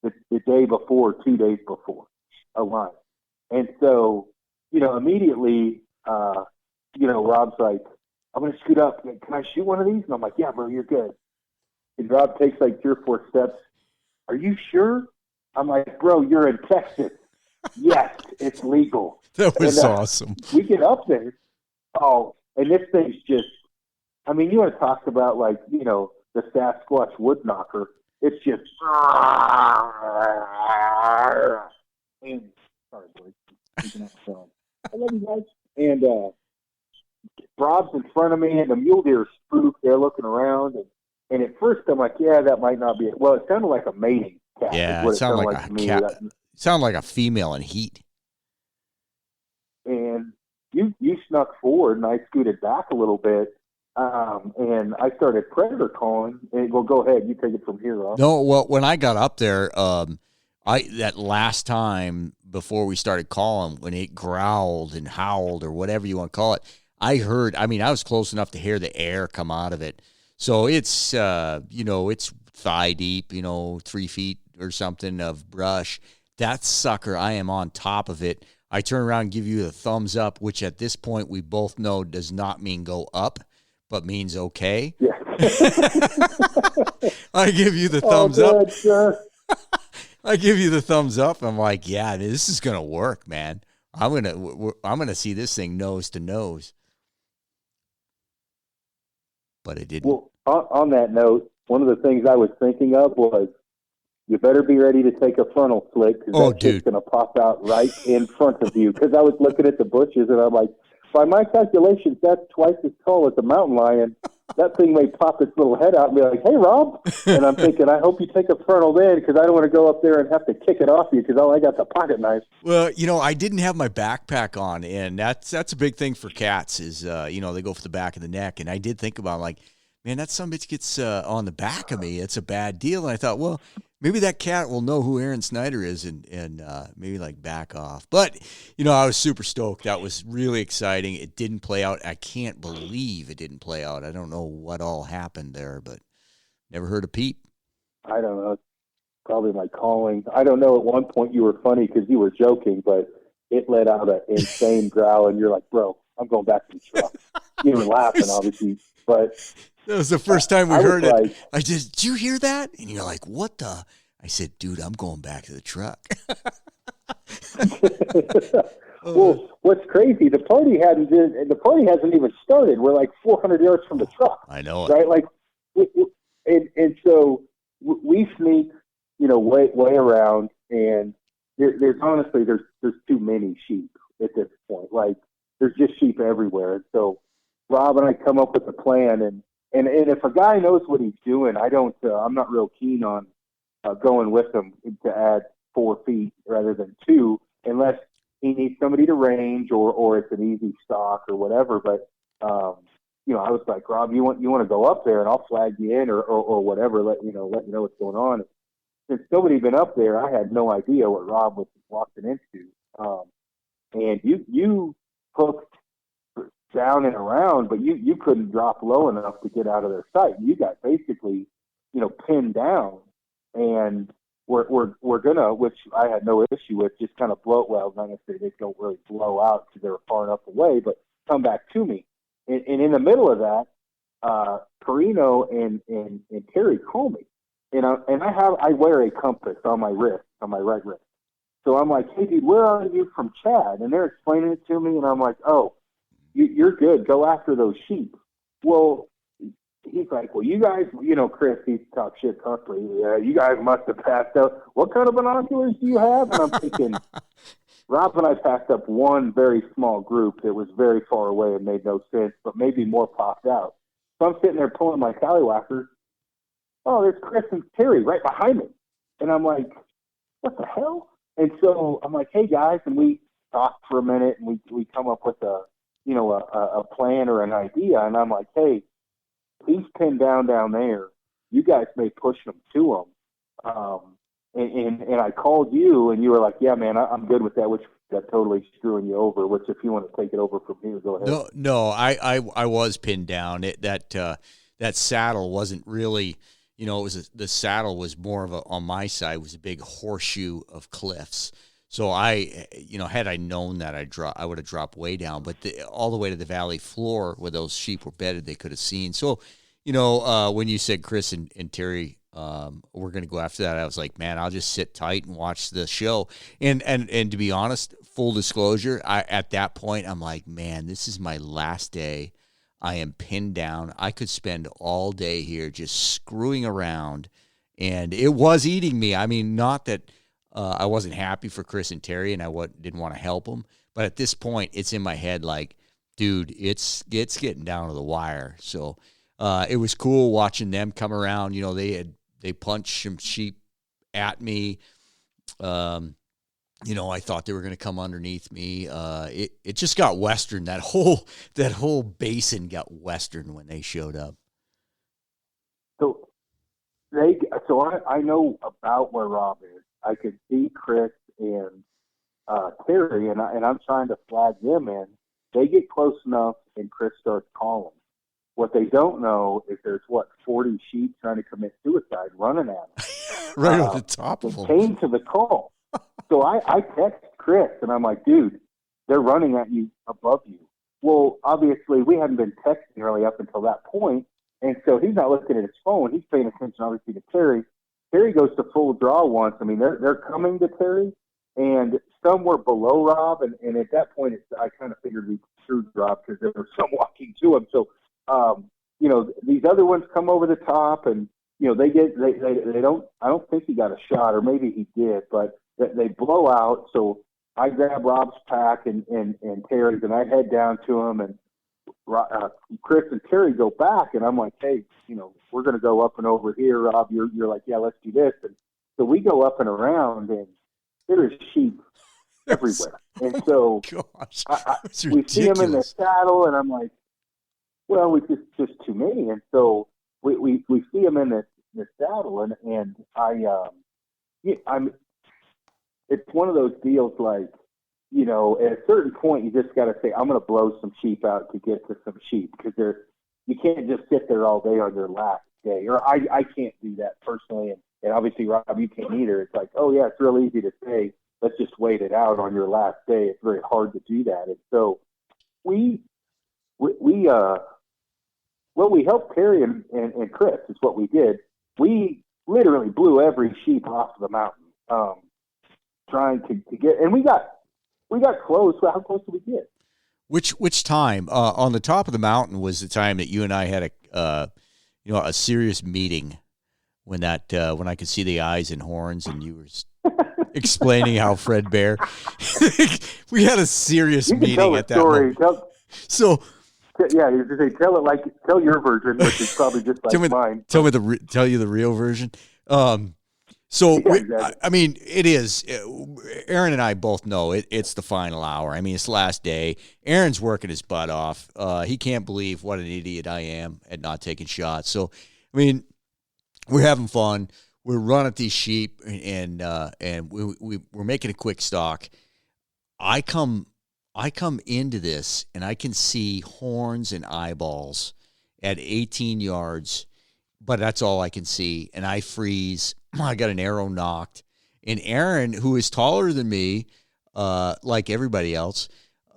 the day before, 2 days before, a lion. And so, immediately, Rob's like, I'm going to scoot up. Can I shoot one of these? And I'm like, yeah, bro, you're good. And Rob takes like 3 or 4 steps. Are you sure? I'm like, bro, you're in Texas. Yes, it's legal. That was awesome. We get up there. Oh, and this thing's just, I mean, you want to talk about like, the Sasquatch wood knocker. It's just, and, sorry, boys. I love you guys. and Rob's in front of me, and the mule deer spook. They're looking around, and at first I'm like, yeah, that might not be it. Well, it sounded like a mating cat. Yeah, what it sounded like a to me. cat. Sounded like a female in heat. And you snuck forward, and I scooted back a little bit, and I started predator calling. And well, go ahead, you take it from here, Rob. No, well, when I got up there, that last time before we started calling, when it growled and howled or whatever you want to call it, I heard. I mean, I was close enough to hear the air come out of it. So it's it's thigh deep, 3 feet or something of brush. That sucker, I am on top of it. I turn around and give you the thumbs up, which at this point we both know does not mean go up, but means okay. Yeah. I give you the thumbs up. Sure. I give you the thumbs up. I'm like, yeah, this is gonna work, man. I'm gonna see this thing nose to nose. But it didn't. Well, on that note, one of the things I was thinking of was, you better be ready to take a frontal flick, because that shit's going to pop out right in front of you. Because I was looking at the bushes, and I'm like, by my calculations, that's twice as tall as a mountain lion. That thing may pop its little head out and be like, hey, Rob. And I'm thinking, I hope you take a frontal then, because I don't want to go up there and have to kick it off you, because all I got is a pocket knife. Well, I didn't have my backpack on, and that's a big thing for cats is, they go for the back of the neck. And I did think about, like, man, that sumbitch gets on the back of me. It's a bad deal. And I thought, well, maybe that cat will know who Aron Snyder is and maybe like back off. But, I was super stoked. That was really exciting. It didn't play out. I can't believe it didn't play out. I don't know what all happened there, but never heard a peep. I don't know. Probably my calling. I don't know. At one point you were funny because you were joking, but it let out an insane growl, and you're like, bro, I'm going back to the truck. You were laughing, obviously, but... That was the first time we heard like, it. I just, did you hear that? And you're like, what the? I said, dude, I'm going back to the truck. Well, what's crazy, the party hasn't even started. We're like 400 yards from the truck. I know. Right? Like, and so we sneak, way around, and there's honestly, there's too many sheep at this point. Like, there's just sheep everywhere. And so Rob and I come up with a plan, and if a guy knows what he's doing, I'm not real keen on going with him to add 4 feet rather than 2, unless he needs somebody to range or it's an easy stock or whatever. But I was like, Rob, you want to go up there, and I'll flag you in or whatever, let you know what's going on. Since nobody had been up there, I had no idea what Rob was walking into. And you hooked down and around, but you couldn't drop low enough to get out of their sight. You got basically, pinned down, and we're gonna, which I had no issue with, just kind of blow. Well, I'm not gonna say they don't really blow out because they were far enough away, but come back to me. And in the middle of that, Carino and Terry call me, and I wear a compass on my wrist, on my right wrist. So I'm like, hey dude, where are you from Chad? And they're explaining it to me, and I'm like, oh, you're good. Go after those sheep. Well, he's like, well, you guys, Chris, he's talk shit constantly. Yeah, you guys must have passed up. What kind of binoculars do you have? And I'm thinking, Rob and I passed up one very small group that was very far away and made no sense, but maybe more popped out. So I'm sitting there pulling my tallywhacker. Oh, there's Chris and Terry right behind me. And I'm like, what the hell? And so I'm like, hey guys, and we talked for a minute, and we come up with a plan or an idea. And I'm like, hey, he's pinned down there. You guys may push him to him. And I called you, and you were like, yeah, man, I'm good with that, which got totally screwing you over, which if you want to take it over from here, go ahead. No, I was pinned down. That saddle wasn't really, it was the saddle was more of on my side was a big horseshoe of cliffs. So had I known that, I would have dropped way down, but all the way to the valley floor where those sheep were bedded, they could have seen. So, when you said Chris and Terry, we're going to go after that, I was like, man, I'll just sit tight and watch the show. And to be honest, full disclosure, at that point, I'm like, man, this is my last day. I am pinned down. I could spend all day here just screwing around, and it was eating me. I mean, not that I wasn't happy for Chris and Terry, and didn't want to help them. But at this point, it's in my head like, dude, it's getting down to the wire. So it was cool watching them come around. You know, they punched some sheep at me. You know, I thought they were going to come underneath me. It just got Western. That whole basin got Western when they showed up. So I know about where Rob is. I could see Chris and Terry, and I'm trying to flag them in. They get close enough, and Chris starts calling. What they don't know is there's 40 sheep trying to commit suicide, running at them. Right on the top of them. Came to the call. So I text Chris, and I'm like, dude, they're running at you above you. Well, obviously, we hadn't been texting really up until that point, and so he's not looking at his phone. He's paying attention, obviously, to Terry. Terry goes to full draw once. I mean, they're coming to Terry, and some were below Rob, and at that point, I kind of figured we threw Rob because there were some walking to him. So, you know, these other ones come over the top, and you know, they don't. I don't think he got a shot, or maybe he did, but they blow out. So I grab Rob's pack and Terry's, and I head down to him, and Chris and Terry go back, and I'm like, hey, you know, we're going to go up and over here, Rob. You're like, yeah, let's do this. And so we go up and around, and there's sheep everywhere. And so we see him in the saddle, and I'm like, well, we just too many. And so we see him in the saddle, and I'm. It's one of those deals like, you know, at a certain point, you just got to say, I'm going to blow some sheep out to get to some sheep, because you can't just sit there all day on your last day. Or I can't do that personally. And obviously, Rob, you can't either. It's like, oh, yeah, it's real easy to say, let's just wait it out on your last day. It's very hard to do that. And so we helped Terry and Chris is what we did. We literally blew every sheep off the mountain. Trying to get, and we got close. How close did we get? Which time on the top of the mountain was the time that you and I had a serious meeting when I could see the eyes and horns, and you were explaining how Fred Bear. We had a serious meeting at that moment. Yeah, you just say tell your version, which is probably just like mine. Tell you the real version. So, yeah, exactly. I mean, it is. Aron and I both know it's the final hour. I mean, it's the last day. Aron's working his butt off. He can't believe what an idiot I am at not taking shots. So, I mean, we're having fun. We're running these sheep, and we're making a quick stalk. I come into this, and I can see horns and eyeballs at 18 yards, but that's all I can see, and I freeze. I got an arrow knocked, and Aron, who is taller than me, like everybody else,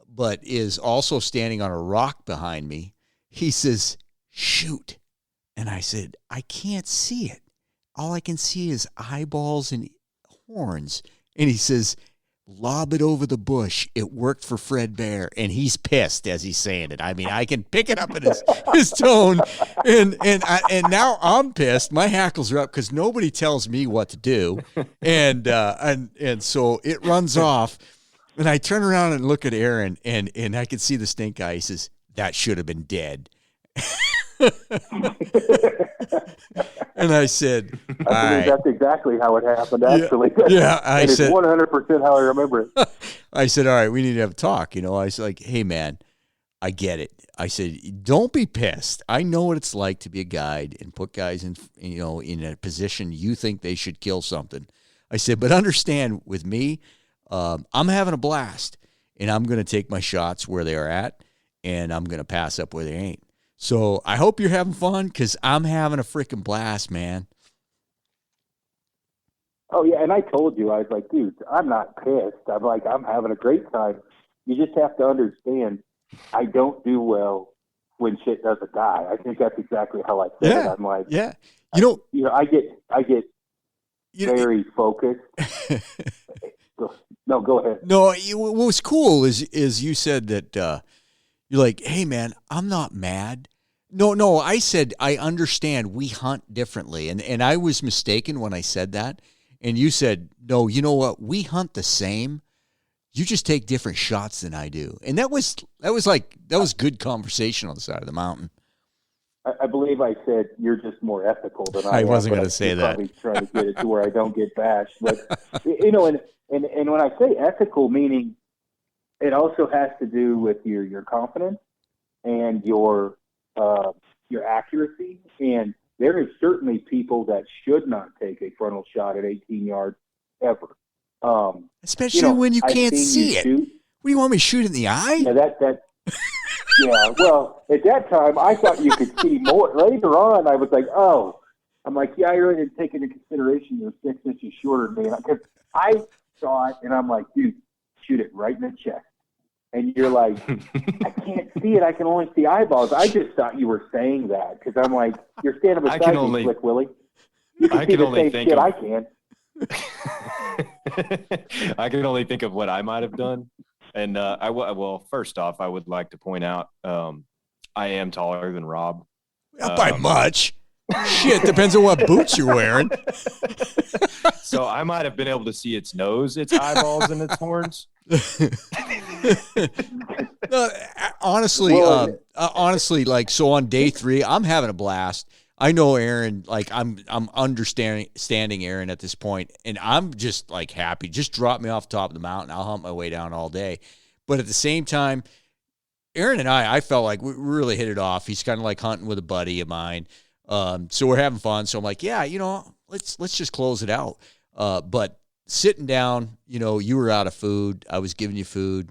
but is also standing on a rock behind me, he says, shoot. And I said, I can't see it. All I can see is eyeballs and horns. And he says, lob it over the bush. It worked for Fred Bear. And he's pissed as he's saying it. I mean, I can pick it up in his tone. And now I'm pissed. My hackles are up because nobody tells me what to do. And so it runs off. And I turn around and look at Aron, and I can see the stink eye. He says, that should have been dead. And I said, I believe that's exactly how it happened, actually. Yeah, I said, it's 100% how I remember it. I said, all right, we need to have a talk. You know, I was like, hey, man, I get it. I said, don't be pissed. I know what it's like to be a guide and put guys in, you know, in a position you think they should kill something. I said, but understand with me, I'm having a blast, and I'm going to take my shots where they are at, and I'm going to pass up where they ain't. So I hope you're having fun, because I'm having a freaking blast, man. Oh, yeah, and I told you, I was like, dude, I'm not pissed. I'm having a great time. You just have to understand, I don't do well when shit doesn't die. I think that's exactly how I said it. I'm like, yeah. I get very focused. No, go ahead. No, what was cool is you said that you're like, hey, man, I'm not mad. No, I said, I understand we hunt differently. And I was mistaken when I said that. And you said, no, you know what? We hunt the same. You just take different shots than I do. And that was good conversation on the side of the mountain. I believe I said you're just more ethical than I am. I wasn't going to say that. Probably trying to get it to where I don't get bashed. But, and when I say ethical, meaning it also has to do with your confidence and your accuracy. And there is certainly people that should not take a frontal shot at 18 yards ever. Especially when you can't see it. Shoot. What do you want me to shoot in the eye? Yeah, yeah, well, at that time, I thought you could see more. Later on, I was like, oh. I'm like, yeah, I really didn't take into consideration you're 6 inches shorter than me. Because I saw it, and I'm like, dude, shoot it right in the chest. And you're like, I can't see it. I can only see eyeballs. I just thought you were saying that because I'm like, you're standing beside me, Slick Willie. You can see the same shit I can. I can only think of what I might have done. And well, first off, I would like to point out I am taller than Rob. Not by much. Shit, depends on what boots you're wearing. So I might have been able to see its nose, its eyeballs, and its horns. Honestly, like, so on day 3, I'm having a blast. I know Aaron, like I'm understanding Aaron at this point, and I'm just like happy. Just drop me off the top of the mountain. I'll hunt my way down all day. But at the same time, Aaron and I felt like we really hit it off. He's kind of like hunting with a buddy of mine. So we're having fun. So I'm like, yeah, let's just close it out. But sitting down, you were out of food. I was giving you food.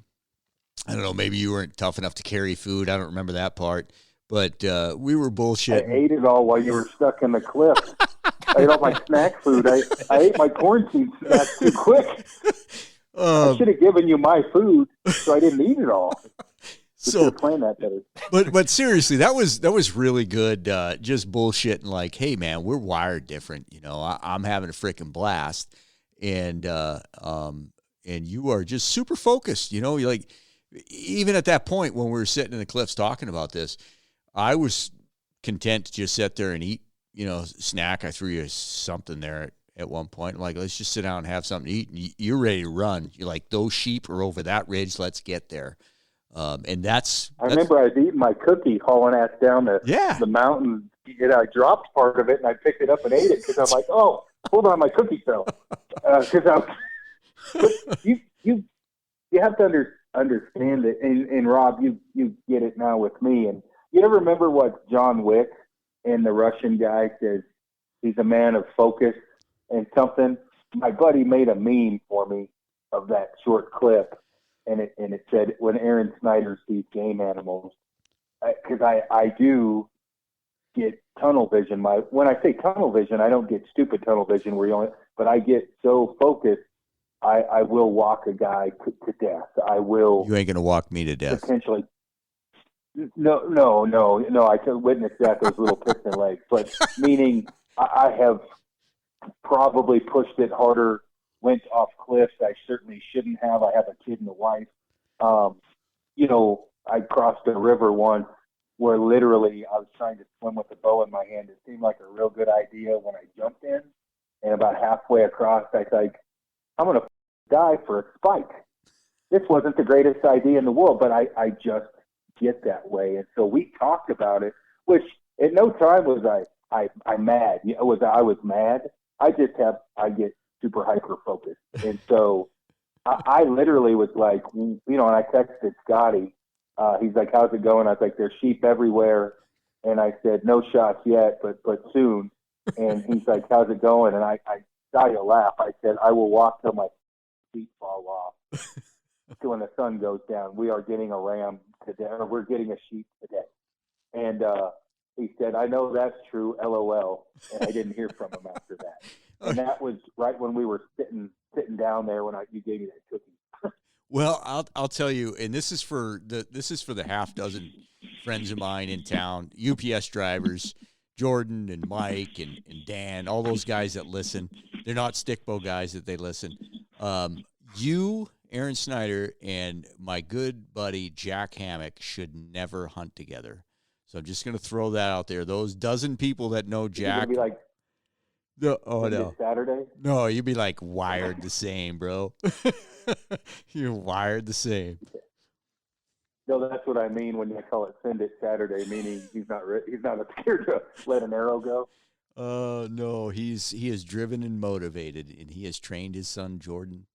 I don't know, maybe you weren't tough enough to carry food. I don't remember that part. But we were bullshitting. I ate it all while you were stuck in the cliff. I ate all my snack food. I ate my quarantine snacks too quick. I should have given you my food so I didn't eat it all. So plan that better. But seriously, that was really good. Just bullshitting like, hey man, we're wired different. I'm having a freaking blast, and you are just super focused. You're like, even at that point when we were sitting in the cliffs talking about this, I was content to just sit there and eat, snack. I threw you something there at one point. I'm like, let's just sit down and have something to eat. And you're ready to run. You're like, those sheep are over that ridge. Let's get there. And that's I remember I was eating my cookie, hauling ass down the mountain. And I dropped part of it, and I picked it up and ate it because I'm like, oh, hold on, my cookie fell. Because you have to understand it. And Rob, you get it now with me. And you ever remember what John Wick and the Russian guy says? He's a man of focus and something. My buddy made a meme for me of that short clip. And it said, when Aaron Snyder sees game animals, because I do get tunnel vision. When I say tunnel vision, I don't get stupid tunnel vision but I get so focused, I will walk a guy to death. I will. You ain't gonna walk me to death. Potentially. No. I can witness that, those little piston legs. But meaning, I have probably pushed it harder. Went off cliffs I certainly shouldn't have. I have a kid and a wife. I crossed a river once where literally I was trying to swim with a bow in my hand. It seemed like a real good idea when I jumped in. And about halfway across, I was like, I'm going to die for a spike. This wasn't the greatest idea in the world, but I just get that way. And so we talked about it, which at no time was I mad. I was mad. I get super hyper focused. And so I literally was like, and I texted Scotty. He's like, how's it going? I was like, there's sheep everywhere. And I said, no shots yet, but soon. And he's like, how's it going? And I started to laugh. I said, I will walk till my feet fall off. So when the sun goes down, we are getting a ram today, or we're getting a sheep today. And he said, I know that's true, LOL. And I didn't hear from him after that. And that was right when we were sitting down there when you gave me that cookie. Well, I'll tell you, and this is for the half dozen friends of mine in town, UPS drivers, Jordan and Mike and Dan, all those guys that listen. They're not Stickbow guys that they listen. You, Aaron Snyder, and my good buddy Jack Hammock should never hunt together. So I'm just going to throw that out there. Those dozen people that know Jack. No, oh Send no. it Saturday. No, you'd be like wired the same, bro. You're wired the same. No, that's what I mean when I call it send it Saturday, meaning he's not scared to let an arrow go. No, he is driven and motivated, and he has trained his son Jordan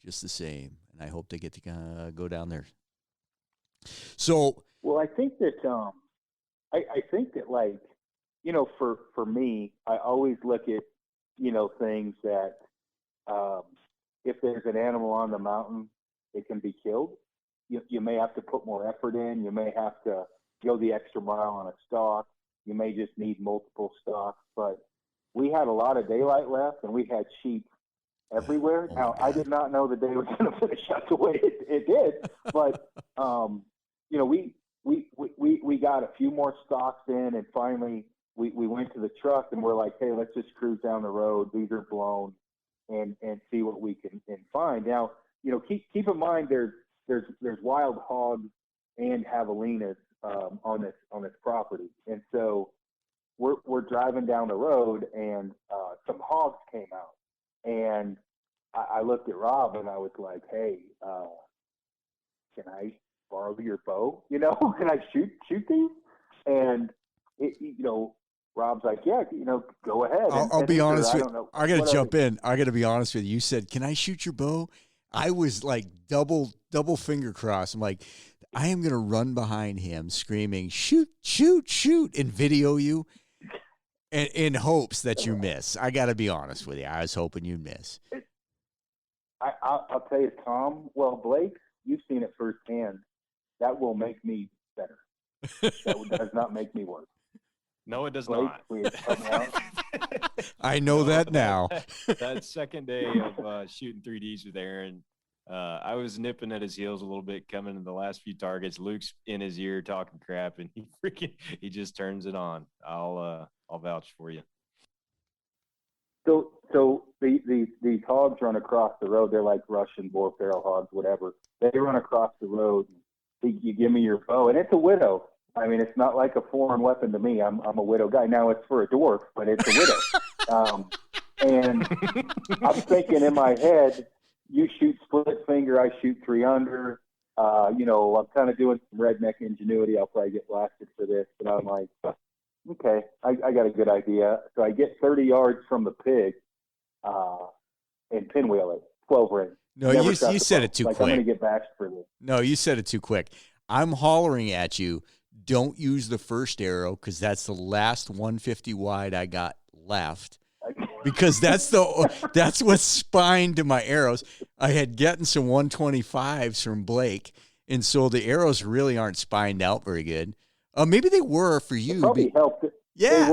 just the same. And I hope they get to go down there. So, well, I think that I think that, like, you know, for me, I always look at, you know, things that if there's an animal on the mountain, it can be killed. You may have to put more effort in. You may have to go the extra mile on a stalk. You may just need multiple stalks. But we had a lot of daylight left, and we had sheep everywhere. Oh now, I did not know the day was going to finish out the way it did. But, you know, we got a few more stalks in, and finally we went to the truck, and we're like, hey, let's just cruise down the road. These are blown, and see what we can find. Now, you know, keep in mind there's wild hogs and javelinas on this property, and so we're driving down the road, and some hogs came out, and I looked at Rob and I was like, hey, can I borrow your bow? You know, can I shoot these? And you know, Rob's like, yeah, you know, go ahead. I'll be honest with I don't know. I got to jump in. I got to be honest with you. You said, can I shoot your bow? I was like double finger crossed. I'm like, I am going to run behind him screaming, shoot, shoot, shoot, and video you in hopes that you miss. I got to be honest with you. I was hoping you'd miss. I'll tell you, Tom, well, Blake, you've seen it firsthand. That will make me better. That does not make me worse. No, it does Blake, not. I know that now. That second day of shooting 3Ds with Aaron, I was nipping at his heels a little bit coming in the last few targets. Luke's in his ear talking crap, and he just turns it on. I'll vouch for you. So these hogs run across the road. They're like Russian boar feral hogs, whatever. They run across the road. You give me your bow, and it's a widow. I mean, it's not like a foreign weapon to me. I'm a widow guy. Now it's for a dwarf, but it's a widow. And I'm thinking in my head, you shoot split finger, I shoot 3 under. You know, I'm kind of doing some redneck ingenuity. I'll probably get blasted for this, but I'm like, okay, I got a good idea. So I get 30 yards from the pig and pinwheel it, 12 ring. No, you said it too quick. I'm going to get bashed for this. No, you said it too quick. I'm hollering at you. Don't use the first arrow because that's the last 150 wide I got left. Because that's what's spined to my arrows. I had gotten some 125s from Blake, and so the arrows really aren't spined out very good. Maybe they were for you. It probably helped. Yeah,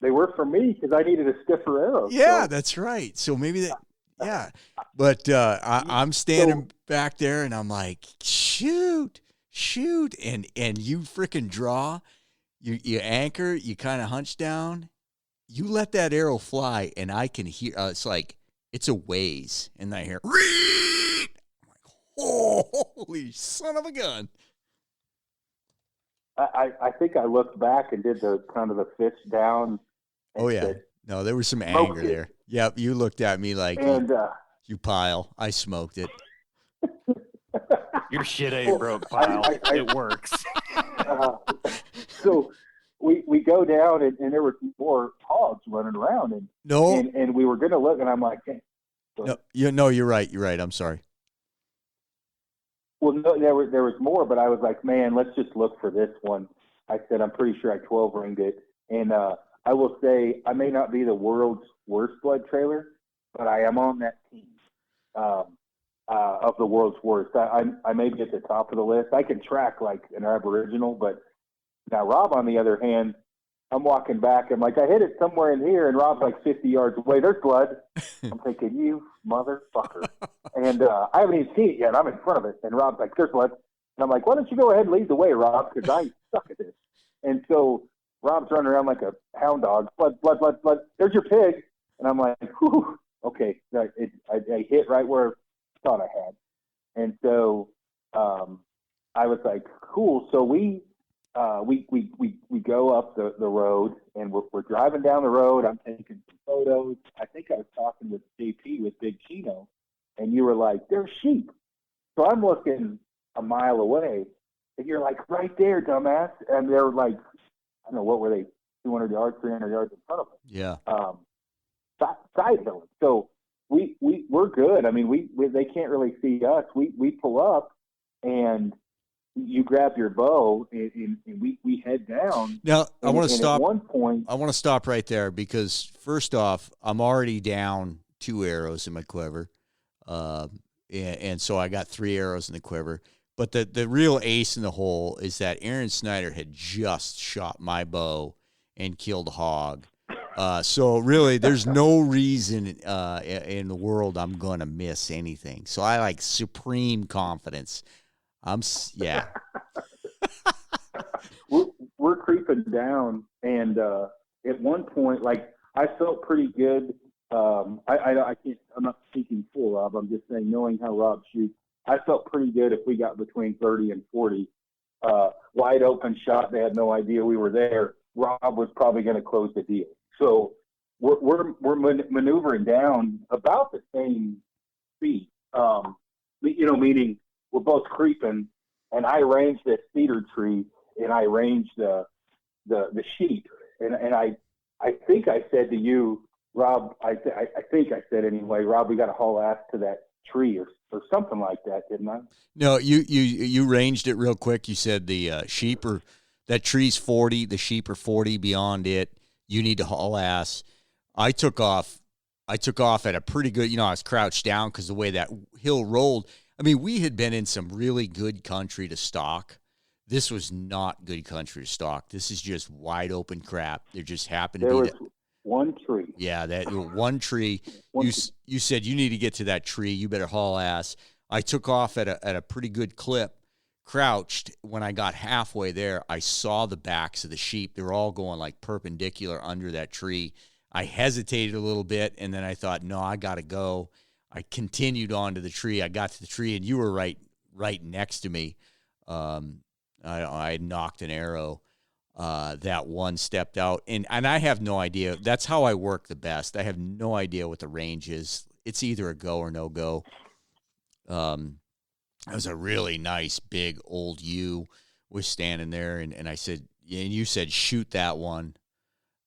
they were for me because I needed a stiffer arrow. Yeah, so. That's right. So maybe that. Yeah, but I'm standing back there, and I'm like, shoot, and you freaking draw. You anchor. You kind of hunch down. You let that arrow fly, and I can hear. It's like it's a ways, and I hear. I'm like, holy son of a gun! I think I looked back and did the kind of the fist down. Oh yeah, said, no, there was some anger there. Yep, you looked at me like you pile. I smoked it. Your shit ain't broke, pile. It works. So we go down, and there were more hogs running around, and we were going to look, and I'm like, hey. No, you're right. You're right. I'm sorry. Well, no, there was more, but I was like, man, let's just look for this one. I said, I'm pretty sure I 12 ringed it, and I will say I may not be the world's worst blood trailer, but I am on that team of the world's worst. I may be at the top of the list. I can track like an Aboriginal, but now Rob, on the other hand, I'm walking back. I'm like, I hit it somewhere in here, and Rob's like 50 yards away. There's blood. I'm thinking, you motherfucker. And I haven't even seen it yet. I'm in front of it. And Rob's like, there's blood. And I'm like, why don't you go ahead and lead the way, Rob, because I suck at this. And so Rob's running around like a hound dog. Blood, blood, blood, blood. There's your pig. And I'm like, whew, okay. I hit right where I thought I had. And so I was like, cool. So we we go up the road, and we're driving down the road. I'm taking some photos. I think I was talking with JP with Big Chino, and you were like, "There's sheep." So I'm looking a mile away, and you're like, "Right there, dumbass!" And they're like, I don't know, what were they, 200 yards, 300 yards in front of us? Yeah. Side hilling. So we're good. I mean, we they can't really see us. We pull up, and you grab your bow, and we head down. Now, I want to stop. At one point, I want to stop right there because, first off, I'm already down 2 arrows in my quiver. And so I got 3 arrows in the quiver. But the real ace in the hole is that Aaron Snyder had just shot my bow and killed a hog. So really, there's no reason in the world I'm going to miss anything. So I like supreme confidence. Yeah. we're creeping down, and at one point, like, I felt pretty good. I can't. I'm not speaking for Rob. I'm just saying, knowing how Rob shoots, I felt pretty good if we got between 30 and 40. Wide open shot. They had no idea we were there. Rob was probably going to close the deal. So we're maneuvering down about the same speed. Meaning we're both creeping, and I ranged that cedar tree, and I ranged the sheep, and I think I said to you, Rob, I think I said anyway, Rob, we got to haul ass to that tree or something like that, didn't I? No, you ranged it real quick. You said the sheep are, that tree's 40, the sheep are 40 beyond it. You need to haul ass. I took off at a pretty good, I was crouched down because the way that hill rolled. I mean, we had been in some really good country to stalk. This was not good country to stalk. This is just wide open crap. There just happened to be one tree. Yeah, that one tree. You said you need to get to that tree. You better haul ass. I took off at a pretty good clip, crouched. When I got halfway there, I saw the backs of the sheep. They were all going like perpendicular under that tree. I hesitated a little bit, and then I thought, no, I got to go. I continued on to the tree. I got to the tree, and you were right next to me. I knocked an arrow. That one stepped out, and I have no idea. That's how I work the best. I have no idea what the range is. It's either a go or no go. It was a really nice big old ewe was standing there, and I said, and you said shoot that one.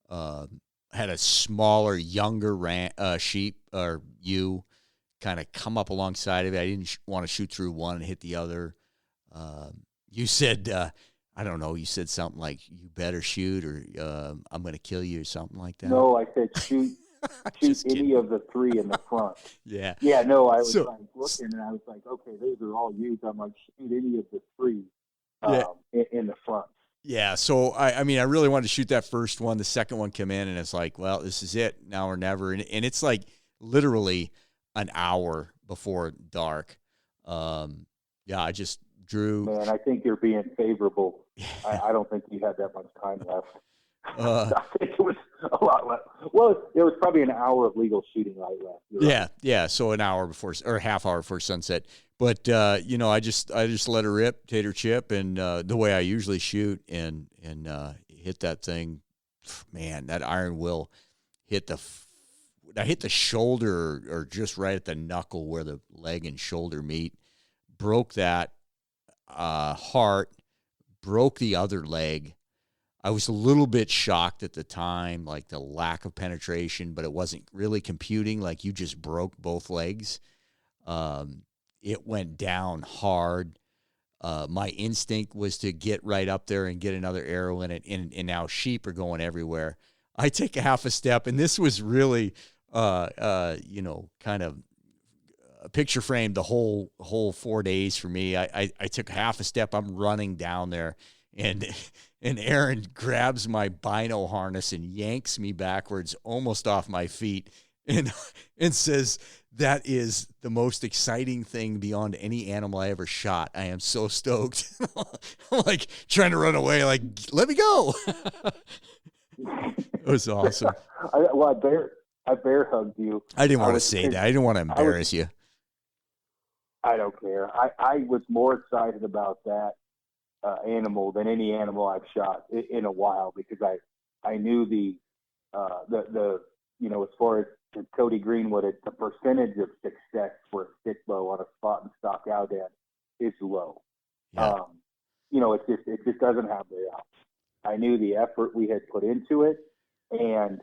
Had a smaller, younger sheep or ewe kind of come up alongside of it. I didn't want to shoot through one and hit the other. You said, I don't know, you said something like, you better shoot or I'm going to kill you or something like that. No, I said shoot any of the 3 in the front. Yeah. Yeah, no, I was like looking, and I was like, okay, those are all used. I'm like, shoot any of the 3 in the front. Yeah, so I mean, I really wanted to shoot that first one. The second one came in, and it's like, well, this is it, now or never. And it's like literally an hour before dark. Yeah, I just drew. Man, I think you're being favorable. I don't think you had that much time left. I think it was a lot left. Well, there was probably an hour of legal shooting light left. Yeah. So an hour before, or a half hour before sunset. But I just let her rip, tater chip, and the way I usually shoot, and hit that thing. Man, that iron will hit I hit the shoulder or just right at the knuckle where the leg and shoulder meet. Broke that heart, broke the other leg. I was a little bit shocked at the time, like the lack of penetration, but it wasn't really computing. Like, you just broke both legs. It went down hard. My instinct was to get right up there and get another arrow in it, and now sheep are going everywhere. I take a half a step, and this was really, kind of picture framed the whole 4 days for me. I took half a step. I'm running down there, and Aron grabs my bino harness and yanks me backwards, almost off my feet, and says, "That is the most exciting thing beyond any animal I ever shot. I am so stoked." I'm like trying to run away, like, let me go. It was awesome. I bear hugged you. I didn't want to say that. I didn't want to embarrass you. I don't care. I was more excited about that. animal than any animal I've shot in a while, because I knew the as far as Cody Greenwood, the percentage of success for a stickbow on a spot and stock Aoudad is low. Yeah. It just doesn't have the I knew the effort we had put into it, and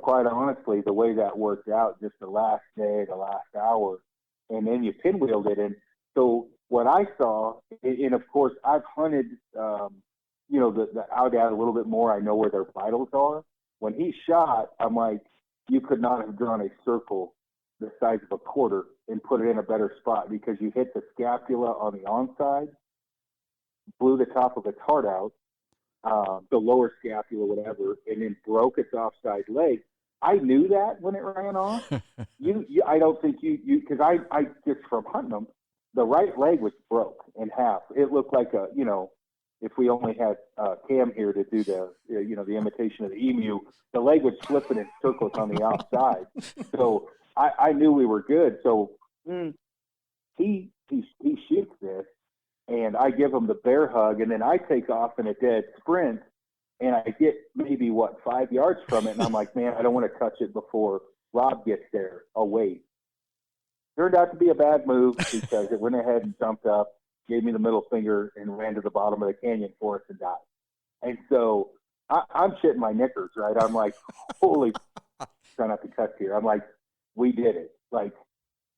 quite honestly, the way that worked out, just the last day, the last hour, and then you pinwheeled it. And so what I saw, and of course I've hunted, the Aoudad a little bit more. I know where their vitals are. When he shot, I'm like, you could not have drawn a circle the size of a quarter and put it in a better spot, because you hit the scapula on the onside, blew the top of its heart out, the lower scapula, whatever, and then broke its offside leg. I knew that when it ran off. I don't think because I just from hunting them, the right leg was broke in half. It looked like if we only had Cam here to do the imitation of the emu, the leg was flipping in circles on the outside. So I knew we were good. So he shoots this, and I give him the bear hug, and then I take off in a dead sprint, and I get maybe 5 yards from it, and I'm like, man, I don't want to touch it before Rob gets there. I'll wait. Turned out to be a bad move, because it went ahead and jumped up, gave me the middle finger, and ran to the bottom of the canyon for us and died. And so I'm shitting my knickers, right? I'm like, holy, try not to cut here. I'm like, we did it. Like,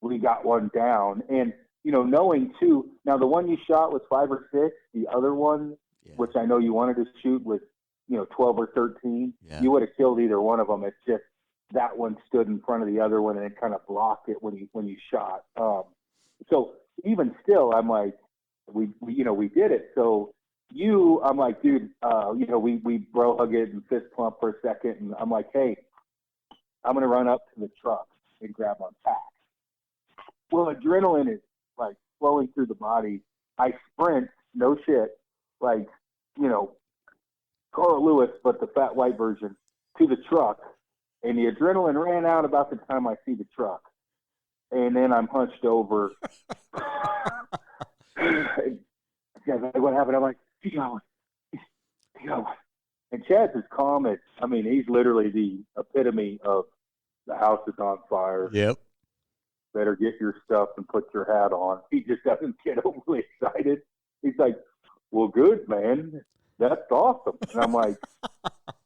we got one down. And, knowing too, now the one you shot was 5 or 6. The other one, which I know you wanted to shoot, was, 12 or 13. Yeah. You would have killed either one of them. It's just that one stood in front of the other one, and it kind of blocked it when you shot. So even still, I'm like, we did it. So I'm like, dude, we bro hug it and fist pump for a second, and I'm like, hey, I'm gonna run up to the truck and grab my pack. Well, adrenaline is like flowing through the body. I sprint, no shit, like Carl Lewis, but the fat white version, to the truck, and the adrenaline ran out about the time I see the truck, and then I'm hunched over. What happened? I'm like, keep going. And Chad's as calm as, he's literally the epitome of the house is on fire. Yep. Better get your stuff and put your hat on. He just doesn't get overly excited. He's like, well, good, man. That's awesome. And I'm like,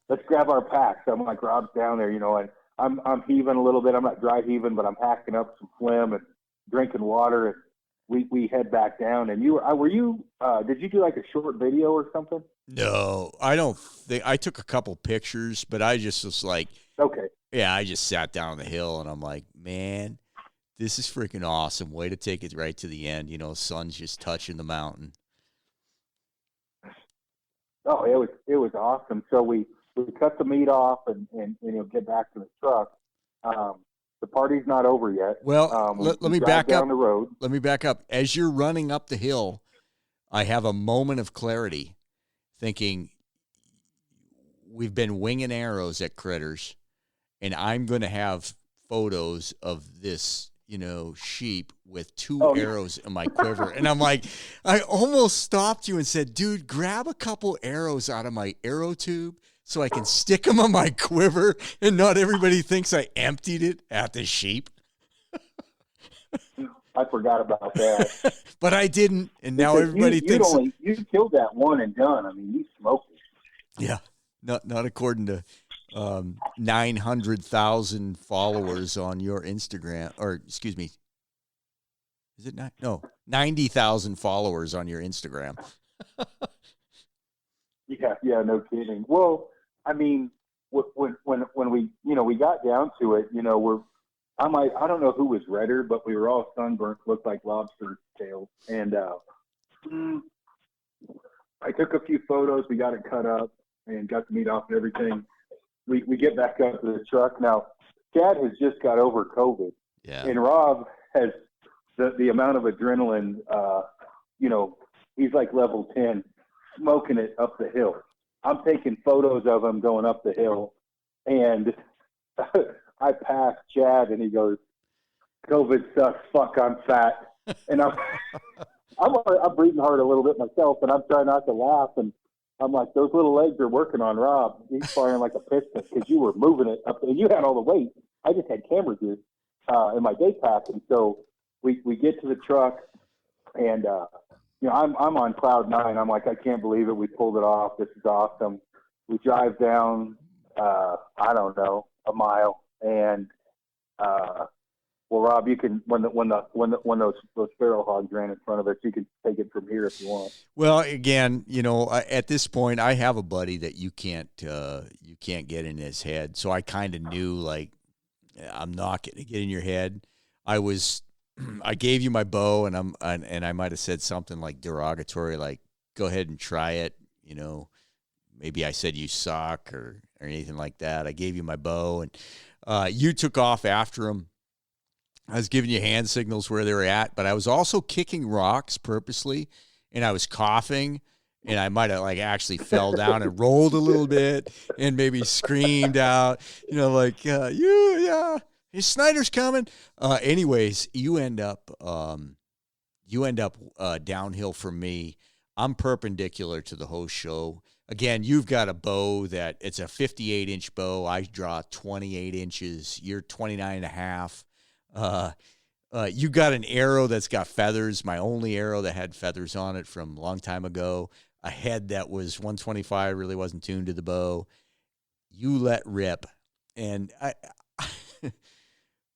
let's grab our packs. I'm like, Rob's down there, and I'm heaving a little bit. I'm not dry heaving, but I'm hacking up some phlegm and drinking water, and we head back down. And did you do like a short video or something? No, I don't think. I took a couple pictures, but I just was like, okay. Yeah, I just sat down on the hill, and I'm like, man, this is freaking awesome. Way to take it right to the end. Sun's just touching the mountain. Oh, it was awesome. So we cut the meat off and get back to the truck. The party's not over yet. Well, let me back down up. The road. Let me back up. As you're running up the hill, I have a moment of clarity, thinking we've been winging arrows at critters, and I'm going to have photos of this, sheep with 2 arrows in my quiver. And I'm like, I almost stopped you and said, dude, grab a couple arrows out of my arrow tube so I can stick them on my quiver, and not everybody thinks I emptied it at the sheep. I forgot about that. But I didn't, and now everybody thinks... You killed that one and done. You smoked it. Yeah, not according to 900,000 followers on your Instagram, or excuse me, is it not? No, 90,000 followers on your Instagram. Yeah, no kidding. Well, when we we got down to it, I don't know who was redder, but we were all sunburnt, looked like lobster tails, and I took a few photos. We got it cut up and got the meat off and everything. We get back up to the truck. Now, Chad has just got over COVID. Yeah. And Rob has the amount of adrenaline, he's like level 10, smoking it up the hill. I'm taking photos of him going up the hill, and I passed Chad, and he goes, COVID sucks, fuck, I'm fat. And I'm breathing hard a little bit myself, and I'm trying not to laugh. And I'm like, those little legs are working on Rob. He's firing like a piston because you were moving it up, and you had all the weight. I just had camera gear in my day pack, and so we get to the truck, and I'm on cloud nine. I'm like, I can't believe it. We pulled it off. This is awesome. We drive down, I don't know, a mile, and well, Rob, you can when those sparrow hogs ran in front of us, you can take it from here if you want. Well, again, at this point, I have a buddy that you can't get in his head. So I kind of knew, like, I'm not going to get in your head. I gave you my bow, and I might have said something like derogatory, like, go ahead and try it. Maybe I said you suck or anything like that. I gave you my bow, and you took off after him. I was giving you hand signals where they were at, but I was also kicking rocks purposely, and I was coughing, and I might have actually fell down and rolled a little bit and maybe screamed out, Snyder's coming. Anyways, you end up downhill from me. I'm perpendicular to the host show. Again, you've got a bow that it's a 58-inch bow. I draw 28 inches. You're 29 and a half. You got an arrow that's got feathers, my only arrow that had feathers on it from a long time ago, a head that was 125, really wasn't tuned to the bow. You let rip. And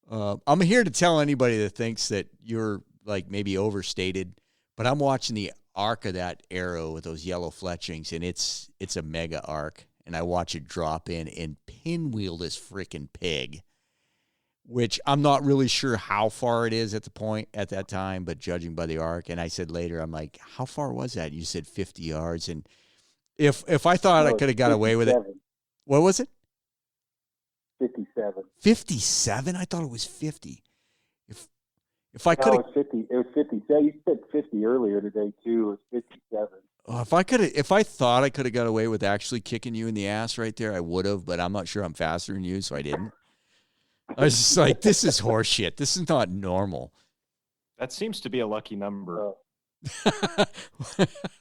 I'm here to tell anybody that thinks that you're maybe overstated, but I'm watching the arc of that arrow with those yellow fletchings, and it's a mega arc, and I watch it drop in and pinwheel this freaking pig, which I'm not really sure how far it is at that time, but judging by the arc. And I said later, I'm like, how far was that? You said 50 yards. And if I thought I could have got away with it, what was it? 57. 57? I thought it was 50. If I could have, it was 50. You said 50 earlier today too. It was 57. If I thought I could have got away with actually kicking you in the ass right there, I would have, but I'm not sure I'm faster than you, so I didn't. I was just like, this is horseshit. This is not normal. That seems to be a lucky number.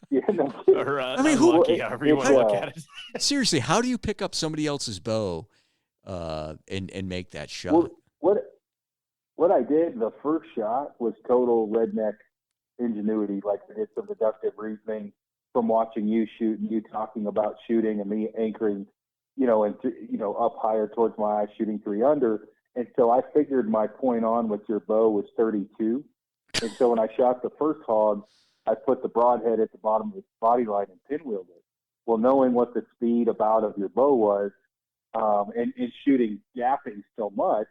Yeah, no, or unlucky, however you want to look at it. Seriously, how do you pick up somebody else's bow and make that shot? What I did, the first shot was total redneck ingenuity. Like, I did some deductive reasoning from watching you shoot and you talking about shooting and me anchoring, up higher towards my eyes, shooting 3 under. And so I figured my point on with your bow was 32. And so when I shot the first hog, I put the broadhead at the bottom of the body line and pinwheeled it. Well, knowing what the speed about of your bow was, and shooting gapping so much,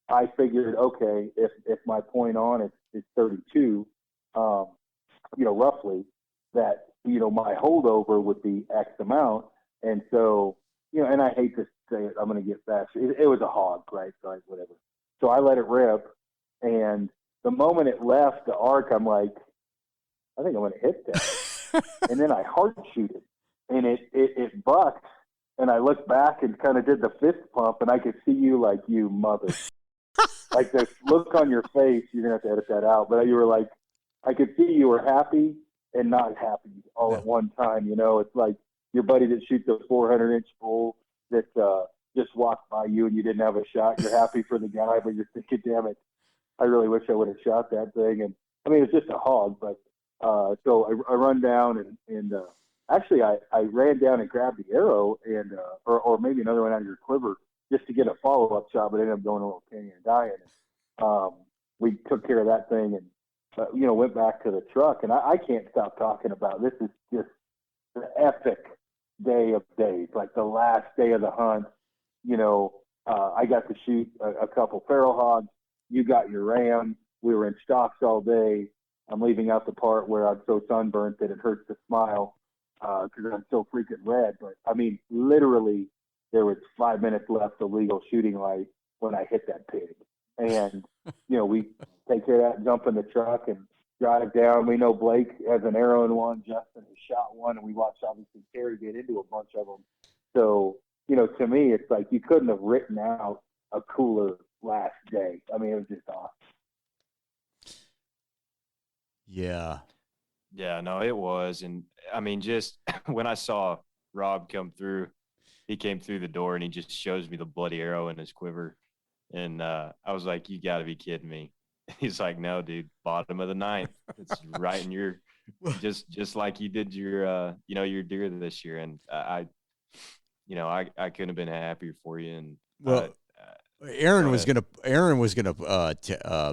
I figured, okay, if my point on is 32, roughly, that, my holdover would be X amount. And so, and I hate to say it, I'm going to get faster. It was a hog, right? So whatever. So I let it rip, and the moment it left the arc, I'm like, I think I'm going to hit that. And then I hard shoot it, and it bucked, and I looked back and kind of did the fist pump, and I could see you like, you mother. Like, the look on your face, you're going to have to edit that out, but you were like, I could see you were happy and not happy all at one time. It's like your buddy that shoots a 400-inch bull that just walked by you and you didn't have a shot. You're happy for the guy, but you're thinking, damn it, I really wish I would have shot that thing. And I mean, it's just a hog, but so I run down and actually I ran down and grabbed the arrow and or maybe another one out of your quiver just to get a follow-up shot, but ended up going a little canyon and dying. We took care of that thing and went back to the truck, and I can't stop talking about this. Is just the epic day of days, like the last day of the hunt. I got to shoot a couple feral hogs. You got your ram. We were in stocks all day. I'm leaving out the part where I'm so sunburnt that it hurts to smile because I'm so freaking red. But I mean, literally, there was 5 minutes left of legal shooting light when I hit that pig. And, we take care of that, jump in the truck and drive down. We know Blake has an arrow in one, Justin has shot one, and we watched obviously Terry get into a bunch of them. So, to me, it's like you couldn't have written out a cooler last day. I mean, it was just awesome. Yeah. Yeah, no, it was. And I mean, just when I saw Rob come through, he came through the door and he just shows me the bloody arrow in his quiver. And I was like, you got to be kidding me. He's like, no, dude, bottom of the ninth. It's right in your, just like you did your, your deer this year. And I couldn't have been happier for you. And Well, Aron was gonna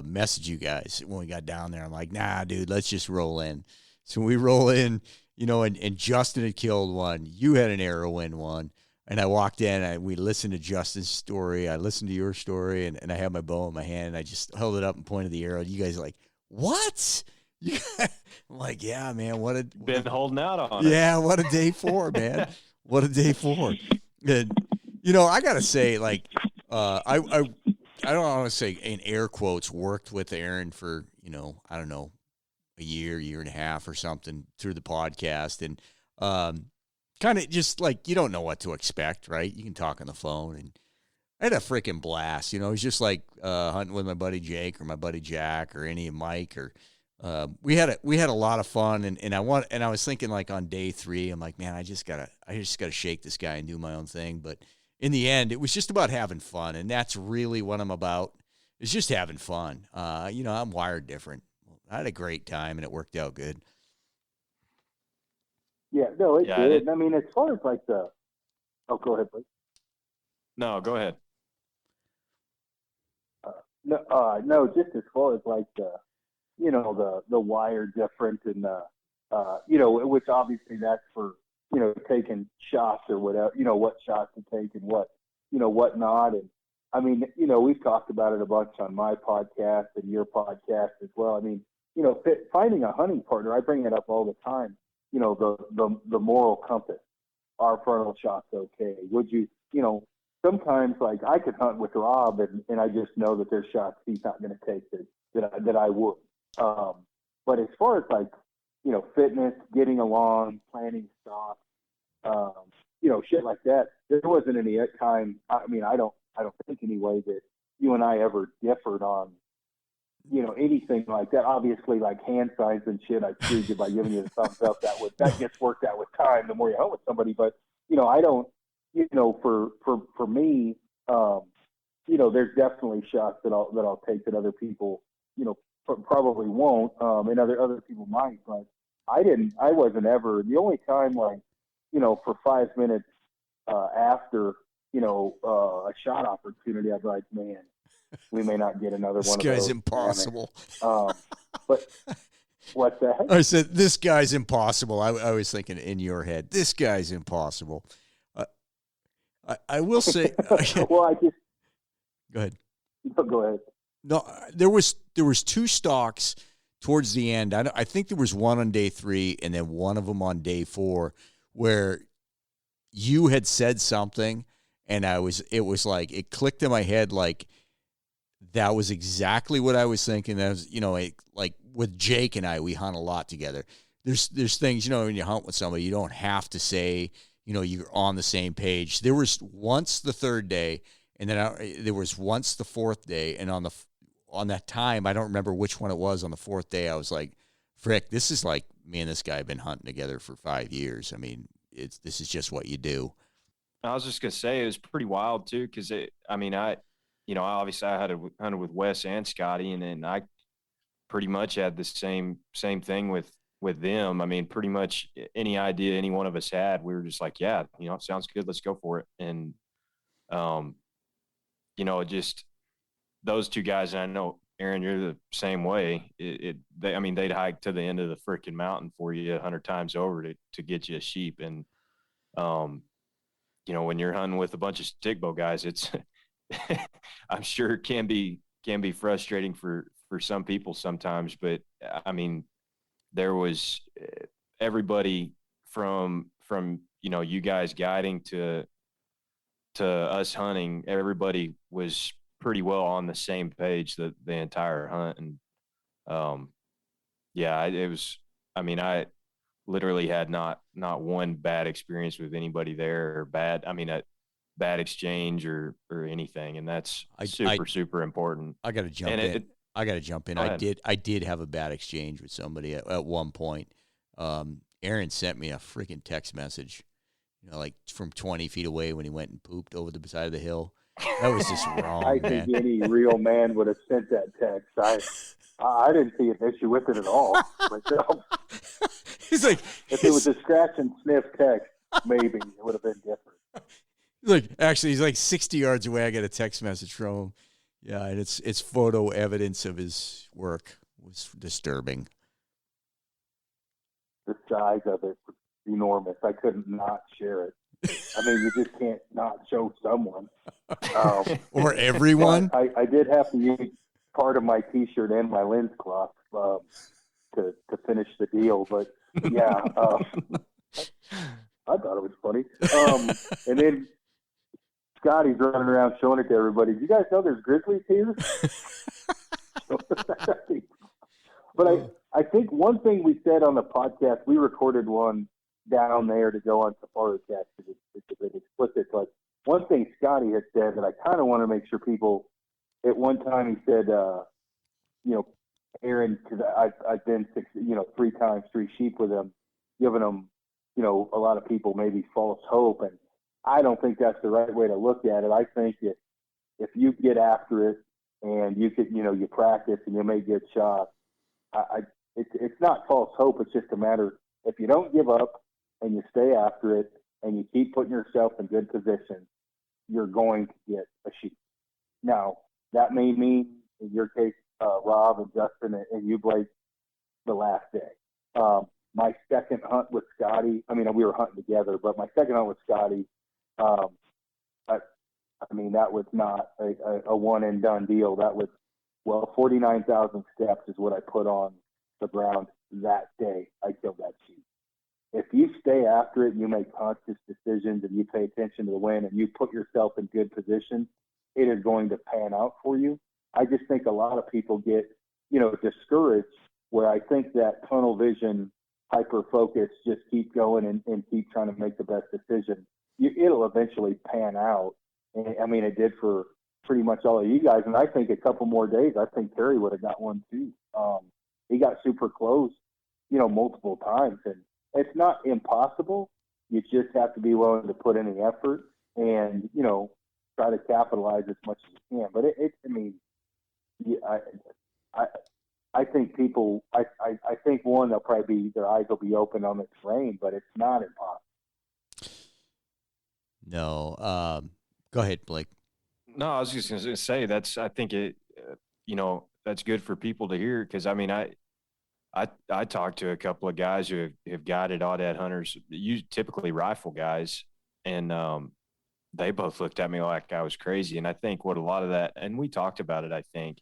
message you guys when we got down there. I'm like, nah, dude, let's just roll in. So we roll in, and Justin had killed one. You had an arrow in one. And I walked in and we listened to Justin's story. I listened to your story and I had my bow in my hand and I just held it up and pointed the arrow. You guys are like, what? I'm like, yeah, man, been holding out on it. Yeah, what a day four, man. What a day four. And, I got to say, like, I don't want to say in air quotes worked with Aron for, I don't know, a year and a half or something through the podcast. And, kind of just like you don't know what to expect, right? You can talk on the phone, and I had a freaking blast. It was just like hunting with my buddy Jake or my buddy Jack or any of Mike or we had a lot of fun. And I was thinking like on day 3, I'm like, man, I just gotta shake this guy and do my own thing. But in the end, it was just about having fun, and that's really what I'm about. It's just having fun. I'm wired different. I had a great time, and it worked out good. Yeah, no, it did. I mean, as far as like go ahead, please. No, go ahead. No, just as far as like the wire different and which obviously that's for taking shots or whatever, what shots to take and what not. And I mean, we've talked about it a bunch on my podcast and your podcast as well. I mean, finding a hunting partner, I bring it up all the time. The moral compass. Are frontal shots okay? Would you, sometimes like I could hunt with Rob and I just know that there's shots he's not going to take that I would. But as far as like, fitness, getting along, planning stuff, shit like that, there wasn't any time. I mean, I don't think anyway that you and I ever differed on, anything like that. Obviously, like hand signs and shit, I screwed you by giving you the thumbs up. That gets worked out with time. The more you hunt with somebody, but I don't. For me, there's definitely shots that I'll take that other people, probably won't, and other people might. But I wasn't ever the only time like, for 5 minutes after a shot opportunity, I'd be like, man, we may not get another one of those. This guy's impossible. But what's that? I said, this guy's impossible. I was thinking in your head, this guy's impossible. I will say. Well, I just. Go ahead. No, go ahead. No, there was 2 stalks towards the end. I think there was one on day 3 and then one of them on day 4 where you had said something and it was like, it clicked in my head like, that was exactly what I was thinking. That was, like with Jake and I, we hunt a lot together. There's things, when you hunt with somebody, you don't have to say, you're on the same page. There was once the 3rd day, and then there was once the 4th day, and on that time, I don't remember which one it was. On the 4th day, I was like, frick, this is like me and this guy have been hunting together for 5 years. I mean, this is just what you do. I was just gonna say it was pretty wild too, because obviously I had hunted with Wes and Scotty, and then I pretty much had the same thing with them. I mean, pretty much any idea any one of us had, we were just like, yeah, it sounds good, let's go for it. And just those 2 guys, and I know Aron, you're the same way. They'd hike to the end of the freaking mountain for you 100 times over to get you a sheep. And when you're hunting with a bunch of stickbow guys, it's I'm sure it can be frustrating for some people sometimes, but I mean, there was everybody from you guys guiding to us hunting, everybody was pretty well on the same page the entire hunt. And it was, I literally had not one bad experience with anybody there, or a bad exchange or anything. And that's super important. I got to jump in. I got to jump in. I did have a bad exchange with somebody at one point. Aron sent me a freaking text message, like from 20 feet away when he went and pooped over the side of the hill. That was just wrong, I man. think any real man would have sent that text. I didn't see an issue with it at all myself. He's like, if it was a scratch and sniff text, maybe it would have been different. He's like 60 yards away. I got a text message from him. Yeah, and it's photo evidence of his work. It was disturbing. The size of it was enormous. I couldn't not share it. I mean, you just can't not show someone. Or everyone. I did have to use part of my T-shirt and my lens cloth to finish the deal. But, yeah, I thought it was funny. And then Scotty's running around showing it to everybody. Do you guys know there's grizzlies here? But I think one thing we said on the podcast, we recorded one down there to go on Safari Cast because it's a bit explicit. But one thing Scotty had said that I kind of want to make sure people, at one time he said, Aron, because I've been 3 times 3 sheep with him, giving him, a lot of people maybe false hope. And I don't think that's the right way to look at it. I think if you get after it and you could, you practice and you may get shots, it's not false hope. It's just a matter, if you don't give up and you stay after it and you keep putting yourself in good position, you're going to get a sheep. Now, that may mean, in your case, Rob and Justin and you, Blake, the last day. My second hunt with Scotty, we were hunting together, but my second hunt with Scotty, that was not a one and done deal. That was, 49,000 steps is what I put on the ground that day I killed that sheep. If you stay after it and you make conscious decisions and you pay attention to the wind and you put yourself in good position, it is going to pan out for you. I just think a lot of people get, discouraged, where I think that tunnel vision, hyper focus, just keep going and keep trying to make the best decision. It'll eventually pan out. And, it did for pretty much all of you guys. And I think a couple more days, I think Terry would have got one too. He got super close, multiple times. And it's not impossible. You just have to be willing to put in the effort and, try to capitalize as much as you can. But I think people, I think one, they'll probably be, their eyes will be open on the terrain, but it's not impossible. No. Go ahead, Blake. No, I was just going to say I think it, that's good for people to hear. Cause I talked to a couple of guys who have guided Aoudad hunters, typically rifle guys. And, they both looked at me like I was crazy. And I think what a lot of that, and we talked about it, I think,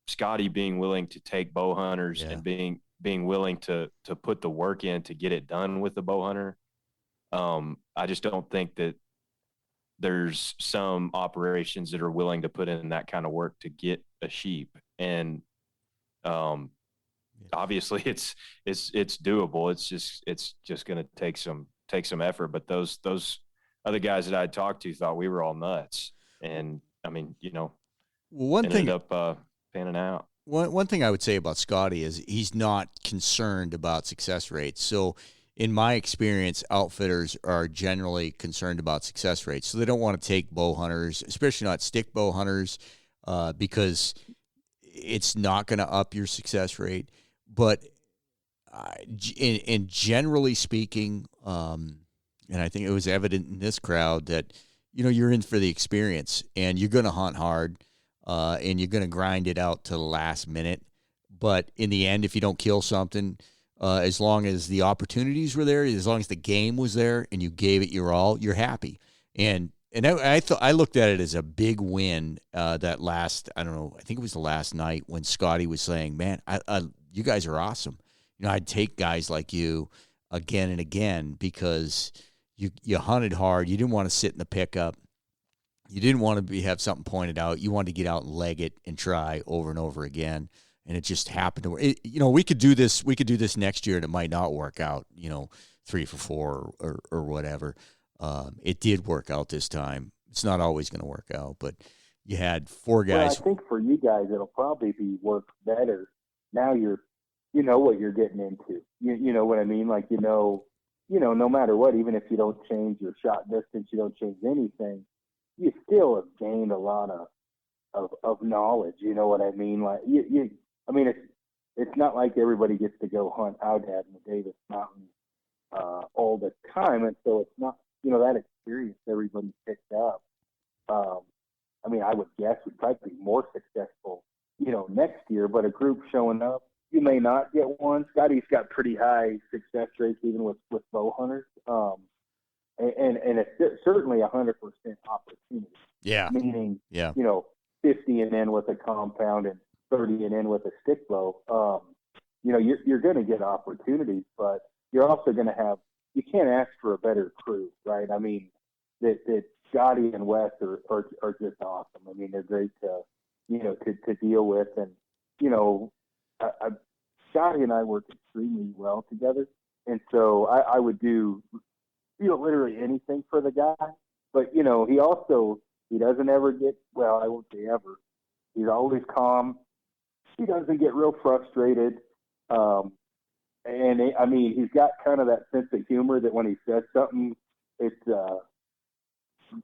Scotty being willing to take bow hunters and being willing to put the work in to get it done with the bow hunter. I just don't think that there's some operations that are willing to put in that kind of work to get a sheep. And, obviously it's doable. It's just going to take some effort, but those other guys that I talked to thought we were all nuts. And ended up panning out. One thing I would say about Scotty is he's not concerned about success rates. So in my experience, outfitters are generally concerned about success rates. So they don't want to take bow hunters, especially not stick bow hunters, because it's not going to up your success rate. But in generally speaking, and I think it was evident in this crowd that, you're in for the experience and you're going to hunt hard, and you're going to grind it out to the last minute. But in the end, if you don't kill something, as long as the opportunities were there, as long as the game was there and you gave it your all, you're happy. And I looked at it as a big win, that last, I don't know, I think it was the last night when Scotty was saying, man, you guys are awesome. I'd take guys like you again and again because you hunted hard. You didn't want to sit in the pickup. You didn't want to have something pointed out. You wanted to get out and leg it and try over and over again. And it just happened to work. We could do this. We could do this next year, and it might not work out. 3 for 4 or whatever. It did work out this time. It's not always going to work out, but you had 4 guys. Well, I think for you guys, it'll probably be work better. Now you're you know what you're getting into. You know what I mean? Like, no matter what, even if you don't change your shot distance, you don't change anything, you still have gained a lot of knowledge. You know what I mean? Like, I mean, it's not like everybody gets to go hunt Aoudad in the Davis Mountains all the time, and so it's not, that experience everybody picked up. I mean, I would guess we'd probably be more successful, next year, but a group showing up, you may not get one. Scotty's got pretty high success rates even with bow hunters. And it's certainly 100% opportunity. Yeah. Meaning, yeah. 50 and in with a compound and 30 and in with a stick bow. You're going to get opportunities, but you're also going to have, you can't ask for a better crew, right? I mean, that Scotty and Wes are just awesome. I mean, they're great to deal with. And, Scotty and I work extremely well together. And so I would do, literally anything for the guy. But, he doesn't ever get, well, I won't say ever. He's always calm. He doesn't get real frustrated. He's got kind of that sense of humor that when he says something, it's,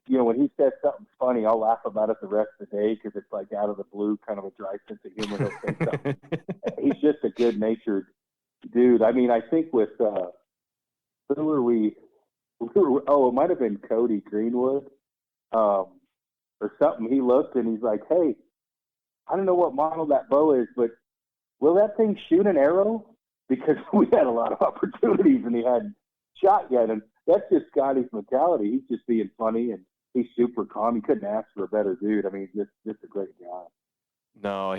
when he says something funny, I'll laugh about it the rest of the day because it's like out of the blue, kind of a dry sense of humor. He'll say something. He's just a good-natured dude. I mean, I think with who were we? It might have been Cody Greenwood or something. He looked and he's like, "Hey, I don't know what model that bow is, but will that thing shoot an arrow?" Because we had a lot of opportunities and he hadn't shot yet. And that's just Scotty's mentality. He's just being funny and he's super calm. You couldn't ask for a better dude. I mean, just a great guy. No,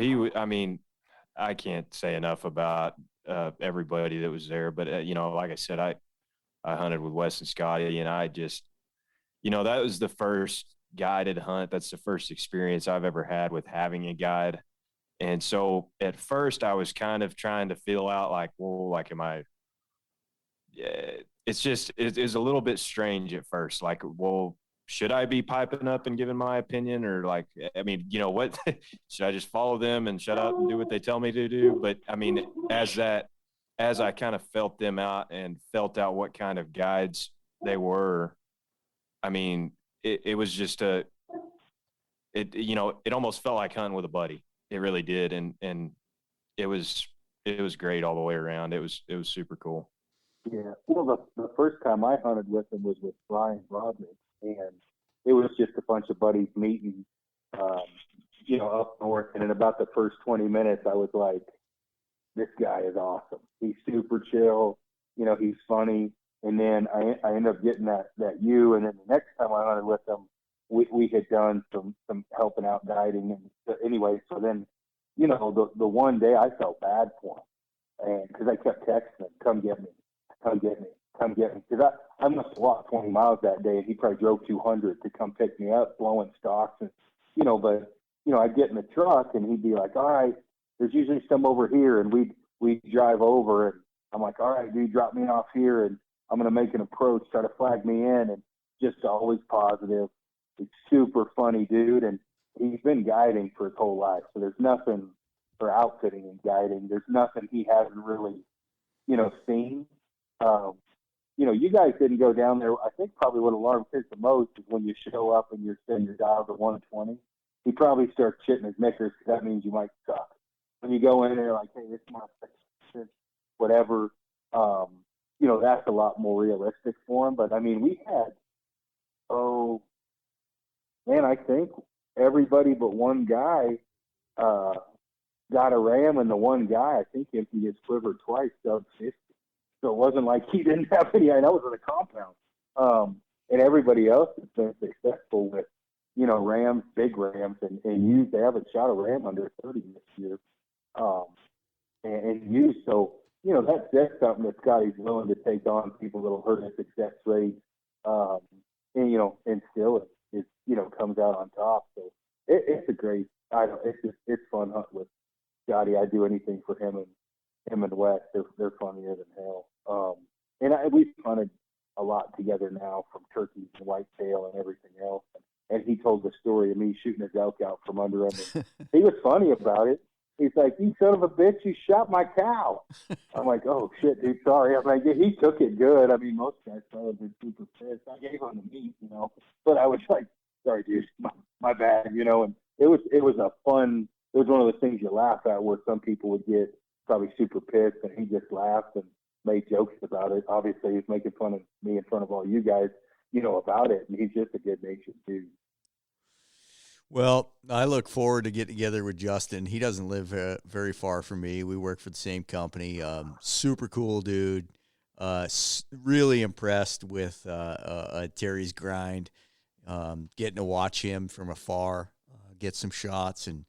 I can't say enough about everybody that was there. But, like I said, I hunted with Wes and Scotty, and I just, that was the first guided hunt. That's the first experience I've ever had with having a guide. And so at first I was kind of trying to feel out like, well, like, it's a little bit strange at first. Like, well, should I be piping up and giving my opinion, or like, I mean, what, should I just follow them and shut up and do what they tell me to do? But I mean, as I kind of felt them out and felt out what kind of guides they were, I mean, it was just it almost felt like hunting with a buddy. It really did. And it was great all the way around. It was super cool. Yeah. Well, the first time I hunted with him was with Brian Broderick, and it was just a bunch of buddies meeting, up north. And in about the first 20 minutes, I was like, this guy is awesome. He's super chill. He's funny. And then I ended up getting that ewe. And then the next time I hunted with him, we had done some helping out guiding. And anyway, so then, the one day I felt bad for him. And because I kept texting him, come get me. Because I must have walked 20 miles that day, and he probably drove 200 to come pick me up, blowing stocks. And, I'd get in the truck, and he'd be like, all right, there's usually some over here. And we'd drive over, and I'm like, all right, dude, drop me off here, and I'm going to make an approach, try to flag me in, and just always positive. He's super funny dude, and he's been guiding for his whole life. So there's nothing for outfitting and guiding. There's nothing he hasn't really, seen. You guys didn't go down there. I think probably what alarmed kids the most is when you show up and you're setting your dial to 120. He probably starts shitting his knickers because that means you might suck. When you go in there like, hey, this is my section, whatever, that's a lot more realistic for him. But, I mean, we had, I think everybody but one guy got a ram, and the one guy, I think, emptied his quiver twice, sub 50. So it wasn't like he didn't have any. I know it was in a compound. And everybody else has been successful with, rams, big rams, and used. They haven't shot a ram under 30 this year. And used. So, that's something that Scotty's willing to take on people that'll hurt his success rate. And still it comes out on top. So it's a great, it's fun hunting with Scotty. I'd do anything for him and Wes. They're funnier than hell. We've hunted a lot together now, from turkeys and whitetail and everything else. And he told the story of me shooting his elk out from under him. And he was funny about it. He's like, "You son of a bitch, you shot my cow." I'm like, "Oh shit, dude, sorry." I'm like, he took it good. I mean, most guys probably been super pissed. I gave him the meat, but I was like, "Sorry, dude, my bad," And it was a fun. It was one of those things you laugh at, where some people would get probably super pissed, and he just laughed and made jokes about it. Obviously, he's making fun of me in front of all you guys, about it, and he's just a good-natured dude. Well, I look forward to getting together with Justin. He doesn't live very far from me. We work for the same company. Super cool dude. Really impressed with Terry's grind. Getting to watch him from afar, get some shots, and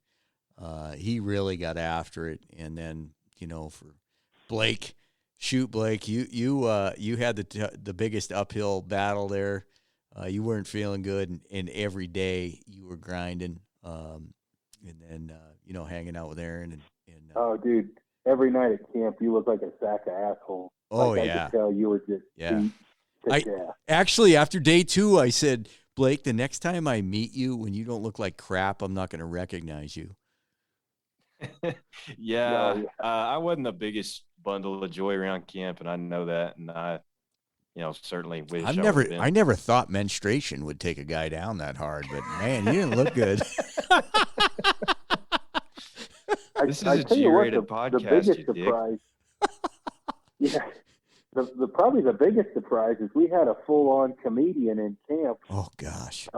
he really got after it. And then, for Blake, Blake, you had the biggest uphill battle there. You weren't feeling good, and every day you were grinding, and then hanging out with Aron and oh, dude, every night at camp you look like a sack of asshole. Oh, I yeah. could tell you were just Actually, after day 2, I said, Blake, the next time I meet you, when you don't look like crap, I'm not going to recognize you. Yeah. I wasn't the biggest bundle of joy around camp, and I know that, and I certainly wish I never thought menstruation would take a guy down that hard, but man, you didn't look good. This is a G-rated podcast. The biggest surprise. Yeah. Probably the biggest surprise is we had a full-on comedian in camp. Oh gosh.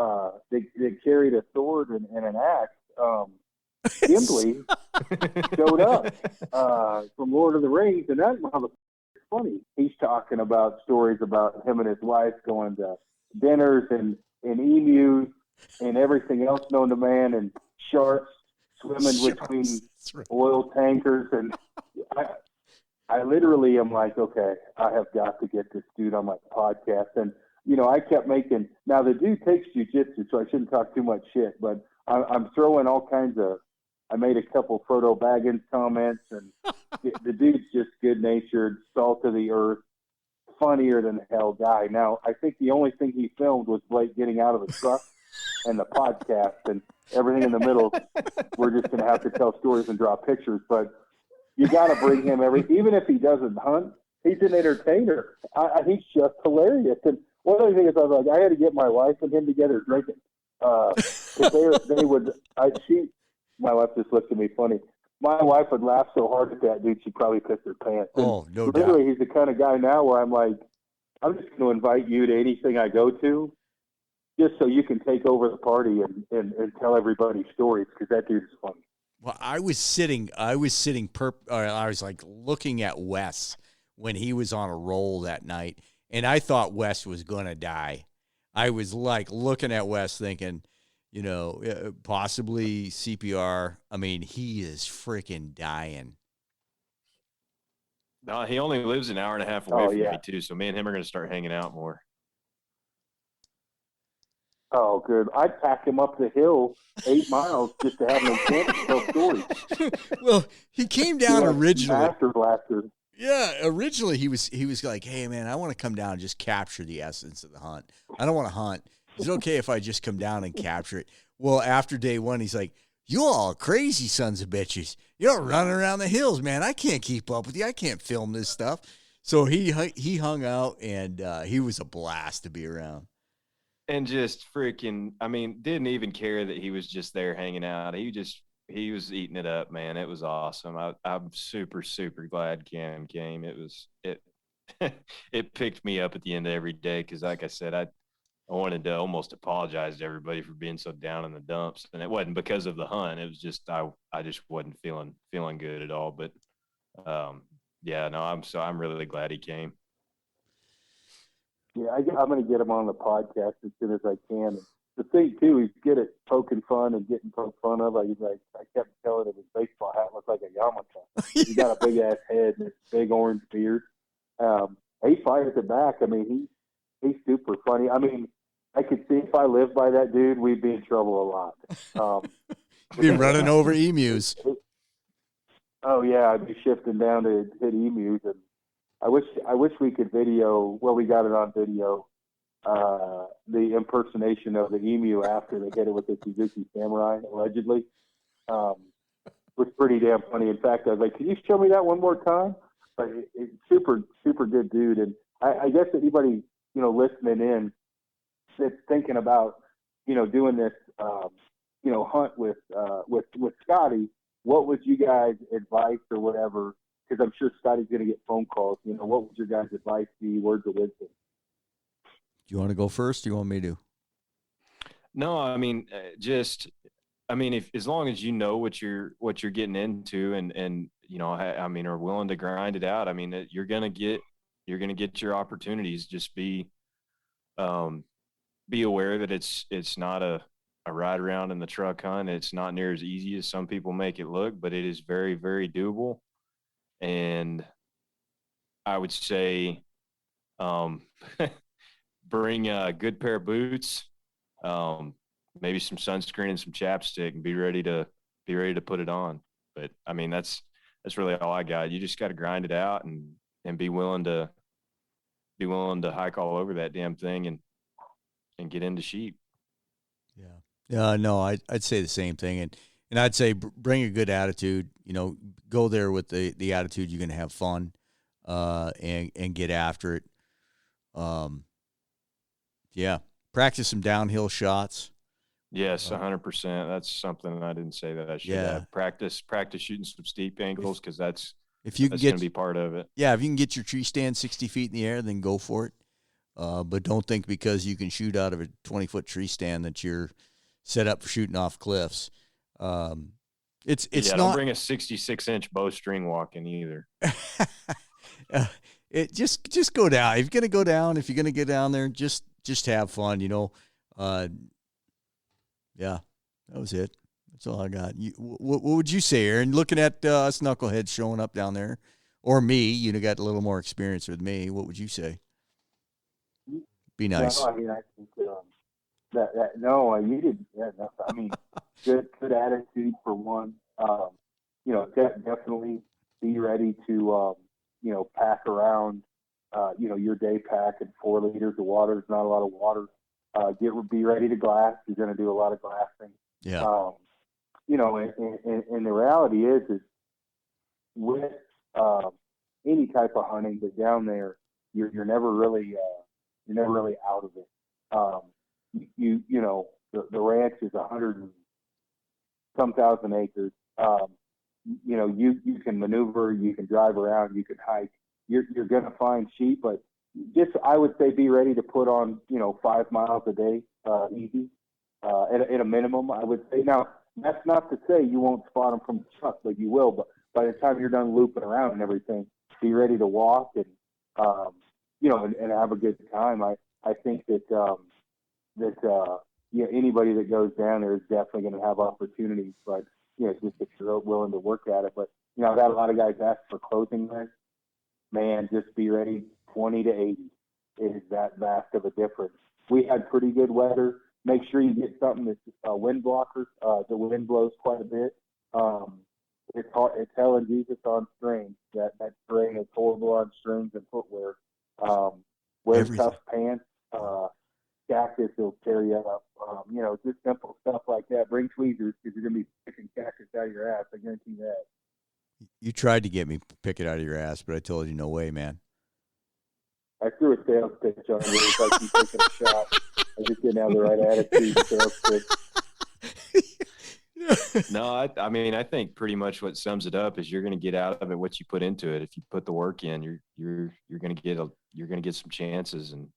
They carried a sword and an axe. Gimli showed up from Lord of the Rings, and that motherfucker. Funny. He's talking about stories about him and his wife going to dinners and emus and everything else known to man, and sharks swimming between oil tankers. And I literally am like, okay, I have got to get this dude on my podcast. And, I kept making, now the dude takes jujitsu, so I shouldn't talk too much shit, but I'm throwing all kinds of, I made a couple Frodo Baggins comments, and the dude's just good-natured, salt of the earth, funnier than hell guy. Now, I think the only thing he filmed was Blake getting out of the truck and the podcast, and everything in the middle, we're just going to have to tell stories and draw pictures. But you got to bring him even if he doesn't hunt, he's an entertainer. He's just hilarious. And one other thing is, I was like, I had to get my wife and him together drinking. My wife just looked at me funny. My wife would laugh so hard at that dude, she'd probably piss her pants. Oh, no doubt. Literally, he's the kind of guy now where I'm like, I'm just going to invite you to anything I go to, just so you can take over the party and tell everybody stories, because that dude is funny. Well, I was like looking at Wes when he was on a roll that night, and I thought Wes was going to die. I was like looking at Wes thinking, possibly CPR. I mean, he is freaking dying. No, he only lives an hour and a half away from me too. So me and him are going to start hanging out more. Oh, good. I'd pack him up the hill 8 miles just to have him camp and tell stories. Well, he came down originally. Master blaster. Yeah, originally he was like, "Hey man, I want to come down and just capture the essence of the hunt. I don't want to hunt. Is it okay if I just come down and capture it?" Well, after day 1, he's like, "You all crazy sons of bitches. You're running around the hills, man. I can't keep up with you. I can't film this stuff." So he hung out, and he was a blast to be around. And just freaking, didn't even care that he was just there hanging out. He was eating it up, man. It was awesome. I'm super, super glad Cam came. It picked me up at the end of every day, because like I said, I wanted to almost apologize to everybody for being so down in the dumps, and it wasn't because of the hunt. It was just I just wasn't feeling good at all. But I'm really glad he came. Yeah, I'm going to get him on the podcast as soon as I can. And the thing too, he's good at poking fun and getting poked fun of. I kept telling him his baseball hat looks like a yarmulke. He's got a big ass head and a big orange beard. He fires it back. He's super funny. I could see if I lived by that dude, we'd be in trouble a lot. Be running over emus. Oh yeah, I'd be shifting down to hit emus, and I wish we could video. Well, we got it on video. The impersonation of the emu after they hit it with the Suzuki Samurai, allegedly. was pretty damn funny. In fact, I was like, "Can you show me that one more time?" But it's super good dude. And I guess anybody listening in that's thinking about doing this hunt with Scotty, what would you guys advice or whatever? Because I'm sure Scotty's going to get phone calls. What would your guys' advice be? Words of wisdom. Do you want to go first? Or you want me to? No, I mean, if as long as you know what you're getting into, and are willing to grind it out. I mean, you're gonna get your opportunities. Just be aware that it's not a ride around in the truck hunt. It's not near as easy as some people make it look, but it is very, very doable. And I would say, bring a good pair of boots, maybe some sunscreen and some chapstick, and be ready to put it on. But I mean, that's really all I got. You just got to grind it out and be willing to hike all over that damn thing and get into sheep. Yeah. No, I'd say the same thing. And I'd say bring a good attitude, go there with the attitude you're going to have fun, and get after it. Yeah. Practice some downhill shots. Yes, 100%. That's something I didn't say that I should have. Practice shooting some steep angles, because that's going to be part of it. Yeah, if you can get your tree stand 60 feet in the air, then go for it. But don't think because you can shoot out of a 20-foot tree stand that you're set up for shooting off cliffs. It's not. Don't bring a 66-inch bowstring walking either. It just go down. If you're gonna go down, if you're gonna get down there, just have fun. Yeah, that was it. That's all I got. What would you say, Aaron? Looking at us knuckleheads showing up down there, or me, got a little more experience with me. What would you say? Be nice. No, I mean, I think you didn't. Yeah, no, I mean, good attitude for one. Definitely be ready to pack around. Your day pack and 4 liters of water. There's not a lot of water. Be ready to glass. You're going to do a lot of glassing. Yeah. And the reality is with any type of hunting, but down there, you're never really out of it. The ranch is 100 and some thousand acres. You can maneuver, you can drive around, you can hike. You're going to find sheep, but I would say be ready to put on 5 miles a day, easy, at a minimum. I would say. Now that's not to say you won't spot them from the truck, but you will. But by the time you're done looping around and everything, be ready to walk and have a good time. I think that anybody that goes down there is definitely going to have opportunities, but just if you're willing to work at it. But I've had a lot of guys ask for closing lists. Man, just be ready. 20 to 80 is that vast of a difference. We had pretty good weather. Make sure you get something that's wind blockers. The wind blows quite a bit. It's hell and Jesus on strings. That terrain is horrible on strings and footwear. Wear tough pants. Cactus will tear you up. Just simple stuff like that. Bring tweezers because you're going to be picking cactus out of your ass. I guarantee that. You tried to get me to pick it out of your ass, but I told you no way, man. I threw a sales pitch on you. It's like you taking a shot. I just didn't have the right attitude. Sales pitch. No, I think pretty much what sums it up is you're going to get out of it what you put into it. If you put the work in, you're going to get some chances and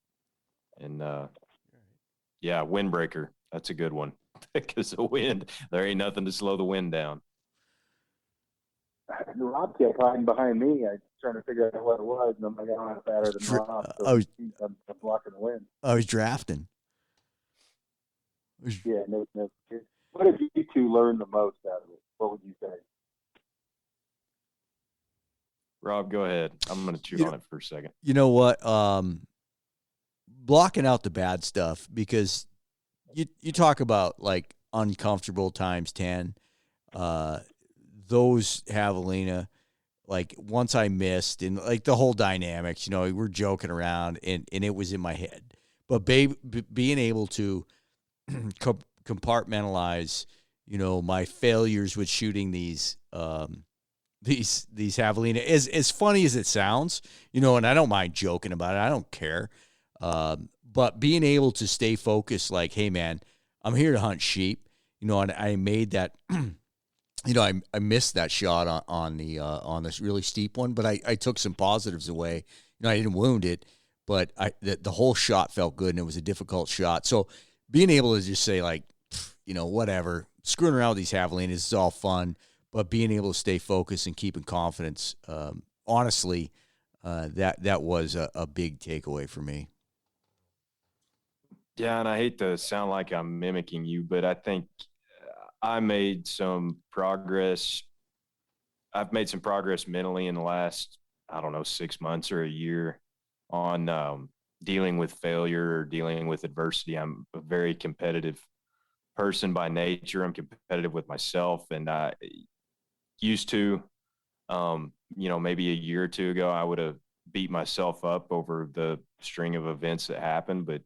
windbreaker. That's a good one because the wind. There ain't nothing to slow the wind down. Rob kept hiding behind me. I was trying to figure out what it was, and I'm like, I'm fatter than Rob, so I'm blocking the wind. I was drafting. Yeah, no. What did you two learn the most out of it? What would you say? Rob, go ahead. I'm going to chew on it for a second. You know what? Blocking out the bad stuff, because you talk about like uncomfortable times 10. Those javelina, like once I missed and like the whole dynamics, we're joking around and it was in my head. But being able to compartmentalize, my failures with shooting these javelina. As funny as it sounds, and I don't mind joking about it. I don't care. But being able to stay focused, like, hey man, I'm here to hunt sheep, and I made that, I missed that shot on this really steep one, but I took some positives away. I didn't wound it, but the whole shot felt good, and it was a difficult shot. So being able to just say, like, whatever, screwing around with these javelinas is all fun, but being able to stay focused and keeping confidence, honestly, that was a big takeaway for me. Yeah, and I hate to sound like I'm mimicking you, but I think I made some progress. I've made some progress mentally in the last, I don't know, 6 months or a year on dealing with failure or dealing with adversity. I'm a very competitive person by nature. I'm competitive with myself, and I used to, maybe a year or two ago, I would have beat myself up over the string of events that happened. But,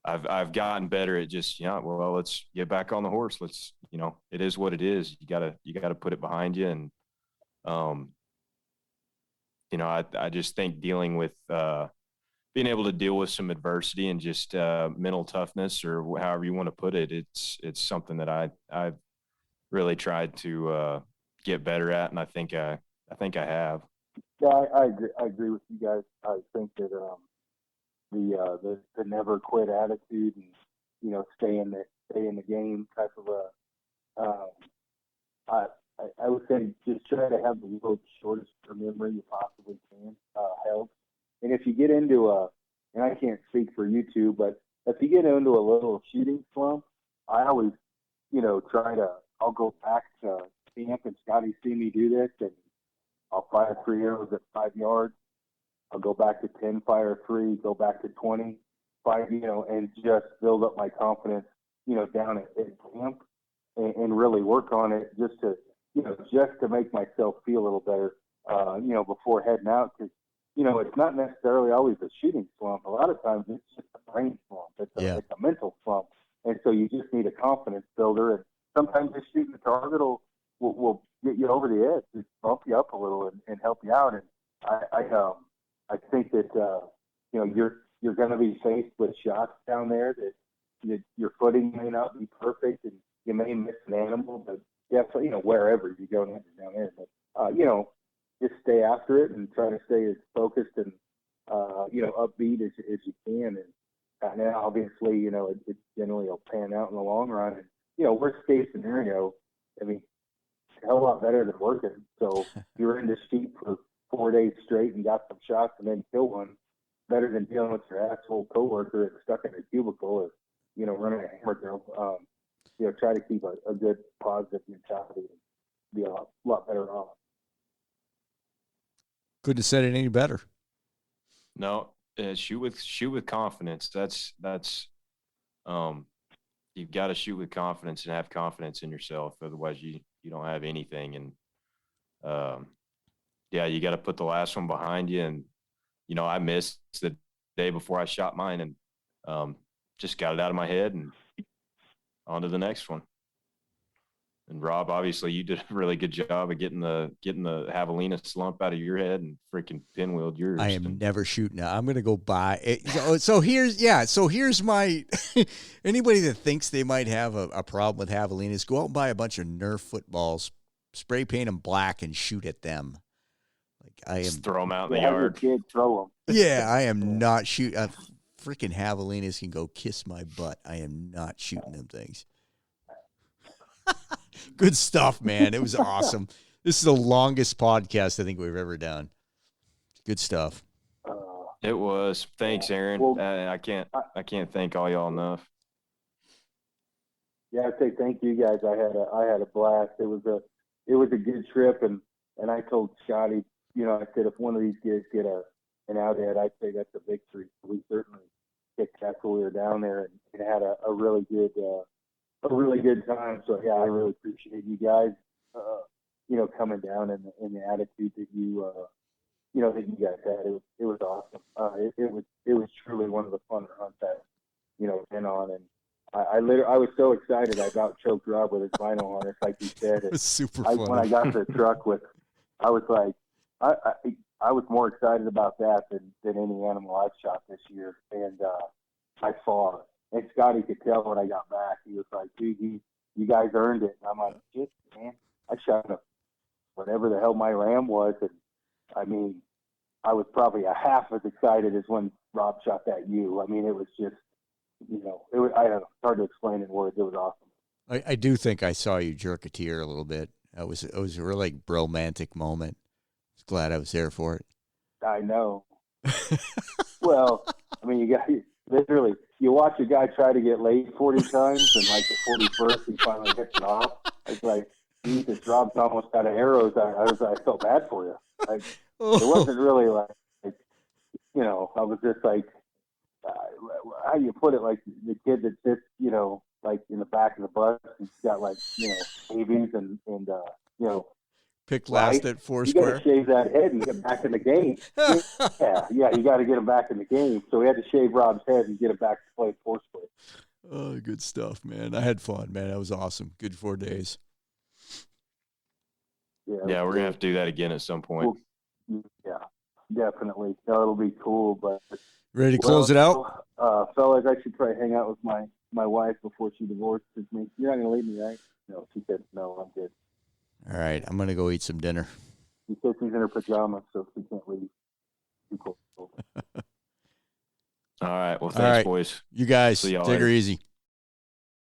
I've gotten better at just, well, let's get back on the horse. Let's, it is what it is. You gotta put it behind you. And, I just think dealing with, being able to deal with some adversity and just mental toughness, or however you want to put it, it's something that I've really tried to get better at, and I think I have. Yeah, I agree with you guys. I think that the never quit attitude and stay in the game type of I would say just try to have the world's shortest memory you possibly can help. And if you get into and I can't speak for you two, but if you get into a little shooting slump, I always, I'll go back to camp and Scotty see me do this, and I'll fire 3 arrows at 5 yards. I'll go back to 10, fire 3, go back to 20, 5, and just build up my confidence, down at camp and really work on it just to make myself feel a little better, before heading out. Because, it's not necessarily always a shooting slump. A lot of times it's just a brain slump. It's a mental slump. And so you just need a confidence builder. And sometimes just shooting the target will get you over the edge, just bump you up a little and help you out. And I think that, you're going to be faced with shots down there that your footing may not be perfect and you may miss an animal, but definitely, wherever you go down there. But, just stay after it and try to stay as focused and, upbeat as you can. And then obviously, it generally will pan out in the long run. And, worst case scenario, I mean, it's a hell of a lot better than working. So if you're in the sheep for 4 days straight and got some shots and then kill one, better than dealing with your asshole coworker that's stuck in a cubicle or, running a hammer drill. Try to keep a good positive mentality and be a lot better off. Couldn't have said it any better. No, shoot with confidence. That's you've got to shoot with confidence and have confidence in yourself. Otherwise, you don't have anything. And you got to put the last one behind you. And I missed the day before I shot mine, and just got it out of my head and on to the next one. And Rob, obviously you did a really good job of getting the javelina slump out of your head and freaking pinwheeled yours. I am never shooting now. I'm going to go buy it. So here's my, anybody that thinks they might have a problem with javelinas, go out and buy a bunch of Nerf footballs, spray paint them black and shoot at them. Just throw them out in the yard. Kid, throw them. Yeah, I am not shooting. Freaking javelinas can go kiss my butt. I am not shooting them things. Good stuff, man. It was awesome. This is the longest podcast I think we've ever done. Good stuff. It was. Thanks, Aaron. Well, I can't thank all y'all enough. Yeah, I'd say thank you guys. I had a blast. It was a good trip, and I told Scotty, I said if one of these kids get an Aoudad, I'd say that's a victory. We certainly kicked ass when we were down there and had a really good time. So yeah, I really appreciate you guys, coming down and the attitude that you guys had. It was awesome. It was truly one of the funner hunts I've, been on. And, I was so excited I about choked Rob with his vinyl harness, like he said. It was super funny. When I got to the truck I was like, I was more excited about that than any animal I've shot this year, and by far. And Scotty could tell when I got back. He was like, dude, you guys earned it. And I'm like, shit, man, I shot whatever the hell my ram was, and I mean, I was probably a half as excited as when Rob shot that ewe. I mean, it was just, I don't know, it's hard to explain in words. It was awesome. I do think I saw you jerk a tear a little bit. It was a really romantic moment. I was glad I was there for it. I know. Well, I mean, literally, you watch a guy try to get laid 40 times, and like the 41st, he finally gets it off. It's like, Jesus, Rob's almost out of arrows. I felt bad for you. Like, It wasn't really like, I was just like, how do you put it? Like the kid that sits, like in the back of the bus, he's got like, babies and picked last at you Foursquare. got to shave that head and get back in the game. yeah, you got to get him back in the game. So we had to shave Rob's head and get him back to play Foursquare. Oh, good stuff, man. I had fun, man. That was awesome. Good 4 days. Yeah, we're gonna have to do that again at some point. Well, yeah, definitely. No, it'll be cool. But Ready to close it out? Fellas, I should try to hang out with my wife before she divorces me. You're not gonna leave me, right? No, she said no. I'm good. All right, I'm gonna go eat some dinner. She said she's in her pajamas, so she can't leave. Too cold. All right. Well, thanks, boys. You guys, See y'all take her later. easy.